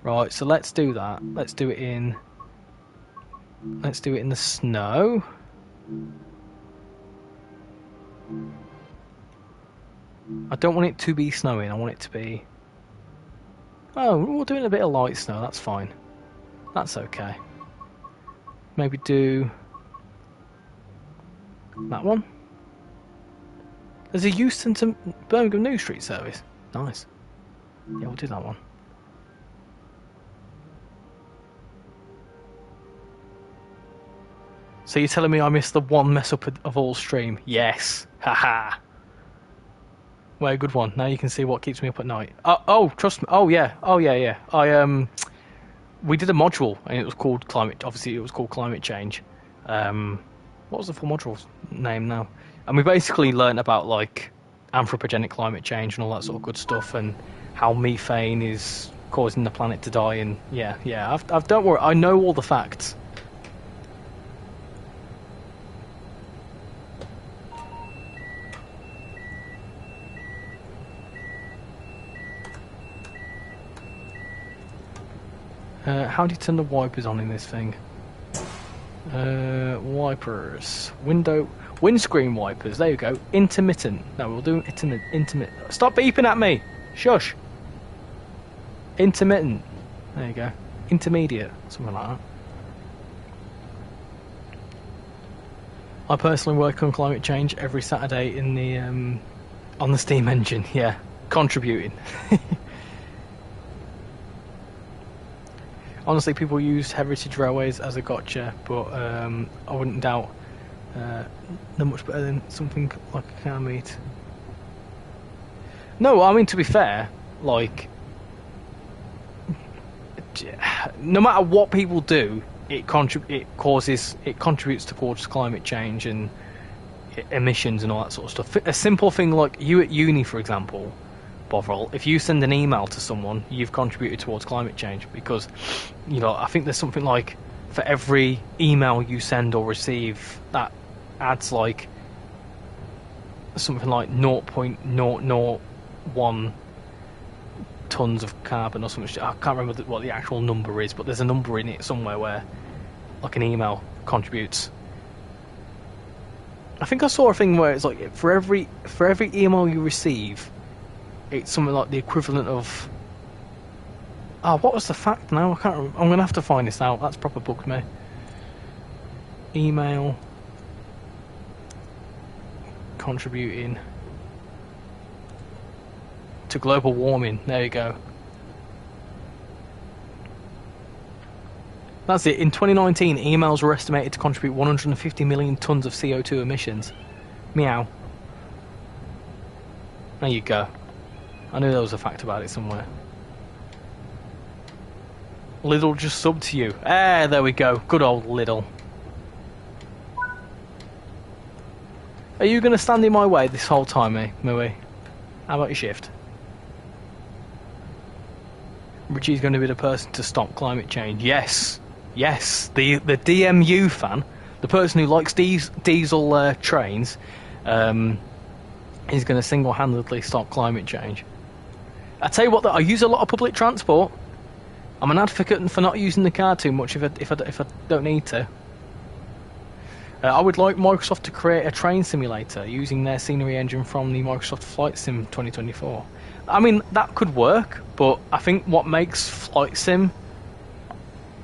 Right, so let's do that. Let's do it in the snow. I don't want it to be snowing, I want it to be... Oh, we're doing a bit of light snow, that's fine. That's okay. Maybe do... that one. There's a Euston to Birmingham New Street service. Nice. Yeah, we'll do that one. So you're telling me I missed the one mess up of all stream? Yes. Haha. Well, good one. Now you can see what keeps me up at night. Oh, trust me. Oh yeah. We did a module and it was called climate. Obviously, it was called climate change. What was the full module's name now? And we basically learned about like anthropogenic climate change and all that sort of good stuff, and how methane is causing the planet to die. And yeah. I've don't worry. I know all the facts. How do you turn the wipers on in this thing? Wipers. Windscreen wipers. There you go. Intermittent. No, we'll do intermittent. Stop beeping at me! Shush! Intermittent. There you go. Intermediate. Something like that. I personally work on climate change every Saturday in the on the steam engine. Yeah. Contributing. Honestly, people use heritage railways as a gotcha, but I wouldn't doubt they're much better than something like a car meet. No, I mean, to be fair, like, no matter what people do, it contributes towards climate change and emissions and all that sort of stuff. A simple thing like you at uni, for example, Bovril, if you send an email to someone, you've contributed towards climate change, because, you know, I think there's something like, for every email you send or receive, that adds like something like 0.001 tons of carbon or something. I can't remember what the actual number is, but there's a number in it somewhere where like an email contributes. I think I saw a thing where it's like for every email you receive, it's something like the equivalent of, what was the fact now? I can't remember. I'm gonna have to find this out. That's proper bugged me. Email contributing to global warming. There you go. That's it. In 2019, emails were estimated to contribute 150 million tons of CO2 emissions. Meow. There you go. I knew there was a fact about it somewhere. Lidl just subbed to you. There we go. Good old Lidl. Are you going to stand in my way this whole time, Mui? How about your shift? Richie's going to be the person to stop climate change. Yes. Yes. The DMU fan, the person who likes diesel trains, is going to single-handedly stop climate change. I tell you what, though, I use a lot of public transport. I'm an advocate for not using the car too much if I don't need to. I would like Microsoft to create a train simulator using their scenery engine from the Microsoft Flight Sim 2024. I mean, that could work, but I think what makes Flight Sim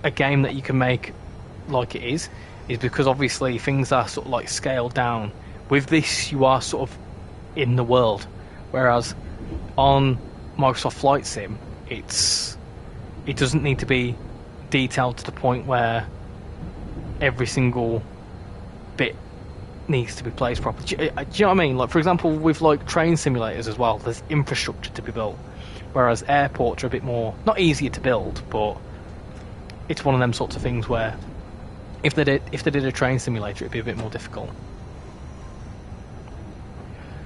a game that you can make like it is because obviously things are sort of like scaled down. With this, you are sort of in the world, whereas on Microsoft Flight Sim, it doesn't need to be detailed to the point where every single bit needs to be placed properly. Do you know what I mean? Like, for example, with like train simulators as well, there's infrastructure to be built, whereas airports are a bit more, not easier to build, but it's one of them sorts of things where if they did a train simulator, it'd be a bit more difficult.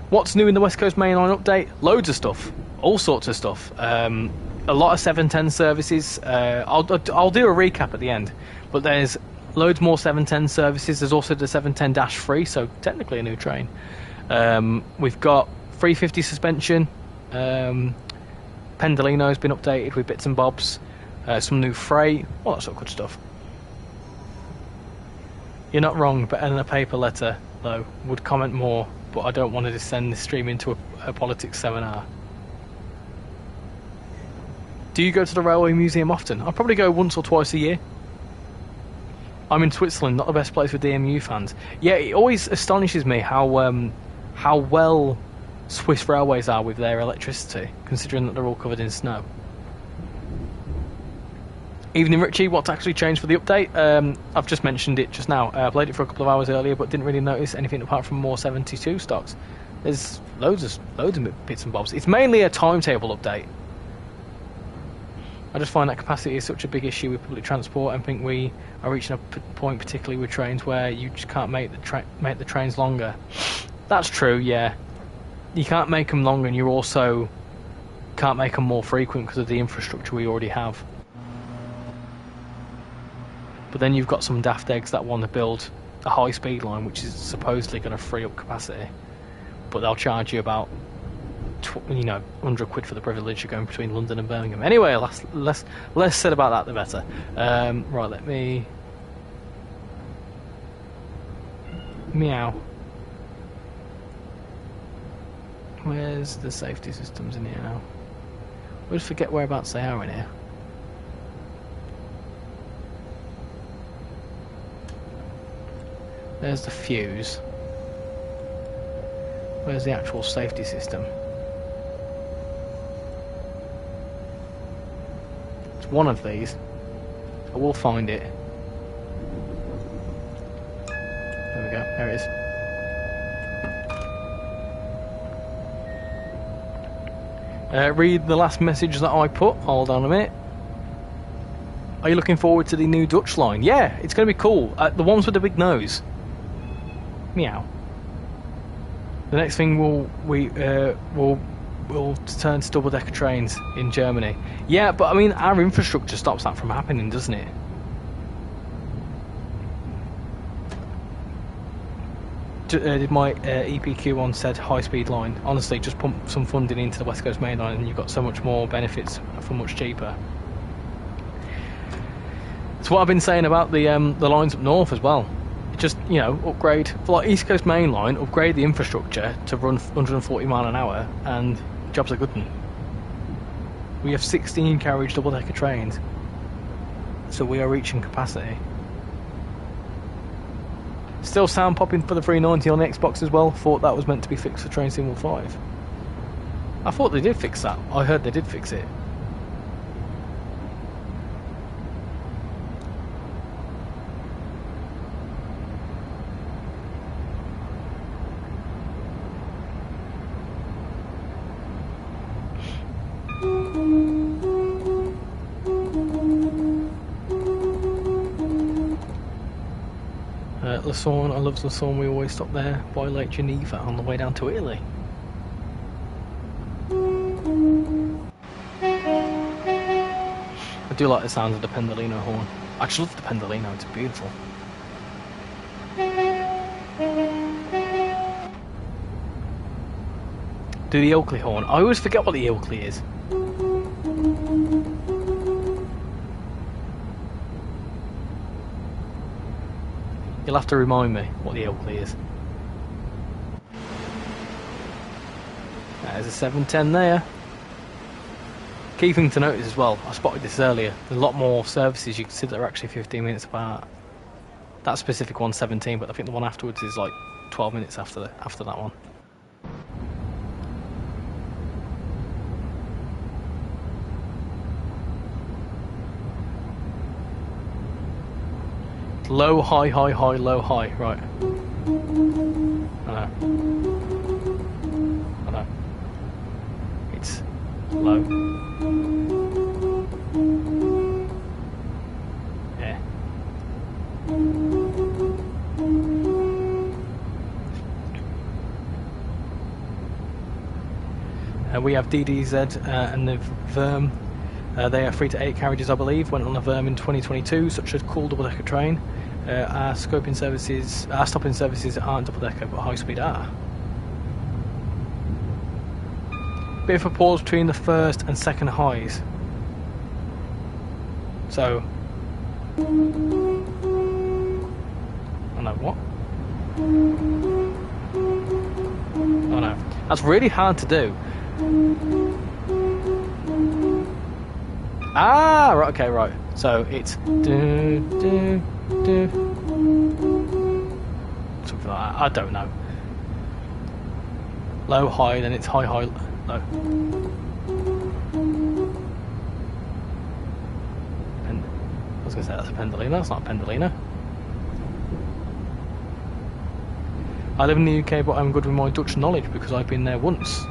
What's new in the West Coast Mainline update? Loads of stuff, all sorts of stuff. A lot of 710 services. I'll do a recap at the end, but there's loads more 710 services. There's also the 710-3, so technically a new train. We've got 350 suspension. Pendolino has been updated with bits and bobs. Some new freight, all that sort of good stuff. You're not wrong, better than a paper letter, though. Would comment more, but I don't want to descend this stream into a politics seminar. Do you go to the Railway Museum often? I probably go once or twice a year. I'm in Switzerland, not the best place for DMU fans. Yeah, it always astonishes me how well Swiss railways are with their electricity, considering that they're all covered in snow. Evening, Richie. What's actually changed for the update? I've just mentioned it just now. I played it for a couple of hours earlier, but didn't really notice anything apart from more 72 stocks. There's loads of bits and bobs. It's mainly a timetable update. I just find that capacity is such a big issue with public transport, and think we are reaching a point, particularly with trains, where you just can't make the trains longer. That's true, yeah. You can't make them longer, and you also can't make them more frequent because of the infrastructure we already have. But then you've got some daft eggs that want to build a high-speed line, which is supposedly going to free up capacity, but they'll charge you about 100 quid for the privilege of going between London and Birmingham. Anyway, less said about that, the better. Right, let me... Meow. Where's the safety systems in here now? I always forget whereabouts they are in here. There's the fuse. Where's the actual safety system? It's one of these. I will find it. There we go. There it is. Read the last message that I put. Hold on a minute. Are you looking forward to the new Dutch line? Yeah, it's going to be cool. The ones with the big nose. Meow. The next thing we'll turn to double-decker trains in Germany. Yeah, but I mean, our infrastructure stops that from happening, doesn't it? Did my EPQ on said high-speed line? Honestly, just pump some funding into the West Coast Mainline and you've got so much more benefits for much cheaper. That's what I've been saying about the lines up north as well. Just, you know, upgrade for like East Coast Mainline, upgrade the infrastructure to run 140 mile an hour, and jobs are good. We have 16 carriage double-decker trains, so we are reaching capacity. Still sound popping for the 390 on the Xbox as well. Thought that was meant to be fixed for Train Sim World 5. I thought they did fix that. I heard they did fix it. Lausanne, I love Lausanne. We always stop there by Lake Geneva on the way down to Italy. I do like the sound of the Pendolino horn. I just love the Pendolino, it's beautiful. Do the Ilkley horn. I always forget what the Ilkley is. You'll have to remind me what the Ilkley is. There's a 710 there. Key thing to notice as well, I spotted this earlier, there's a lot more services you can see that are actually 15 minutes apart. That specific one's 17, but I think the one afterwards is like 12 minutes after that one. Low, high, high, high, low, high, right. I know. It's low. Yeah. We have DDZ and the VERM. They are 3 to 8 carriages, I believe. Went on a VERM in 2022, such as cool double-decker train. Our stopping services aren't double-decker, but high-speed are. Bit of a pause between the first and second highs. So, I know what? Oh no, that's really hard to do. Ah, right, okay, right. So it's something like that. I don't know. Low, high, then it's high, high, low. And I was going to say that's a Pendolino. That's not a Pendolino. I live in the UK, but I'm good with my Dutch knowledge because I've been there once.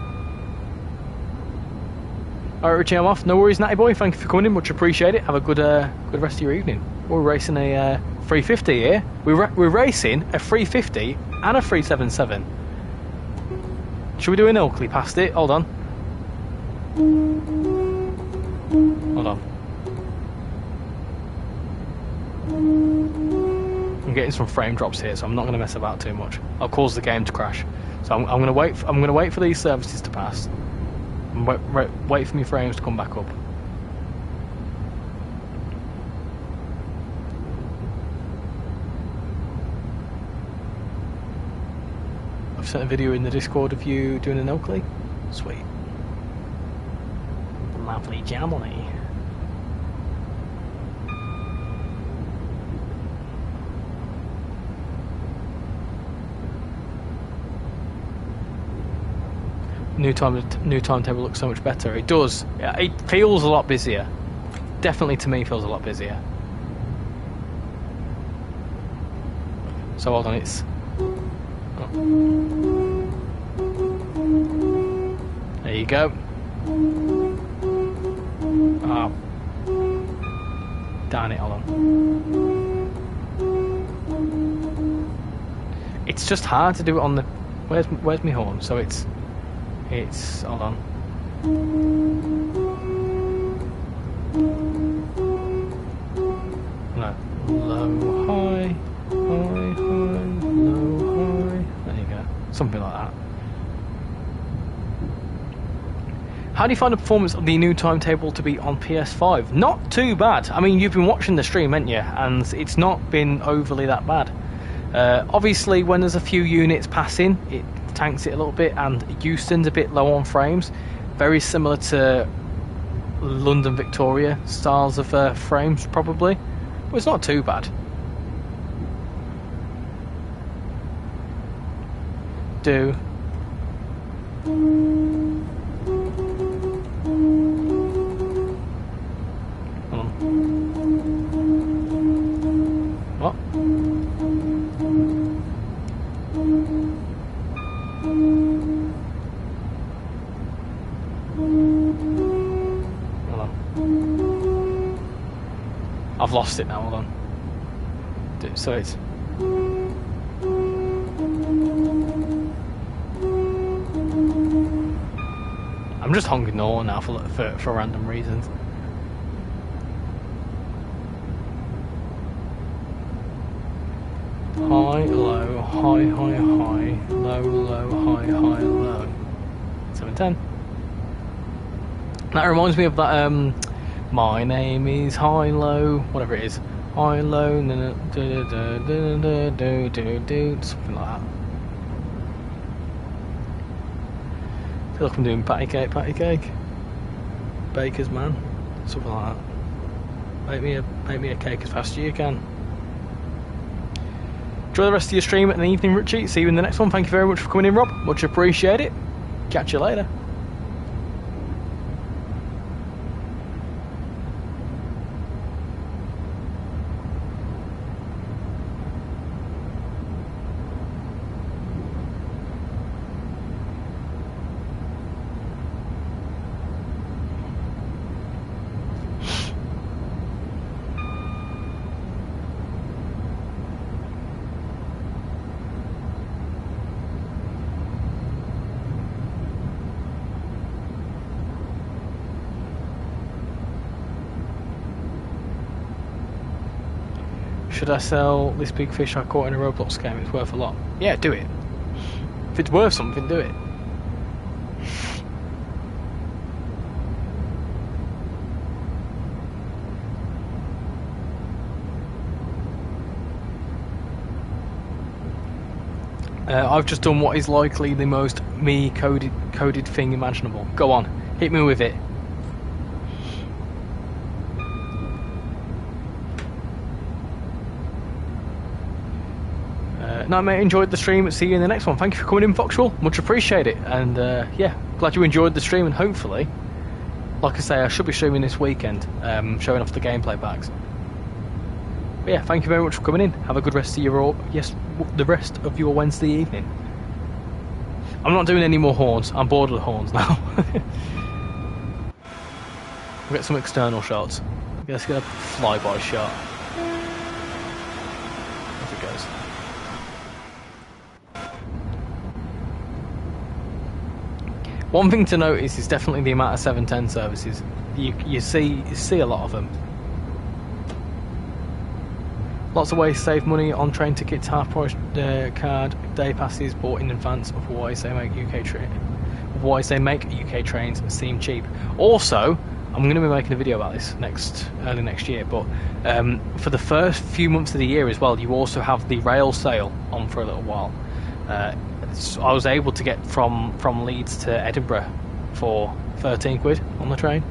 Alright, Richie, I'm off. No worries, Natty boy. Thank you for coming in. Much appreciate it. Have a good rest of your evening. We're racing a 350 here. We're racing a 350 and a 377. Should we do an Ilkley past it? Hold on. Hold on. I'm getting some frame drops here, so I'm not going to mess about too much. I'll cause the game to crash. So I'm going to wait. I'm going to wait for these services to pass. Wait for my frames to come back up. I've sent a video in the Discord of you doing an Ilkley. Sweet. Lovely jamily. New timetable looks so much better. It does. It feels a lot busier. Definitely to me feels a lot busier. So hold on, it's... Oh. There you go. Oh. Darn it, hold on. It's just hard to do it on the... Where's my horn? So it's... Hold on. No. Low, high, high, high, low, high. There you go. Something like that. How do you find the performance of the new timetable to be on PS5? Not too bad. I mean, you've been watching the stream, haven't you? And it's not been overly that bad. Obviously, when there's a few units passing, it tanks it a little bit, and Euston's a bit low on frames. Very similar to London Victoria styles of frames, probably. But it's not too bad. Hold on. What? Hold on. I've lost it now, hold on. So it's... I'm just honking the horn now for random reasons. High, low, high, high, high, low, low, high, high, low. 710. That reminds me of that, my name is high, low, whatever it is. High, low, something like that. I feel like I'm doing patty cake. Baker's man, something like that. Make me a cake as fast as you can. Enjoy the rest of your stream and the evening, Richie. See you in the next one. Thank you very much for coming in, Rob. Much appreciate it. Catch you later. Should I sell this big fish I caught in a Roblox game? It's worth a lot. Yeah, do it. If it's worth something, do it. I've just done what is likely the most me coded thing imaginable. Go on, hit me with it. No, mate, enjoyed the stream. See you in the next one. Thank you for coming in, Foxwell. Much appreciate it. And yeah, glad you enjoyed the stream. And hopefully, like I say, I should be streaming this weekend, showing off the gameplay packs. But yeah, thank you very much for coming in. Have a good rest of the rest of your Wednesday evening. I'm not doing any more horns. I'm bored of the horns now. We'll get some external shots. Let's get a flyby shot. Off it goes. One thing to notice is definitely the amount of 710 services. You see a lot of them. Lots of ways to save money on train tickets, half price card, day passes bought in advance. Otherwise, they make UK trains seem cheap. Also, I'm going to be making a video about this early next year. But for the first few months of the year as well, you also have the rail sale on for a little while. I was able to get from Leeds to Edinburgh for 13 quid on the train,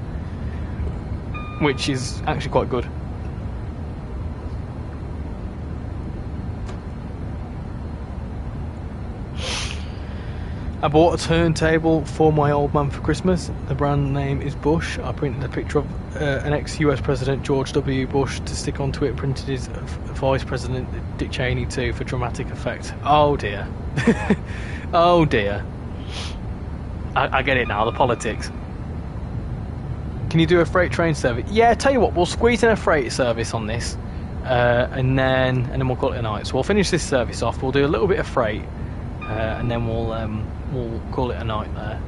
which is actually quite good. I bought a turntable for my old man for Christmas. The brand name is Bush. I printed a picture of an ex-US President George W. Bush to stick onto it. Printed his Vice President Dick Cheney too for dramatic effect. Oh dear. Oh dear. I get it now, the politics. Can you do a freight train service? Yeah, tell you what, we'll squeeze in a freight service on this, and then we'll call it a night. So we'll finish this service off. We'll do a little bit of freight, and then we'll call it a night there.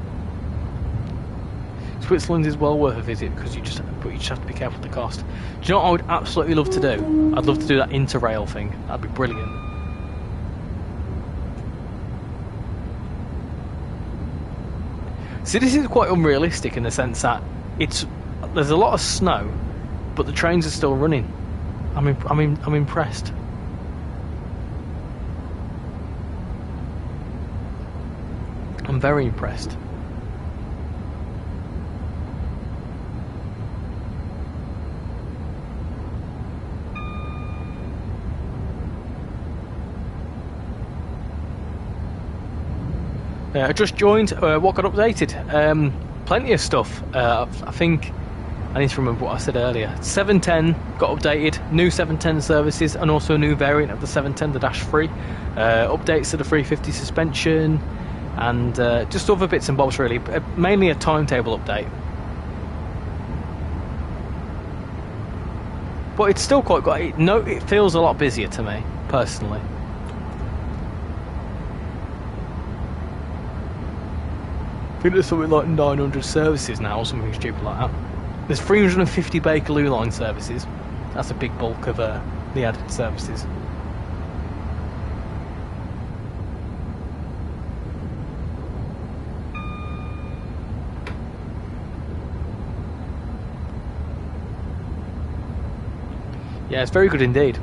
Switzerland is well worth a visit because you just have to be careful of the cost. Do you know what I would absolutely love to do? I'd love to do that interrail thing. That'd be brilliant. See, this is quite unrealistic in the sense that there's a lot of snow, but the trains are still running. I'm impressed. I'm very impressed. I just joined. What got updated? Plenty of stuff. I think I need to remember what I said earlier. 710 got updated. New 710 services and also a new variant of the 710, the Dash 3. Updates to the 350 suspension and just other bits and bobs really. Mainly a timetable update. But it's still quite good. It feels a lot busier to me personally. I think there's something like 900 services now or something stupid like that. There's 350 Bakerloo line services. That's a big bulk of the added services. Yeah, it's very good indeed.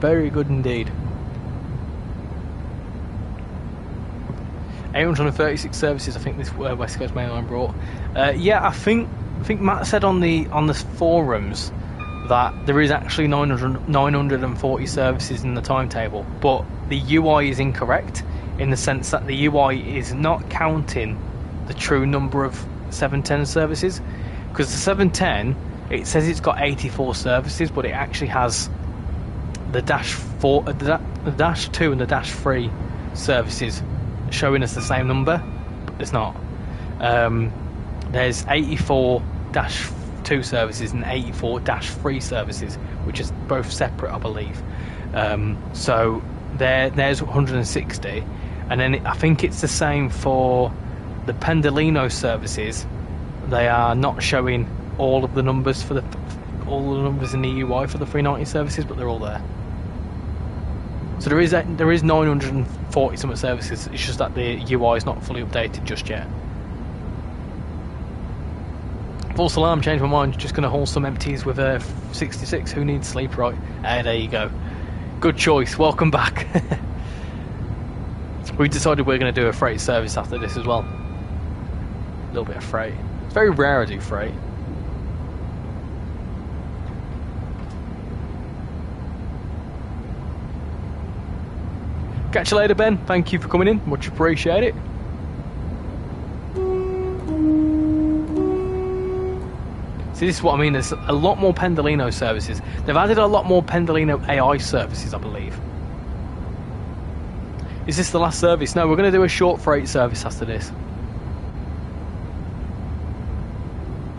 Very good indeed. 836 services, I think this West Coast Mainline brought. Yeah, I think Matt said on the forums that there is actually 940 services in the timetable, but the UI is incorrect in the sense that the UI is not counting the true number of 710 services, because the 710 it says it's got 84 services, but it actually has the Dash 4, the Dash 2 and the Dash 3 services showing us the same number, but it's not. There's 84 Dash 2 services and 84 Dash 3 services, which is both separate, I believe. So there's 160, and then I think it's the same for the Pendolino services. They are not showing all of the numbers for all the numbers in the UI for the 390 services, but they're all there. So there is 940 something services. It's just that the UI is not fully updated just yet. False alarm, changed my mind. Just going to haul some empties with a 66. Who needs sleep, right? There you go. Good choice. Welcome back. We decided we're going to do a freight service after this as well. A little bit of freight. It's very rare I do freight. Catch you later, Ben. Thank you for coming in. Much appreciated. See, this is what I mean. There's a lot more Pendolino services. They've added a lot more Pendolino AI services, I believe. Is this the last service? No, we're going to do a short freight service after this.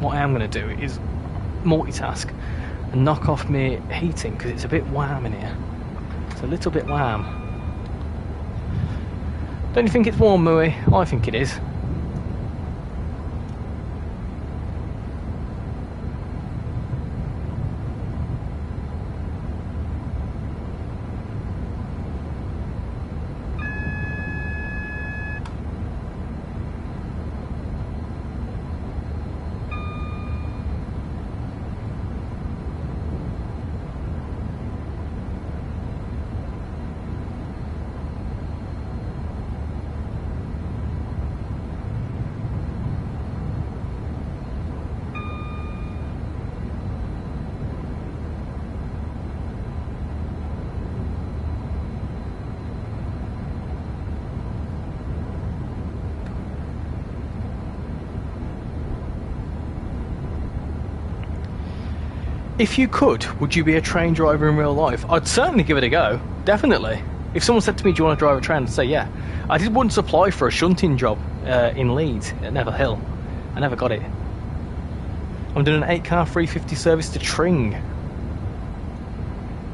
What I am going to do is multitask and knock off my heating because it's a bit warm in here. It's a little bit warm. Don't you think it's warm, Mooey? I think it is. If you could, would you be a train driver in real life? I'd certainly give it a go, definitely. If someone said to me, do you want to drive a train? I'd say yeah. I did once apply for a shunting job in Leeds at Neville Hill. I never got it. I'm doing an 8-car 350 service to Tring.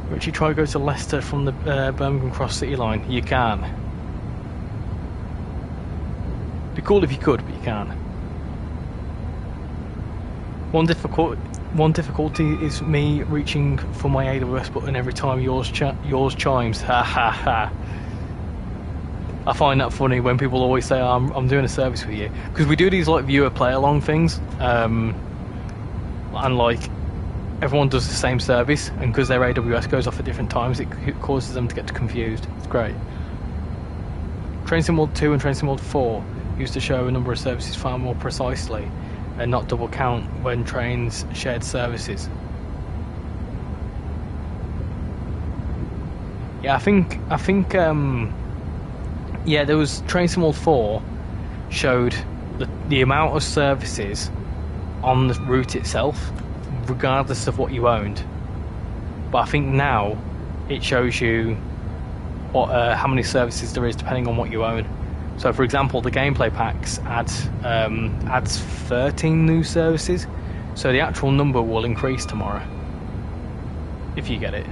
Richie, try to go to Leicester from the Birmingham Cross City line. You can't. Be cool if you could, but you can't. One difficulty is me reaching for my AWS button every time yours chimes. Ha ha ha. I find that funny when people always say, oh, I'm doing a service with you, because we do these like viewer play along things, and like everyone does the same service, and because their AWS goes off at different times, it causes them to get confused. It's great. Train Sim World 2 and Train Sim World 4 used to show a number of services far more precisely and not double count when trains shared services. Yeah, I think yeah, there was Train Sim World 4 showed the amount of services on the route itself, regardless of what you owned. But I think now it shows you what how many services there is depending on what you own. So, for example, the gameplay packs adds 13 new services, so the actual number will increase tomorrow if you get it.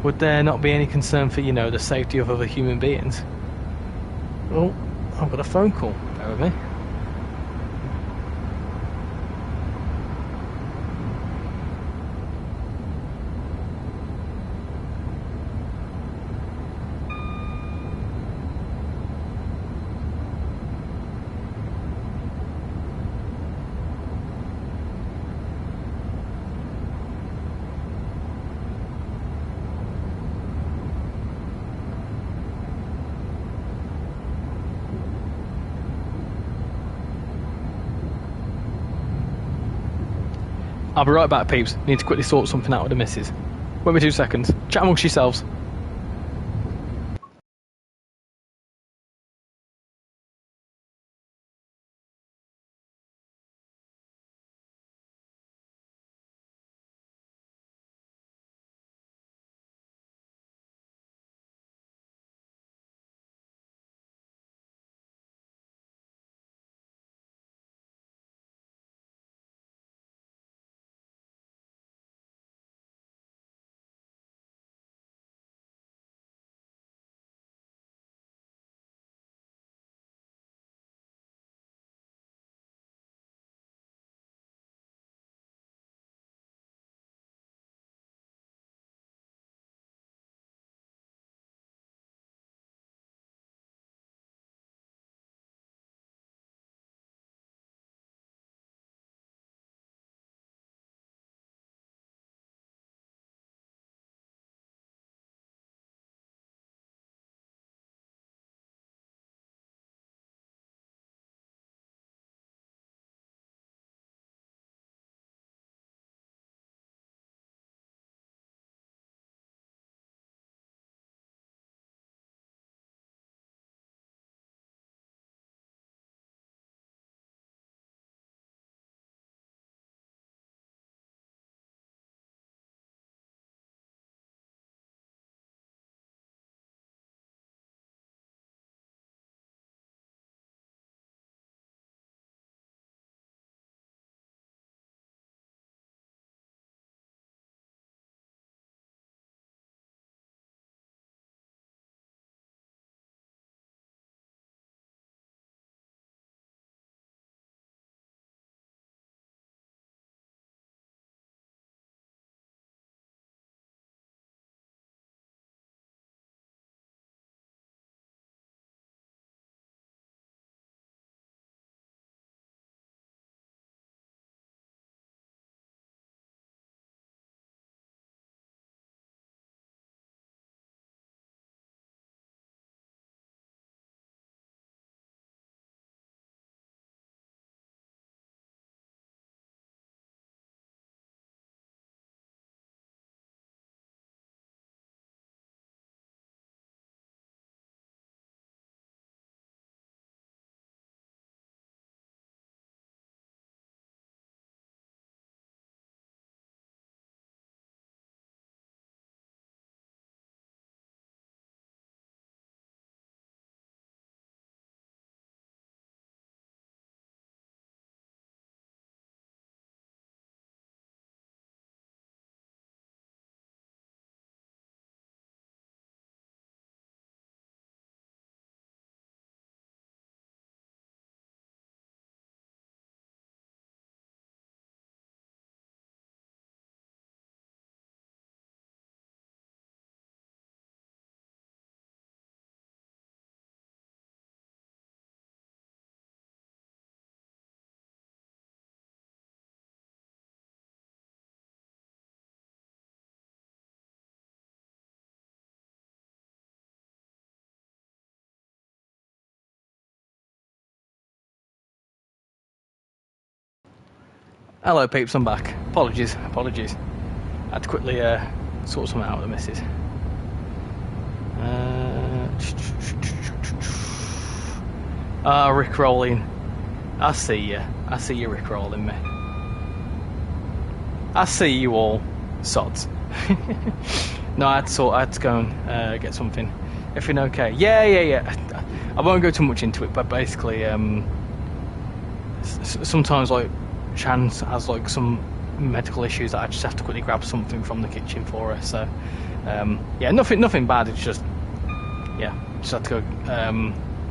Would there not be any concern for, the safety of other human beings? Oh, I've got a phone call. Bear with me. I'll be right back, peeps. Need to quickly sort something out with the missus. Wait me 2 seconds. Chat amongst yourselves. Hello peeps, I'm back. Apologies. I had to quickly sort something out with the missus. Rick rolling. I see you Rick rolling me. I see you all, sods. No, I had to go and get something. Everything okay? Yeah. I won't go too much into it, but basically, sometimes like Chan has like some medical issues that I just have to quickly grab something from the kitchen for her. So, yeah, nothing bad. It's just, yeah, just had to go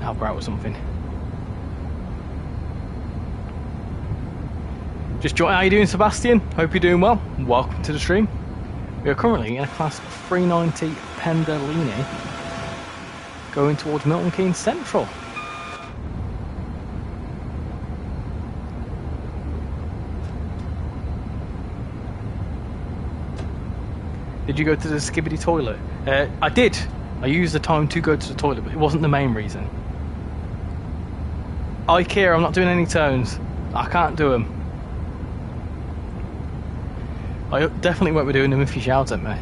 help her out with something. How you doing, Sebastian? Hope you're doing well. Welcome to the stream. We are currently in a class 390 Pendolino going towards Milton Keynes Central. Did you go to the skibbity toilet? I did. I used the time to go to the toilet, but it wasn't the main reason. Ikea, I'm not doing any tones. I can't do them. I definitely won't be doing them if you shout at me.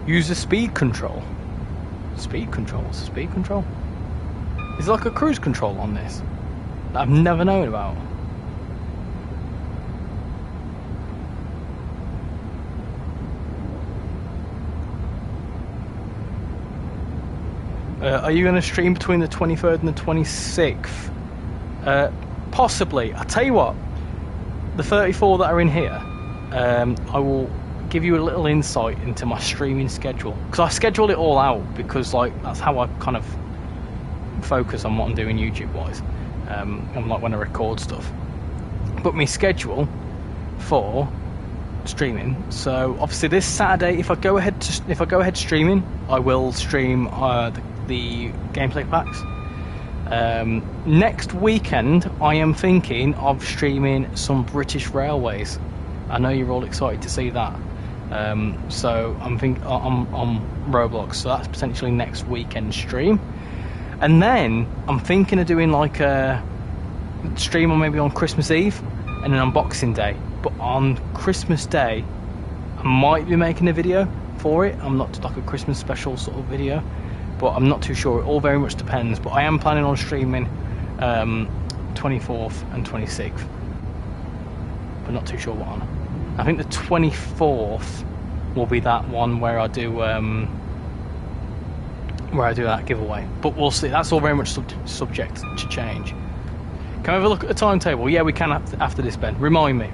Use the speed control. Speed control? What's the speed control? Is there like a cruise control on this that I've never known about? Are you going to stream between the 23rd and the 26th? Possibly. I'll tell you what, the 34 that are in here, I will give you a little insight into my streaming schedule. Because I schedule it all out, because like that's how I kind of focus on what I'm doing YouTube-wise. And like when I record stuff. But my schedule for streaming, so obviously this Saturday, if I go ahead streaming, I will stream the gameplay packs. Next weekend I am thinking of streaming some British Railways. I know you're all excited to see that. So I'm on Roblox, so that's potentially next weekend stream. And then I'm thinking of doing like a stream on maybe on Christmas Eve and an unboxing day. But on Christmas Day I might be making a video for it. I'm not like a Christmas special sort of video, but I'm not too sure. It all very much depends. But I am planning on streaming 24th and 26th, but not too sure what on. I think the 24th will be that one where I do that giveaway. But we'll see. That's all very much subject to change. Can we have a look at the timetable? Yeah, we can after this, Ben. Remind me.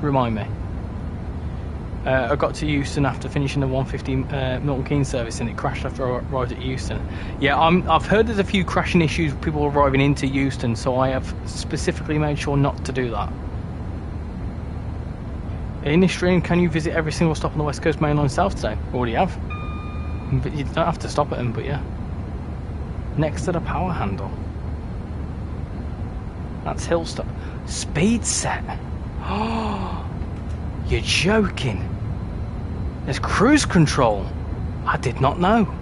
I got to Euston after finishing the 150 Milton Keynes service, and it crashed after I arrived at Euston. Yeah, I've heard there's a few crashing issues with people arriving into Euston, so I have specifically made sure not to do that. In this stream, can you visit every single stop on the West Coast Mainline South today? Already have. But you don't have to stop at them, but yeah. Next to the power handle. That's Hillstone. Speed set. Oh, you're joking. There's cruise control. I did not know.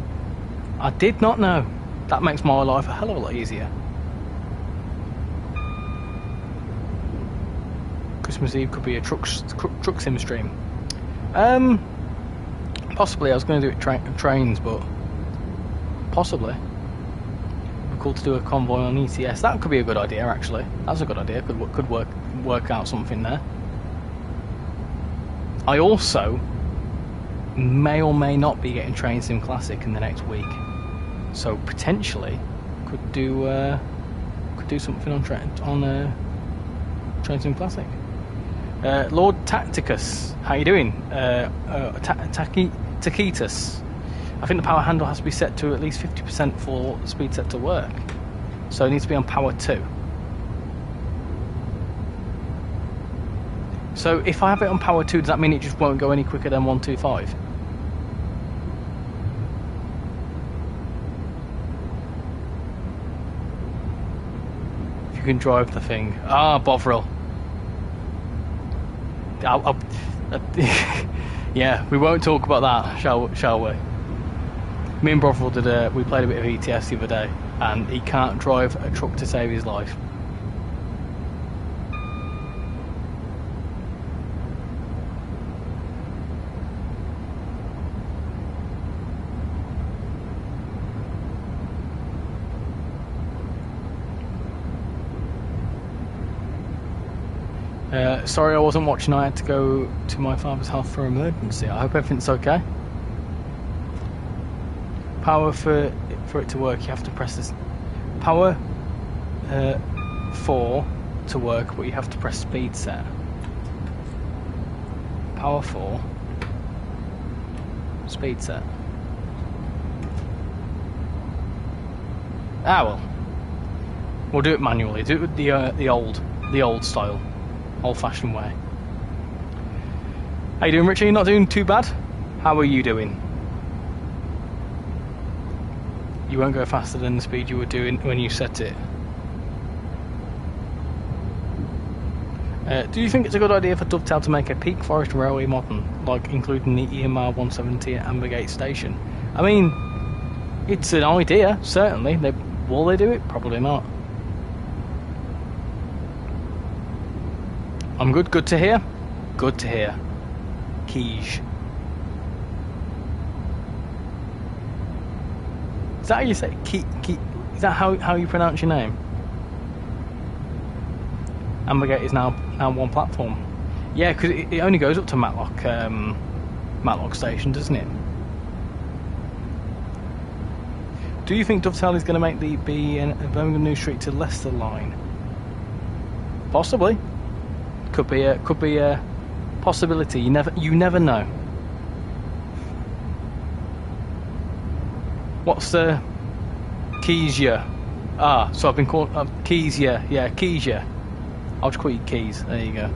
That makes my life a hell of a lot easier. Christmas Eve could be a truck sim stream. Possibly. I was going to do it trains, but possibly. It'd be cool to do a convoy on ETS. That could be a good idea, actually. That's a good idea. Could work out something there. I also may or may not be getting Train Sim Classic in the next week, so potentially could do something on Train Sim Classic. Lord Tacticus, how you doing? Tacitus. I think the power handle has to be set to at least 50% for the speed set to work, so it needs to be on power 2. So if I have it on power 2, does that mean it just won't go any quicker than 125? If you you can drive the thing. Ah, Bovril. Yeah, we won't talk about that, shall we? Me and Bovril we played a bit of ETS the other day, and he can't drive a truck to save his life. Sorry I wasn't watching, I had to go to my father's house for emergency. I hope everything's okay. Power for it to work, you have to press this. Power 4 to work, but you have to press speed set. Power 4. Speed set. Ah well. We'll do it manually. Do it with the old style. Old-fashioned way. How you doing, Richie? You're not doing too bad? How are you doing? You won't go faster than the speed you were doing when you set it. Do you think it's a good idea for Dovetail to make a peak forest railway modern, like including the EMR 170 at Ambergate Station? I mean, it's an idea, certainly. Will they do it? Probably not. I'm good. Good to hear. Good to hear. Keynes. Is that how you say is that how you pronounce your name? Ambergate is now one platform. Yeah, because it only goes up to Matlock Station, doesn't it? Do you think Dovetail is going to make the Birmingham New Street to Leicester line? Possibly. Could be a possibility. You never know. What's the Keynes? Ah, so I've been called Keynes. Yeah, Keynes. I'll just call you Keys. There you go.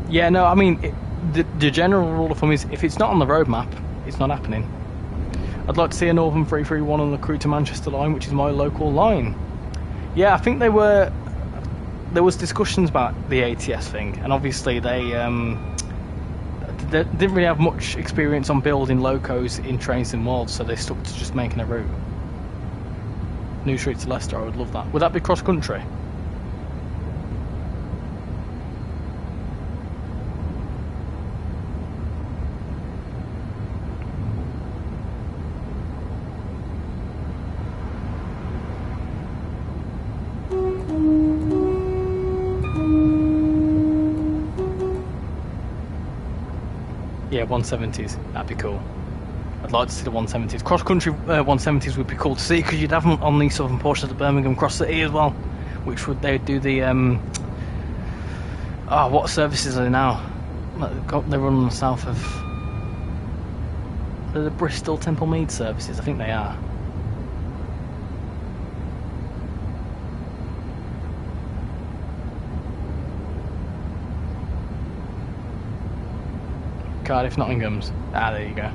Yeah, no, I mean the general rule of thumb is if it's not on the roadmap, it's not happening. I'd like to see a Northern 331 on the Crewe to Manchester line, which is my local line. Yeah, I think there was discussions about the ATS thing, and obviously they didn't really have much experience on building locos in trainsimworld, so they stuck to just making a route. New Street to Leicester, I would love that. Would that be cross country? Yeah, 170s, that'd be cool. I'd like to see the 170s. Cross-country 170s would be cool to see, because you'd have them on the southern portion of the Birmingham Cross City as well, which would they would do the what services are they now? They run on the south of the Bristol Temple Mead services, I think they are. Cardiff, Nottingham's. Ah, there you go.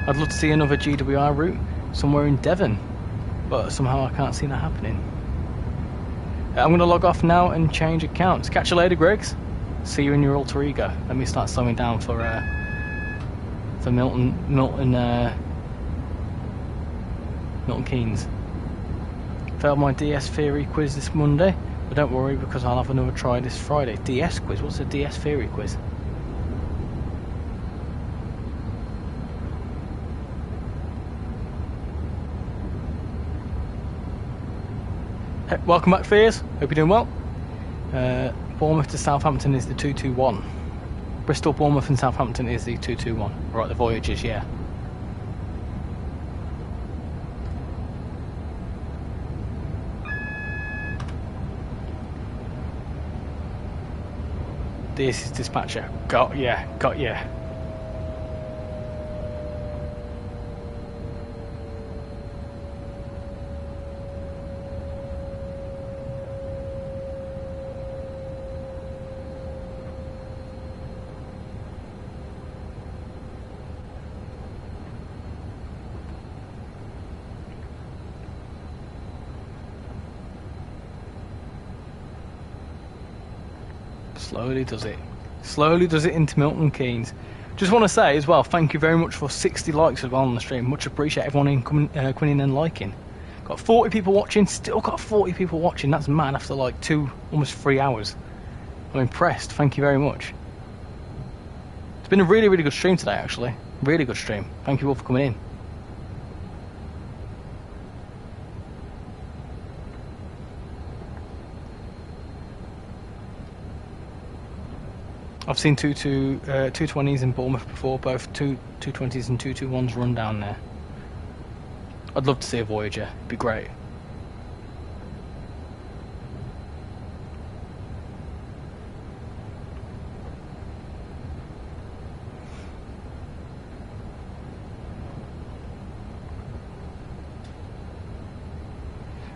I'd love to see another GWR route somewhere in Devon, but somehow I can't see that happening. I'm going to log off now and change accounts. Catch you later, Greggs. See you in your alter ego. Let me start slowing down for Milton Keynes. Failed my DS theory quiz this Monday. But don't worry, because I'll have another try this Friday. DS quiz? What's a DS theory quiz? Hey, welcome back, Fears. Hope you're doing well. Bournemouth to Southampton is the 221. Bristol, Bournemouth and Southampton is the 221. Right, the voyages, yeah. This is dispatcher. Got ya. Slowly does it. Slowly does it into Milton Keynes. Just want to say as well, thank you very much for 60 likes as well on the stream. Much appreciate everyone coming in and liking. Got 40 people watching, still got 40 people watching. That's mad after like almost 3 hours. I'm impressed. Thank you very much. It's been a really, really good stream today, actually. Really good stream. Thank you all for coming in. I've seen 220s in Bournemouth before, both 220s and 221s run down there. I'd love to see a Voyager, it'd be great.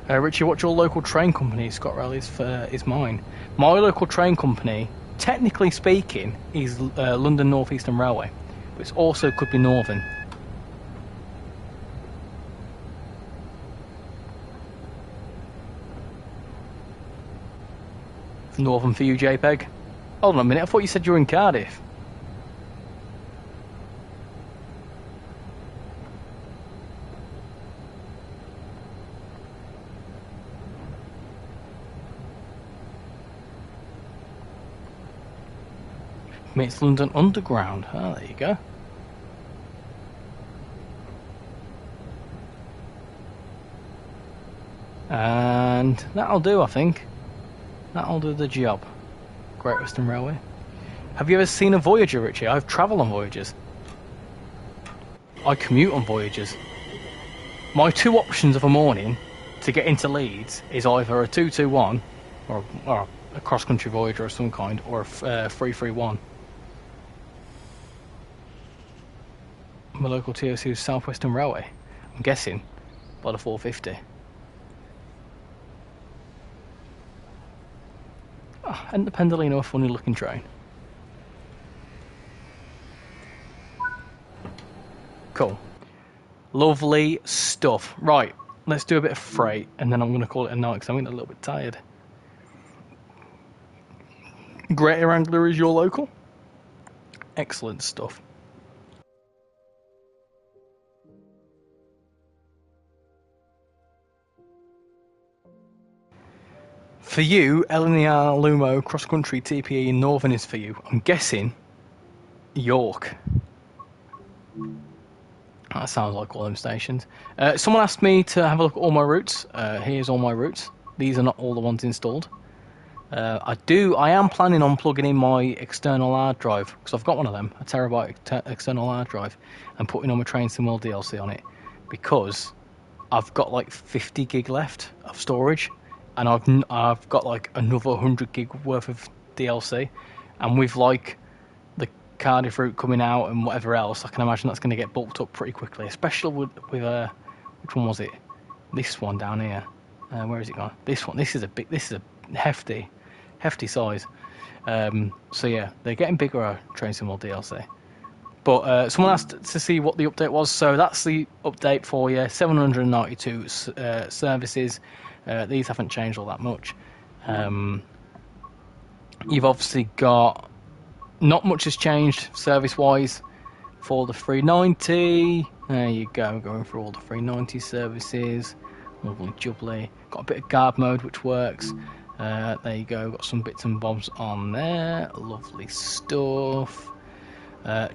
Richie, what's your local train company? ScotRail is mine. My local train company, technically speaking, is London North Eastern Railway, but it also could be Northern. Northern for you, JPEG. Hold on a minute, I thought you said you were in Cardiff. It's London Underground. Ah, there you go. And that'll do, I think. That'll do the job. Great Western Railway. Have you ever seen a Voyager, Richie? I've travelled on Voyagers. I commute on Voyagers. My two options of a morning to get into Leeds is either a 221 or a cross-country Voyager of some kind, or a 331. My local TOC is South Western Railway. I'm guessing by the 450. Oh, and the Pendolino, a funny looking train. Cool. Lovely stuff. Right, let's do a bit of freight and then I'm going to call it a night because I'm getting a little bit tired. Greater Anglia is your local? Excellent stuff. For you, LNER, Lumo, Cross Country, TPE, and Northern is for you. I'm guessing York. That sounds like all them stations. Someone asked me to have a look at all my routes. Here's all my routes. These are not all the ones installed. I am planning on plugging in my external hard drive, because I've got one of them, a terabyte external hard drive, and putting on my trainsimworld DLC on it, because I've got like 50 gig left of storage. And I've got like another 100 gig worth of DLC, and with like the Cardiff route coming out and whatever else, I can imagine that's going to get bulked up pretty quickly. Especially with which one was it? This one down here. Where is it gone? This one. This is a hefty size. So yeah, they're getting bigger. trainsimworld DLC. But someone asked to see what the update was, so that's the update for you. 792 services. These haven't changed all that much. You've obviously got... Not much has changed service-wise for the 390. There you go, going through all the 390 services. Lovely jubbly. Got a bit of guard mode, which works. There you go, got some bits and bobs on there. Lovely stuff.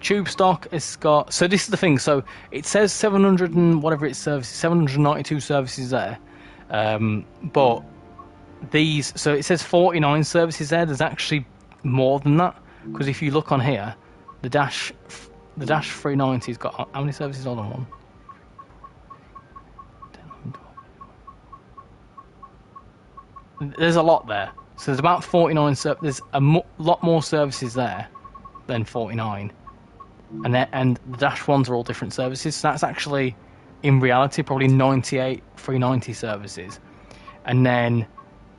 Tube stock has got... So this is the thing, so it says 700 and whatever its services, 792 services there. But these, so it says 49 services there. There's actually more than that, because if you look on here, the dash 390's got how many services? Hold on, one. There's a lot there. So there's about 49. There's a lot more services there than 49, and the dash ones are all different services. So that's actually, in reality, probably 98 390 services. And then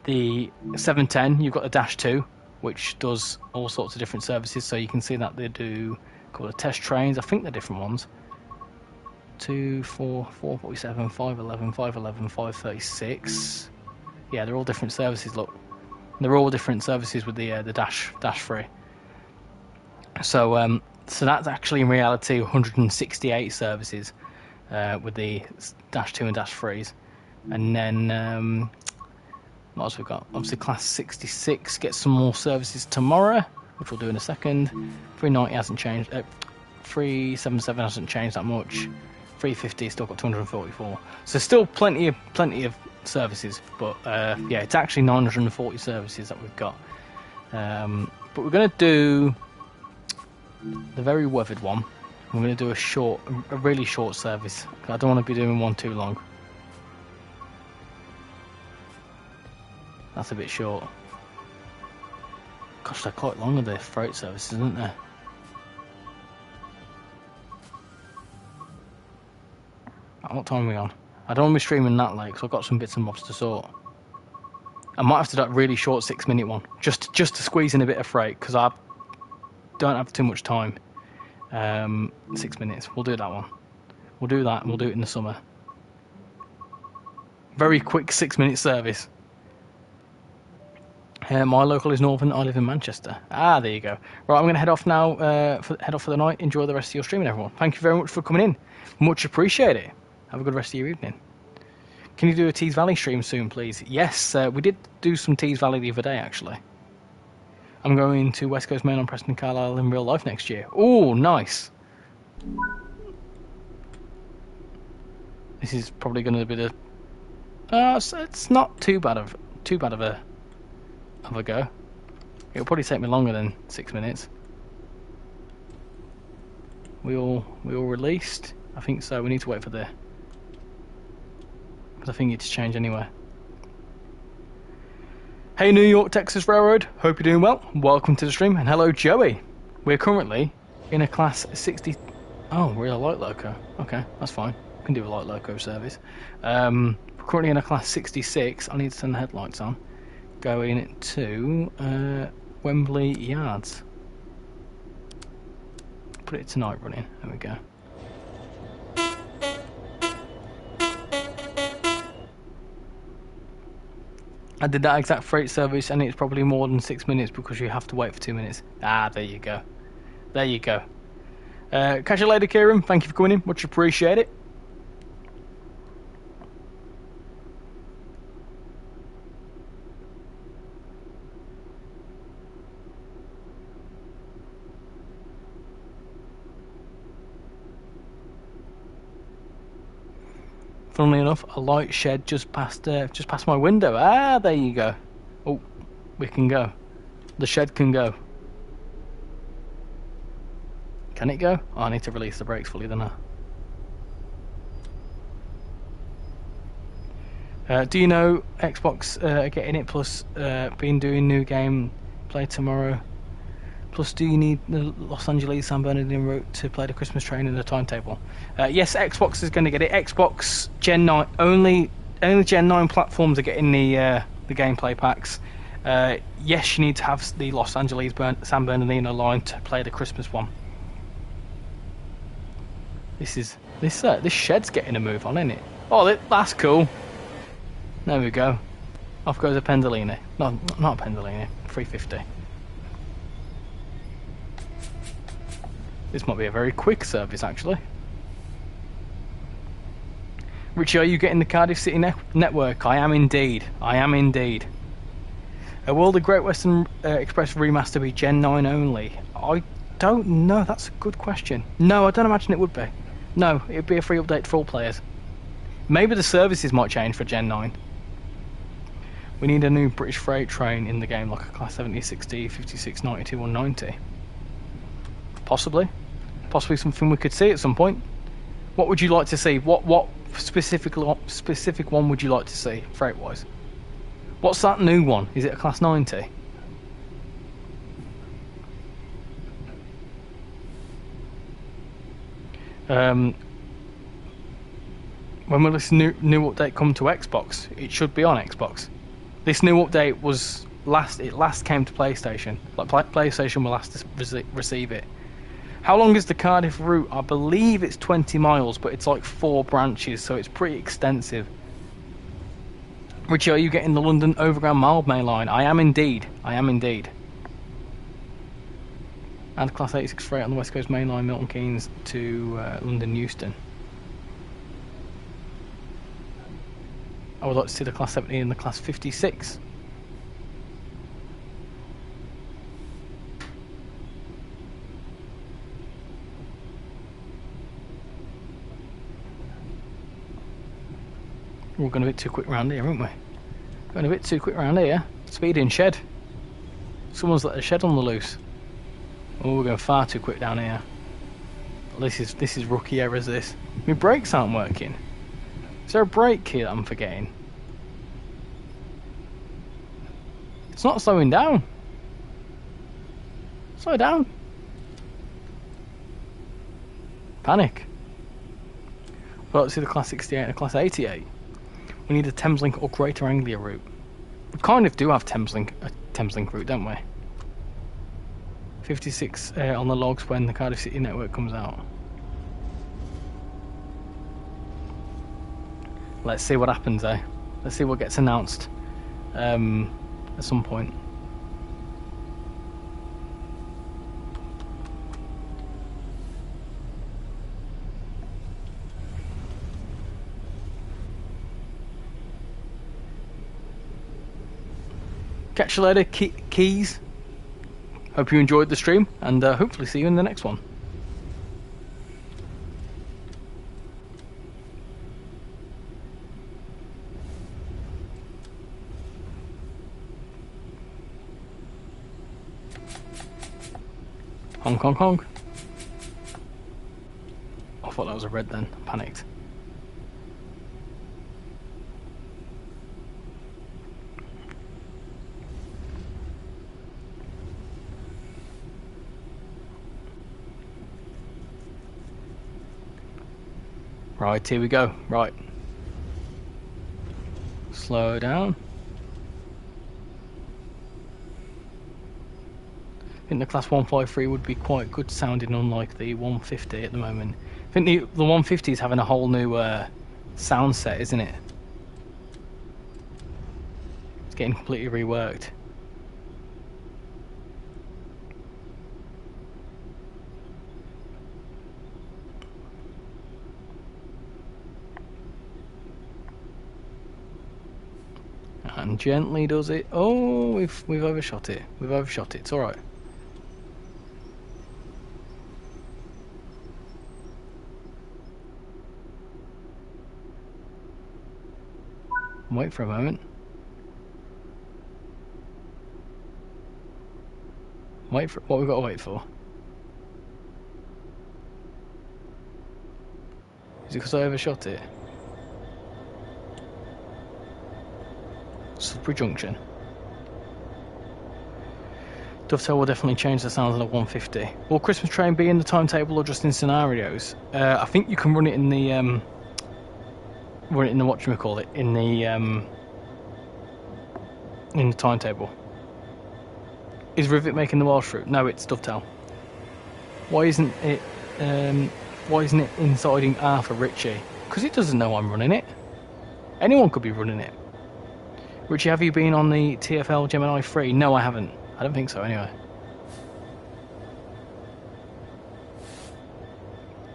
the 710, you've got the dash 2, which does all sorts of different services. So you can see that they do a couple of test trains. I think they're different ones. 2, 4, 447, 511, 511, 536. Yeah, they're all different services. Look, They're all different services with the dash 3. So so that's actually in reality 168 services with the dash 2 and dash 3s. And then what else we got? Obviously class 66 gets some more services tomorrow, which we'll do in a second. 390 hasn't changed. 377 hasn't changed that much. 350 still got 244. So still plenty of services, but yeah, it's actually 940 services that we've got. But we're going to do the very weathered one. We're going to do a really short service. I don't want to be doing one too long. That's a bit short. Gosh, they're quite long, the freight services, isn't they? What time are we on? I don't want to be streaming that late because I've got some bits and bobs to sort. I might have to do that really short 6-minute one just to squeeze in a bit of freight because I don't have too much time. 6 minutes. We'll do that one. We'll do that and we'll do it in the summer. Very quick 6-minute service. My local is Northern. I live in Manchester. Ah, there you go. Right, I'm going to head off now. Head off for the night. Enjoy the rest of your streaming, everyone. Thank you very much for coming in. Much appreciated. Have a good rest of your evening. Can you do a Tees Valley stream soon, please? Yes, we did do some Tees Valley the other day, actually. I'm going to West Coast Mainline, Preston, Carlisle in real life next year. Oh, nice. This is probably going to be the. It's not too bad of a go. It'll probably take me longer than 6 minutes. We all released? I think so. We need to wait for the. Because I think it's changed anyway. Hey New York, Texas Railroad. Hope you're doing well. Welcome to the stream. And hello Joey. We're currently in a class 60. Oh, we're a light loco. Okay, that's fine. We can do a light loco service. We're currently in a class 66. I need to turn the headlights on. Going to Wembley Yards. Put it to night running. There we go. I did that exact freight service and it's probably more than 6 minutes because you have to wait for 2 minutes. Ah, there you go. There you go. Catch you later, Kieran. Thank you for coming in. Much appreciated. Funnily enough, a light shed just past my window. Ah, there you go. Oh, we can go. The shed can go. Can it go? Oh, I need to release the brakes fully, don't I? Do you know Xbox getting it plus being doing new game play tomorrow? Plus, do you need the Los Angeles San Bernardino route to play the Christmas train in the timetable? Yes, Xbox is going to get it. Xbox Gen 9 only Gen 9 platforms are getting the gameplay packs. Yes, you need to have the Los Angeles San Bernardino line to play the Christmas one. This shed's getting a move on, isn't it? Oh, that's cool. There we go. Off goes a Pendolino. No, not a Pendolino. 350. This might be a very quick service, actually. Richie, are you getting the Cardiff City network? I am indeed. I am indeed. Will the Great Western Express remaster be Gen 9 only? I don't know. That's a good question. No, I don't imagine it would be. No, it would be a free update for all players. Maybe the services might change for Gen 9. We need a new British freight train in the game, like a Class 70, 60, 56, 92 or 90. Possibly something we could see at some point. What would you like to see? What specific one would you like to see freight wise? What's that new one? Is it a Class 90? When will this new update come to Xbox? It should be on Xbox. This new update was last came to PlayStation. Like PlayStation will last to receive it. How long is the Cardiff route? I believe it's 20 miles, but it's like 4 branches, so it's pretty extensive. Richie, are you getting the London Overground mild Mainline? I am indeed. I am indeed. And Class 86 freight on the West Coast Mainline, Milton Keynes to London Euston. I would like to see the Class 70 and the Class 56. We're going a bit too quick round here, aren't we? Going a bit too quick round here. Speeding shed. Someone's let a shed on the loose. Oh, we're going far too quick down here. This is rookie errors. This. My brakes aren't working. Is there a brake key that I'm forgetting? It's not slowing down. Slow down. Panic. Well, let's see the Class 68 and the Class 88. We need a Thameslink or Greater Anglia route. We kind of do have a Thameslink route, don't we? 56 on the logs when the Cardiff City network comes out. Let's see what happens, eh? Let's see what gets announced at some point. Catch you later, Keys. Hope you enjoyed the stream, and hopefully see you in the next one. Honk, honk, honk. I thought that was a red then. I panicked. Right, here we go. Right. Slow down. I think the Class 153 would be quite good sounding, unlike the 150 at the moment. I think the 150 is having a whole new sound set, isn't it? It's getting completely reworked. And gently does it. Oh, we've overshot it. We've overshot it. It's all right. Wait for a moment. Wait for what we've got to wait for. Is it because I overshot it? Sudbury Junction. Dovetail will definitely change the sounds of the 150. Will Christmas train be in the timetable or just in scenarios? I think you can run it in the whatchamacallit, in the timetable. Is Rivet making the Welsh route? No, it's Dovetail. Why isn't it insiding R for Richie? Because it doesn't know I'm running it. Anyone could be running it. Richie, have you been on the TfL Gemini 3? No, I haven't. I don't think so, anyway.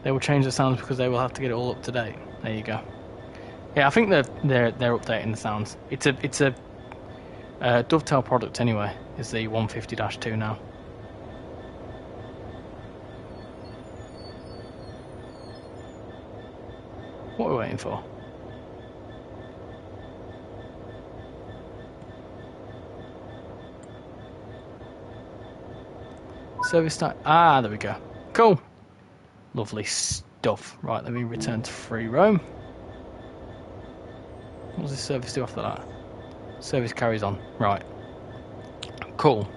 They will change the sounds because they will have to get it all up to date. There you go. Yeah, I think they're updating the sounds. It's a Dovetail product anyway. Is the 150-2 now. What are we waiting for? Service time. Ah, there we go. Cool. Lovely stuff. Right, let me return to free roam. What does this service do after that? Service carries on. Right. Cool.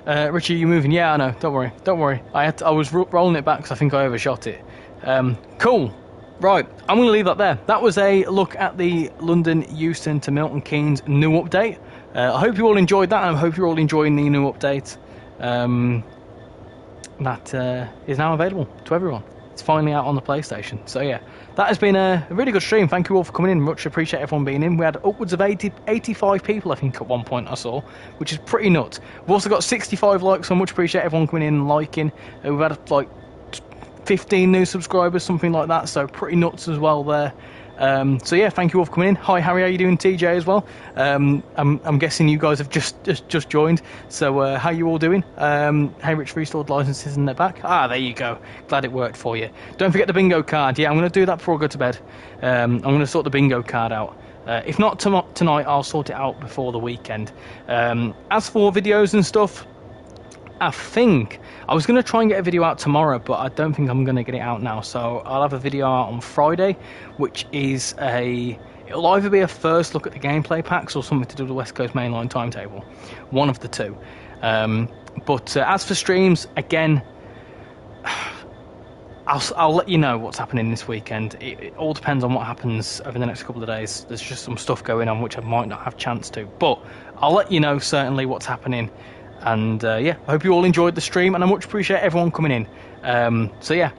Richie, you moving? Yeah, I know. Don't worry. Don't worry. I was rolling it back because I think I overshot it. Cool. Right. I'm going to leave that there. That was a look at the London Euston to Milton Keynes new update. I hope you all enjoyed that, and I hope you're all enjoying the new update. That is now available to everyone. it's finally out on the PlayStation. So yeah, that has been a really good stream. Thank you all for coming in. Much appreciate everyone being in. We had upwards of 85 people, I think, at one point I saw, which is pretty nuts. We've also got 65 likes, so much appreciate everyone coming in and liking. We've had like 15 new subscribers, something like that, so pretty nuts as well there. So yeah, thank you all for coming in. Hi Harry, how you doing? TJ as well. I'm guessing you guys have just joined. So how you all doing? Hey, Rich restored licenses in the back. Ah, there you go. Glad it worked for you. Don't forget the bingo card. Yeah, I'm going to do that before I go to bed. I'm going to sort the bingo card out. If not tonight, I'll sort it out before the weekend. As for videos and stuff, I think I was going to try and get a video out tomorrow, but I don't think I'm going to get it out now. So I'll have a video out on Friday, which is it'll either be a first look at the gameplay packs or something to do with the West Coast Mainline timetable. One of the two. But as for streams, again, I'll let you know what's happening this weekend. It all depends on what happens over the next couple of days. There's just some stuff going on which I might not have chance to, but I'll let you know certainly what's happening. And yeah, I hope you all enjoyed the stream, and I much appreciate everyone coming in. So yeah,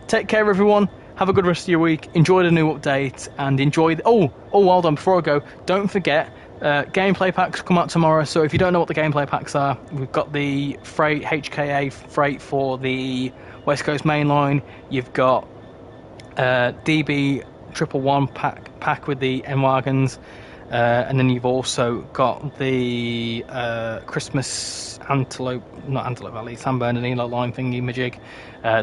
take care everyone, have a good rest of your week, enjoy the new update, and enjoy oh hold on, before I go, don't forget, gameplay packs come out tomorrow. So if you don't know what the gameplay packs are, we've got the freight, HKA freight for the West Coast Mainline, you've got DB 111 pack with the M-Wagons, and then you've also got the Christmas not Antelope Valley, San Bernardino line thingy majig.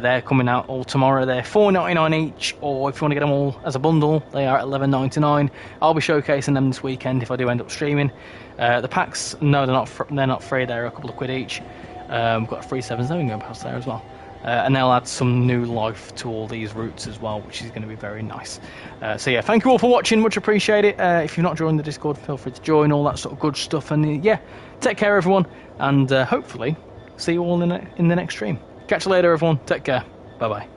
They're coming out all tomorrow. They're $4.99 each, or if you want to get them all as a bundle, they are at $11.99. I'll be showcasing them this weekend if I do end up streaming. The packs, no, they're not free. They're a couple of quid each. We've got a free 7-7 going past there as well. And they'll add some new life to all these routes as well, which is going to be very nice. So yeah, thank you all for watching, much appreciate it. If you've not joined the Discord, feel free to join, all that sort of good stuff. And yeah, take care everyone, and hopefully see you all in the next stream. Catch you later everyone, take care, bye bye.